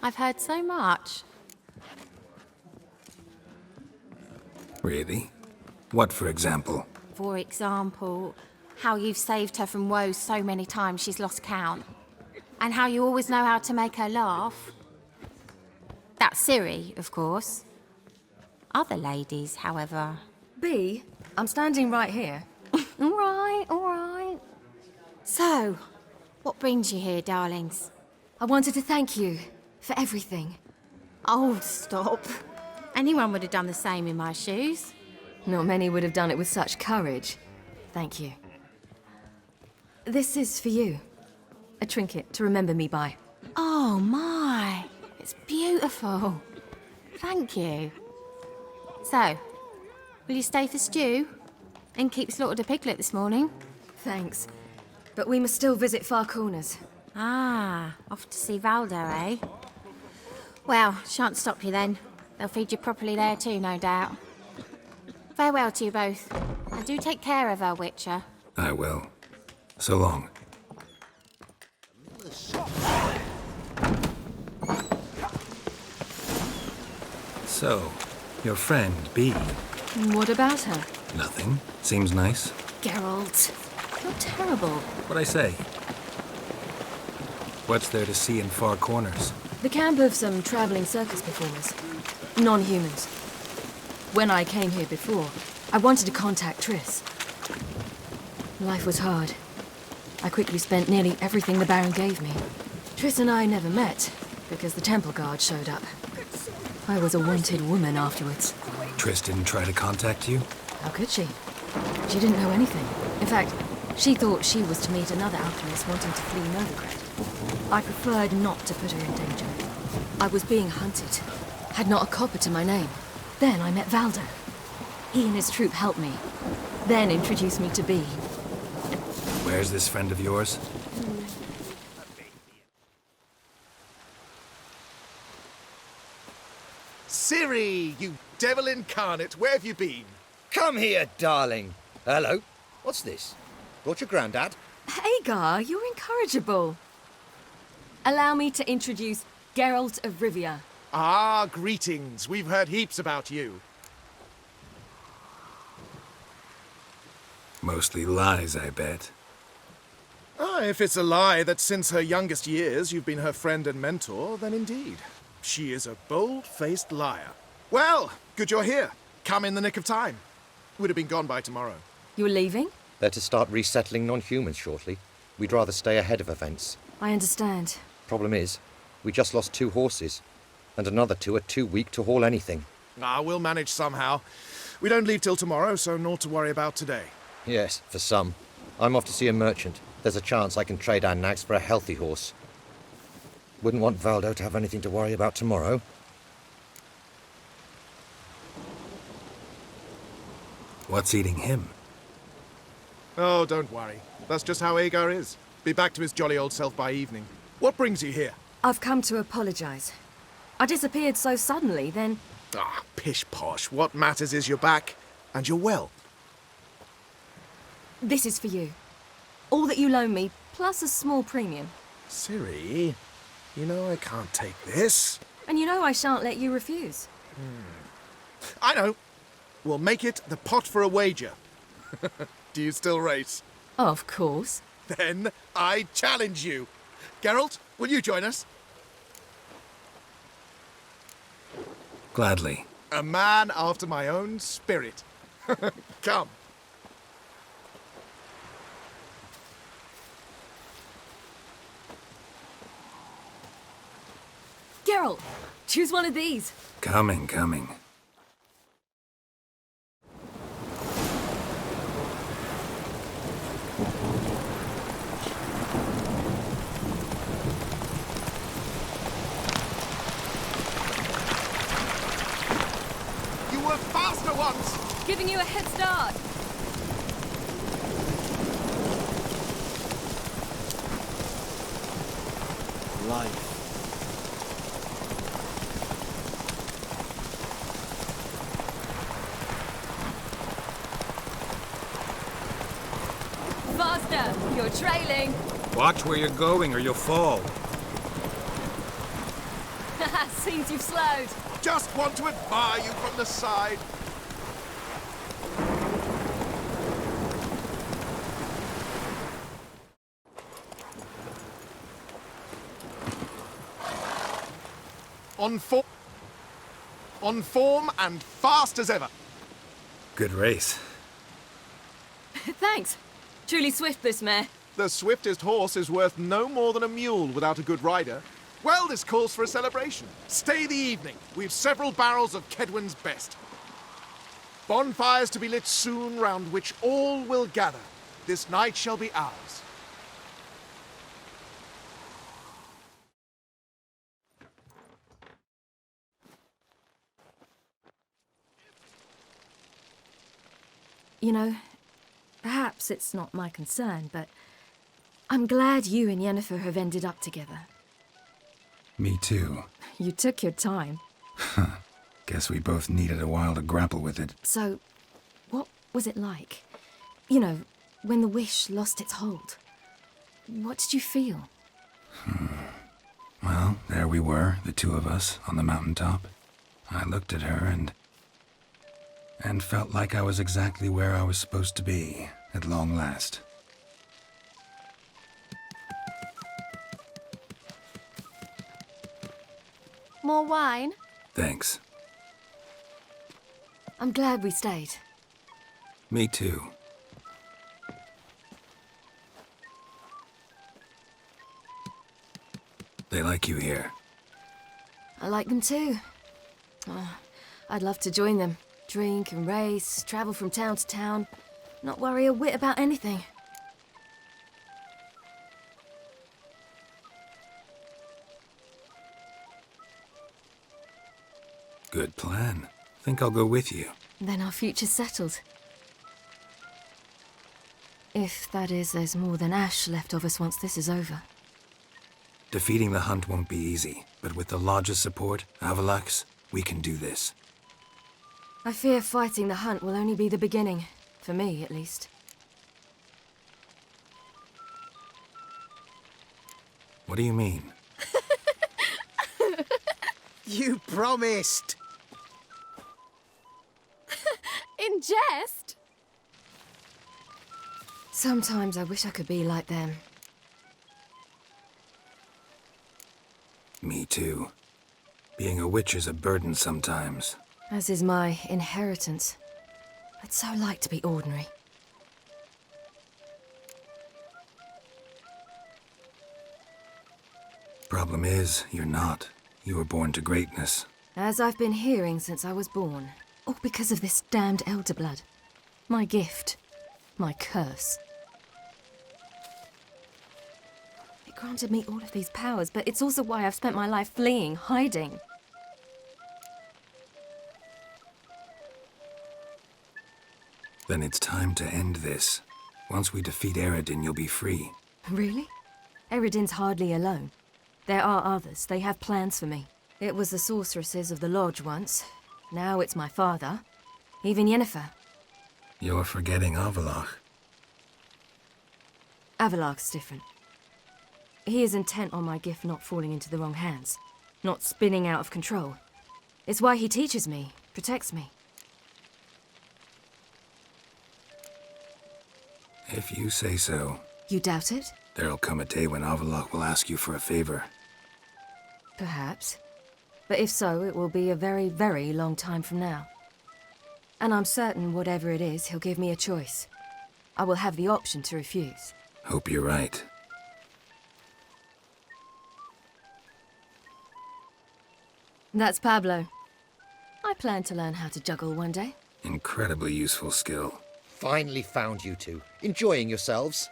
I've heard so much. Really? What, for example? For example, how you've saved her from woes so many times she's lost count. And how you always know how to make her laugh. That's Siri, of course. Other ladies, however... Bee, I'm standing right here. All right, all right. So, what brings you here, darlings? I wanted to thank you for everything. Oh, stop. Anyone would have done the same in my shoes. Not many would have done it with such courage. Thank you. This is for you. A trinket to remember me by. Oh, my. It's beautiful. Thank you. So, will you stay for stew? And keep slaughtered a piglet this morning? Thanks. But we must still visit Far Corners. Ah, off to see Valdo, eh? Well, shan't stop you then. They'll feed you properly there too, no doubt. Farewell to you both. And do take care of her, Witcher. I will. So long. So, your friend, B. What about her? Nothing. Seems nice. Geralt, you're terrible. What'd I say? What's there to see in far corners? The camp of some traveling circus performers. Non-humans. When I came here before, I wanted to contact Triss. Life was hard. I quickly spent nearly everything the Baron gave me. Triss and I never met, because the Temple Guard showed up. I was a wanted woman afterwards. Triss didn't try to contact you? How could she? She didn't know anything. In fact, she thought she was to meet another alchemist wanting to flee Novigrad. I preferred not to put her in danger. I was being hunted. Had not a copper to my name. Then I met Valdo. He and his troop helped me. Then introduced me to B. Where's this friend of yours? Ciri, you devil incarnate, where have you been? Come here, darling. Hello. What's this? Brought your granddad? Hagar, you're incorrigible. Allow me to introduce Geralt of Rivia. Ah, greetings. We've heard heaps about you. Mostly lies, I bet. Ah, if it's a lie that since her youngest years you've been her friend and mentor, then indeed. She is a bold-faced liar. Well, good you're here. Come in the nick of time. Would have been gone by tomorrow. You're leaving? They're to start resettling non-humans shortly. We'd rather stay ahead of events. I understand. Problem is, we just lost 2 horses. And another 2 are too weak to haul anything. Ah, we'll manage somehow. We don't leave till tomorrow, so naught to worry about today. Yes, for some. I'm off to see a merchant. There's a chance I can trade our nags for a healthy horse. Wouldn't want Valdo to have anything to worry about tomorrow. What's eating him? Oh, don't worry. That's just how Agar is. Be back to his jolly old self by evening. What brings you here? I've come to apologize. I disappeared so suddenly, then... Ah, pish-posh. What matters is you're back, and you're well. This is for you. All that you loan me, plus a small premium. Ciri, you know I can't take this. And you know I shan't let you refuse. I know. We'll make it the pot for a wager. Do you still race? Of course. Then I challenge you. Geralt, will you join us? Gladly. A man after my own spirit. Come. Geralt, choose one of these. Coming. You were faster once! Giving you a head start. Life. Faster! You're trailing. Watch where you're going or you'll fall. Seems you've slowed. Just want to admire you from the side. On form and fast as ever. Good race. Thanks. Truly swift, this mare. The swiftest horse is worth no more than a mule without a good rider. Well, this calls for a celebration. Stay the evening. We've several barrels of Kedwen's best. Bonfires to be lit soon, round which all will gather. This night shall be ours. You know, perhaps it's not my concern, but I'm glad you and Yennefer have ended up together. Me too. You took your time. Guess we both needed a while to grapple with it. So, what was it like? You know, when the wish lost its hold. What did you feel? Well, there we were, the 2 of us, on the mountaintop. I looked at her and felt like I was exactly where I was supposed to be, at long last. More wine? Thanks. I'm glad we stayed. Me too. They like you here. I like them too. Oh, I'd love to join them. Drink and race, travel from town to town. Not worry a whit about anything. Good plan. Think I'll go with you. Then our future's settled. If, that is, there's more than ash left of us once this is over. Defeating the hunt won't be easy, but with the Lodge's support, Avalax, we can do this. I fear fighting the hunt will only be the beginning. For me, at least. What do you mean? You promised! In jest? Sometimes I wish I could be like them. Me too. Being a witch is a burden sometimes. As is my inheritance. I'd so like to be ordinary. Problem is, you're not. You were born to greatness. As I've been hearing since I was born. All because of this damned elder blood. My gift. My curse. It granted me all of these powers, but it's also why I've spent my life fleeing, hiding. Then it's time to end this. Once we defeat Radeon, you'll be free. Really? Radeon's hardly alone. There are others. They have plans for me. It was the sorceresses of the Lodge once. Now it's my father. Even Yennefer. You're forgetting Avalach. Avalach's different. He is intent on my gift not falling into the wrong hands. Not spinning out of control. It's why he teaches me, protects me. If you say so. You doubt it? There'll come a day when Avalach will ask you for a favor. Perhaps. But if so, it will be a very, very long time from now. And I'm certain whatever it is, he'll give me a choice. I will have the option to refuse. Hope you're right. That's Pablo. I plan to learn how to juggle one day. Incredibly useful skill. Finally found you two. Enjoying yourselves?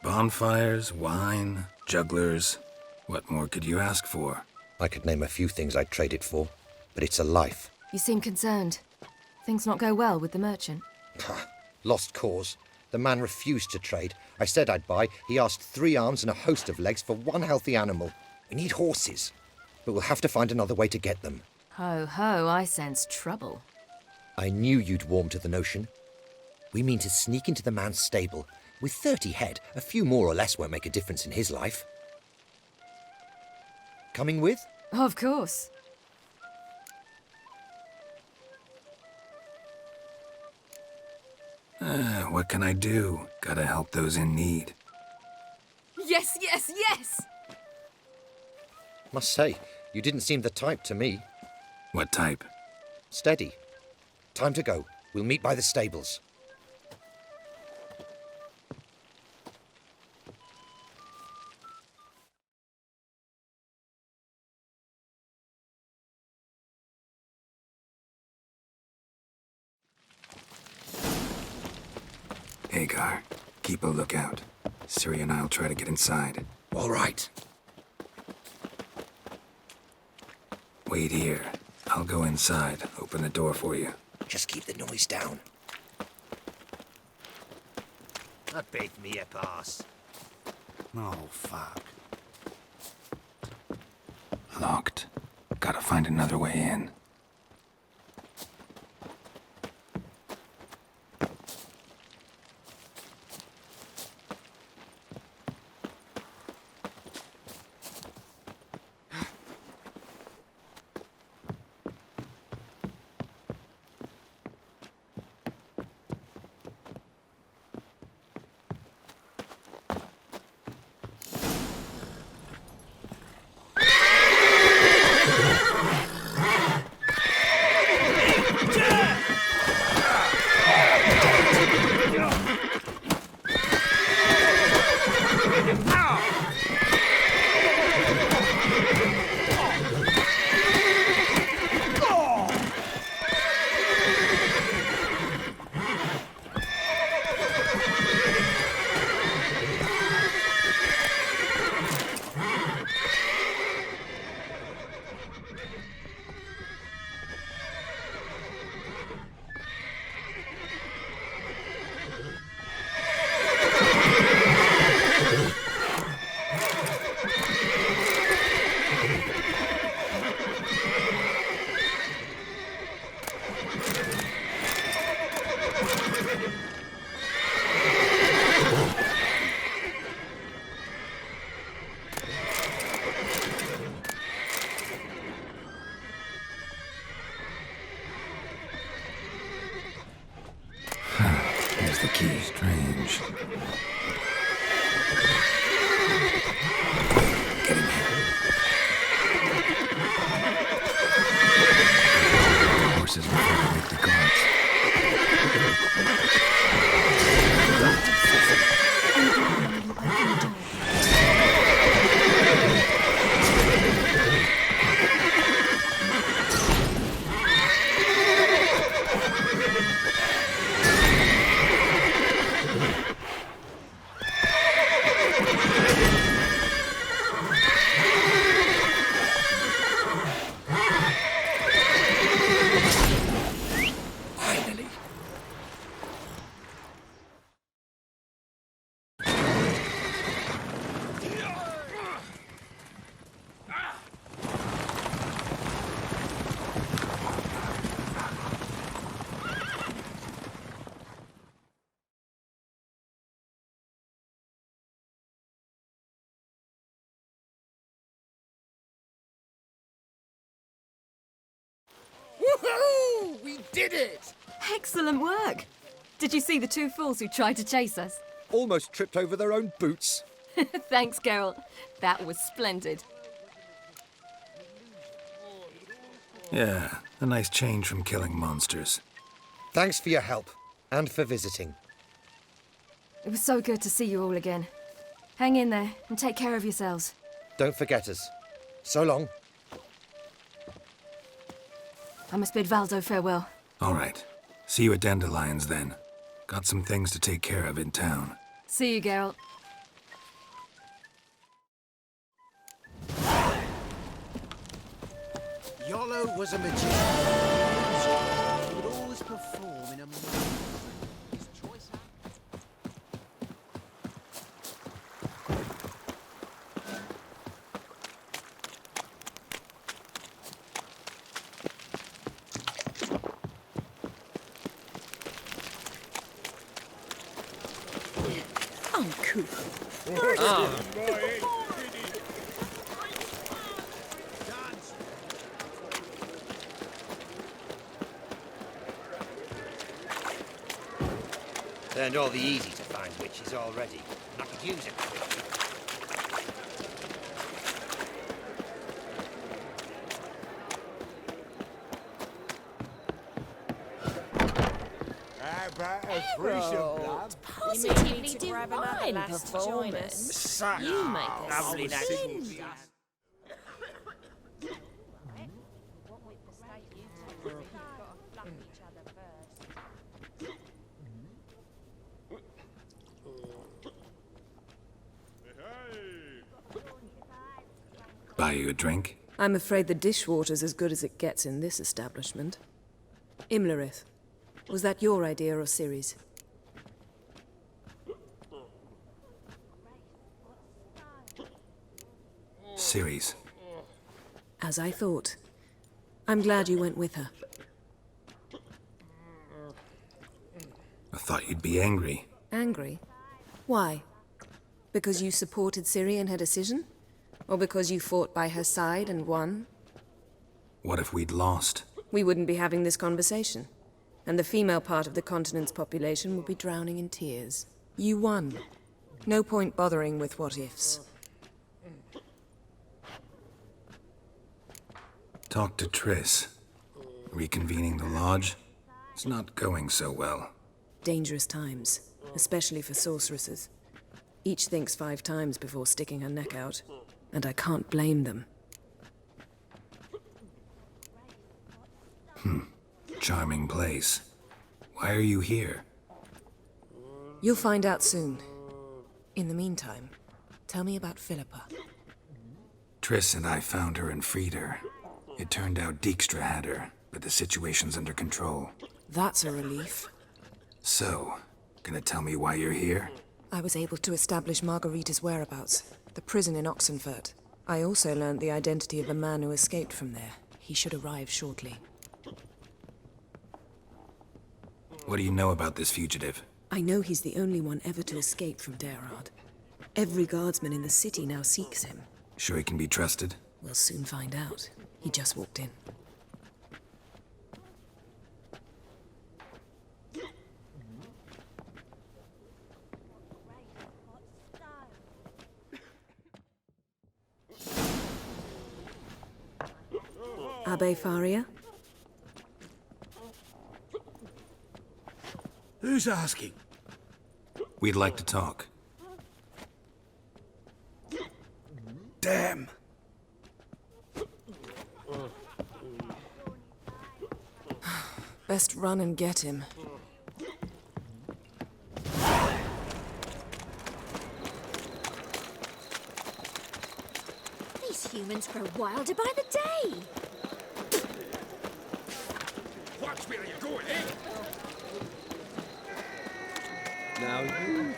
Bonfires, wine, jugglers. What more could you ask for? I could name a few things I'd trade it for, but it's a life. You seem concerned. Things not go well with the merchant. Lost cause. The man refused to trade. I said I'd buy. He asked 3 arms and a host of legs for 1 healthy animal. We need horses, but we'll have to find another way to get them. Ho ho, I sense trouble. I knew you'd warm to the notion. We mean to sneak into the man's stable. With 30 head, a few more or less won't make a difference in his life. Coming with? Of course. What can I do? Gotta help those in need. Yes, yes, yes! Must say, you didn't seem the type to me. What type? Steady. Time to go. We'll meet by the stables. Hagar, keep a lookout. Ciri and I'll try to get inside. All right. Wait here. I'll go inside. Open the door for you. Just keep the noise down. That bit me a pass. Oh, fuck. Locked. Gotta find another way in. did it! Excellent work! Did you see the two fools who tried to chase us? Almost tripped over their own boots. Thanks, Geralt. That was splendid. Yeah, a nice change from killing monsters. Thanks for your help, and for visiting. It was so good to see you all again. Hang in there, and take care of yourselves. Don't forget us. So long. I must bid Valdo farewell. All right. See you at Dandelion's then. Got some things to take care of in town. See you, Geralt. Yolo was a magician. He would always perform in a his choice Learned all the easy-to-find witches already, and I could use it quickly. How about a threesome, lad? Positively divine performance. You make a Lovely splendid. Buy you a drink? I'm afraid the dishwater's as good as it gets in this establishment. Imlerith, was that your idea or Ciri's? Ciri's. As I thought. I'm glad you went with her. I thought you'd be angry. Angry? Why? Because you supported Ciri in her decision? Or because you fought by her side and won? What if we'd lost? We wouldn't be having this conversation. And the female part of the continent's population would be drowning in tears. You won. No point bothering with what-ifs. Talk to Triss. Reconvening the lodge? It's not going so well. Dangerous times, especially for sorceresses. Each thinks 5 times before sticking her neck out. And I can't blame them. Charming place. Why are you here? You'll find out soon. In the meantime, tell me about Philippa. Triss and I found her and freed her. It turned out Dijkstra had her, but the situation's under control. That's a relief. So, gonna tell me why you're here? I was able to establish Margarita's whereabouts. The prison in Oxenfurt. I also learned the identity of the man who escaped from there. He should arrive shortly. What do you know about this fugitive? I know he's the only one ever to escape from Derard. Every guardsman in the city now seeks him. Sure he can be trusted? We'll soon find out. He just walked in. Abbe Faria? Who's asking? We'd like to talk. Damn. Best run and get him. These humans grow wilder by the day. Watch where you're going, eh? Now you...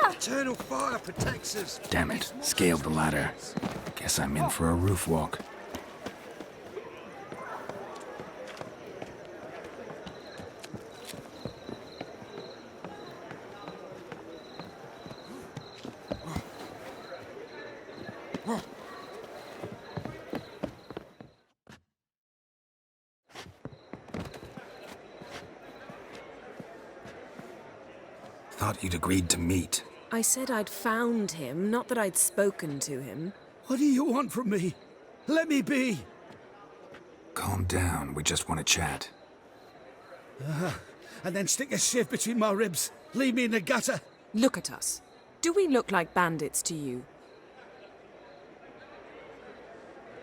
Eternal fire protects us. Damn it, scaled the ladder. Guess I'm in for a roof walk. thought you'd agreed to meet. I said I'd found him, not that I'd spoken to him. What do you want from me? Let me be! Calm down, we just want to chat. And then stick a shiv between my ribs. Leave me in the gutter. Look at us. Do we look like bandits to you?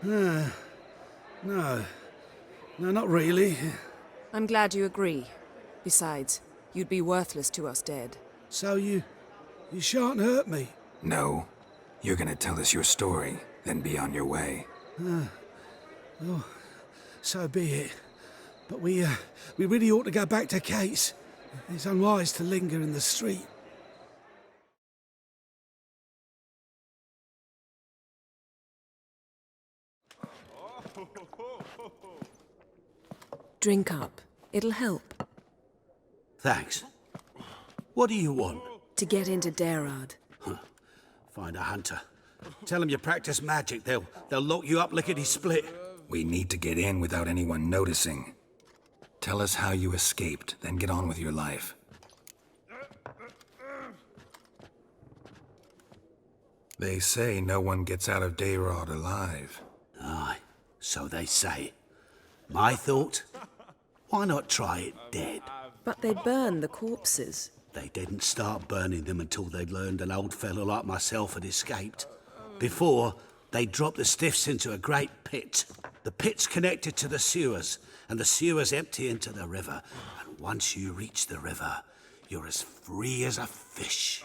No. No, not really. I'm glad you agree. Besides, you'd be worthless to us dead. So you shan't hurt me? No. You're gonna tell us your story, then be on your way. Oh, so be it. But we really ought to go back to Kate's. It's unwise to linger in the street. Drink up. It'll help. Thanks. What do you want? To get into Derard. Find a hunter. Tell them you practice magic. They'll lock you up lickety-split. We need to get in without anyone noticing. Tell us how you escaped, then get on with your life. They say no one gets out of Derard alive. Aye, so they say. My thought? Why not try it dead? But they burn the corpses. They didn't start burning them until they'd learned an old fellow like myself had escaped. Before, they dropped the stiffs into a great pit. The pit's connected to the sewers, and the sewers empty into the river. And once you reach the river, you're as free as a fish.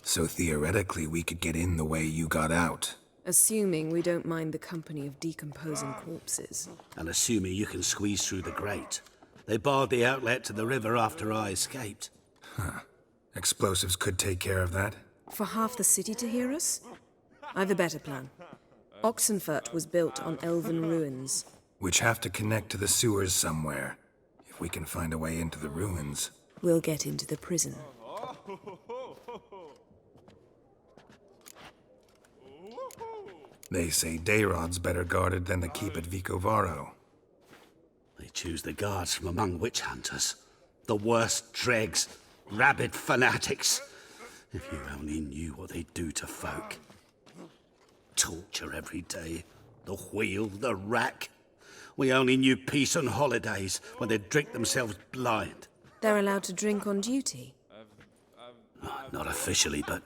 So theoretically, we could get in the way you got out. Assuming we don't mind the company of decomposing corpses. And assuming you can squeeze through the grate. They barred the outlet to the river after I escaped. Huh. Explosives could take care of that. For half the city to hear us? I've a better plan. Oxenfurt was built on elven ruins. Which have to connect to the sewers somewhere. If we can find a way into the ruins. We'll get into the prison. They say Dayrod's better guarded than the keep at Vicovaro. They choose the guards from among witch hunters. The worst dregs, rabid fanatics. If you only knew what they do to folk. Torture every day. The wheel, the rack. We only knew peace on holidays when they'd drink themselves blind. They're allowed to drink on duty? Oh, not officially, but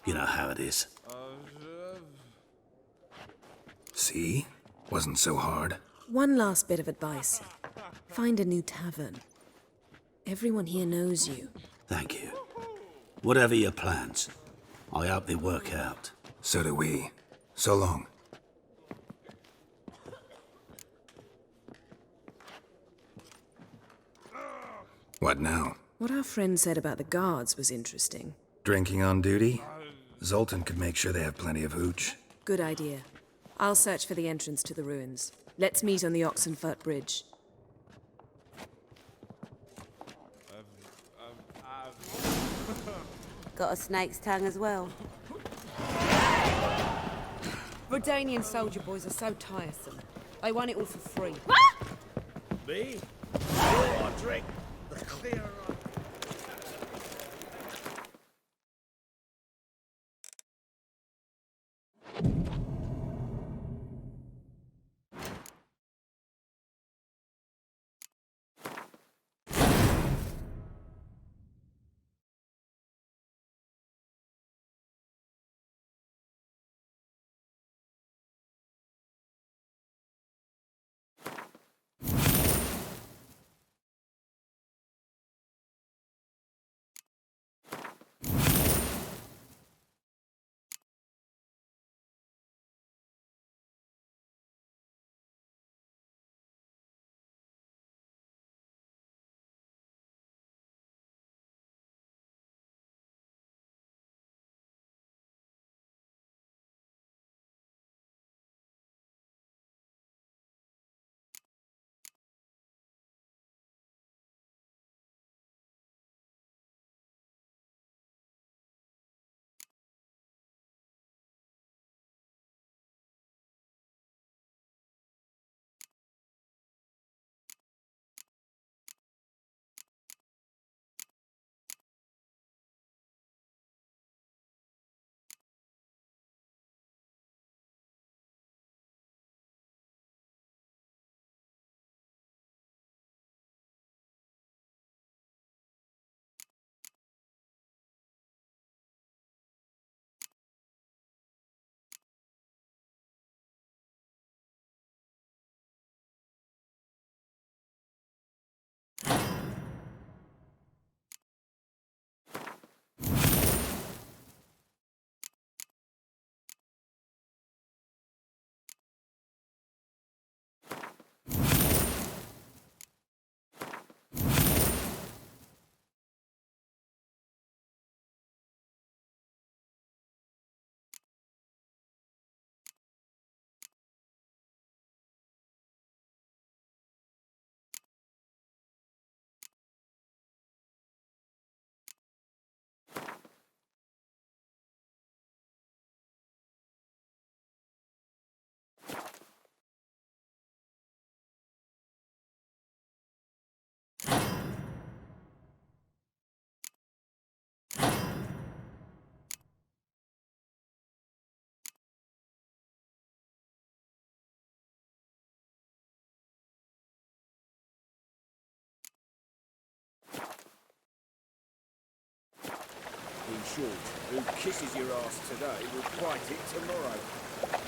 you know how it is. See? Wasn't so hard. One last bit of advice. Find a new tavern. Everyone here knows you. Thank you. Whatever your plans, I hope they work out. So do we. So long. What now? What our friend said about the guards was interesting. Drinking on duty? Zoltan could make sure they have plenty of hooch. Good idea. I'll search for the entrance to the ruins. Let's meet on the Oxenfurt Bridge. Got a snake's tongue as well. Radeon soldier boys are so tiresome. They want it all for free. Me? I drink the clearer short. Who kisses your ass today will bite it tomorrow.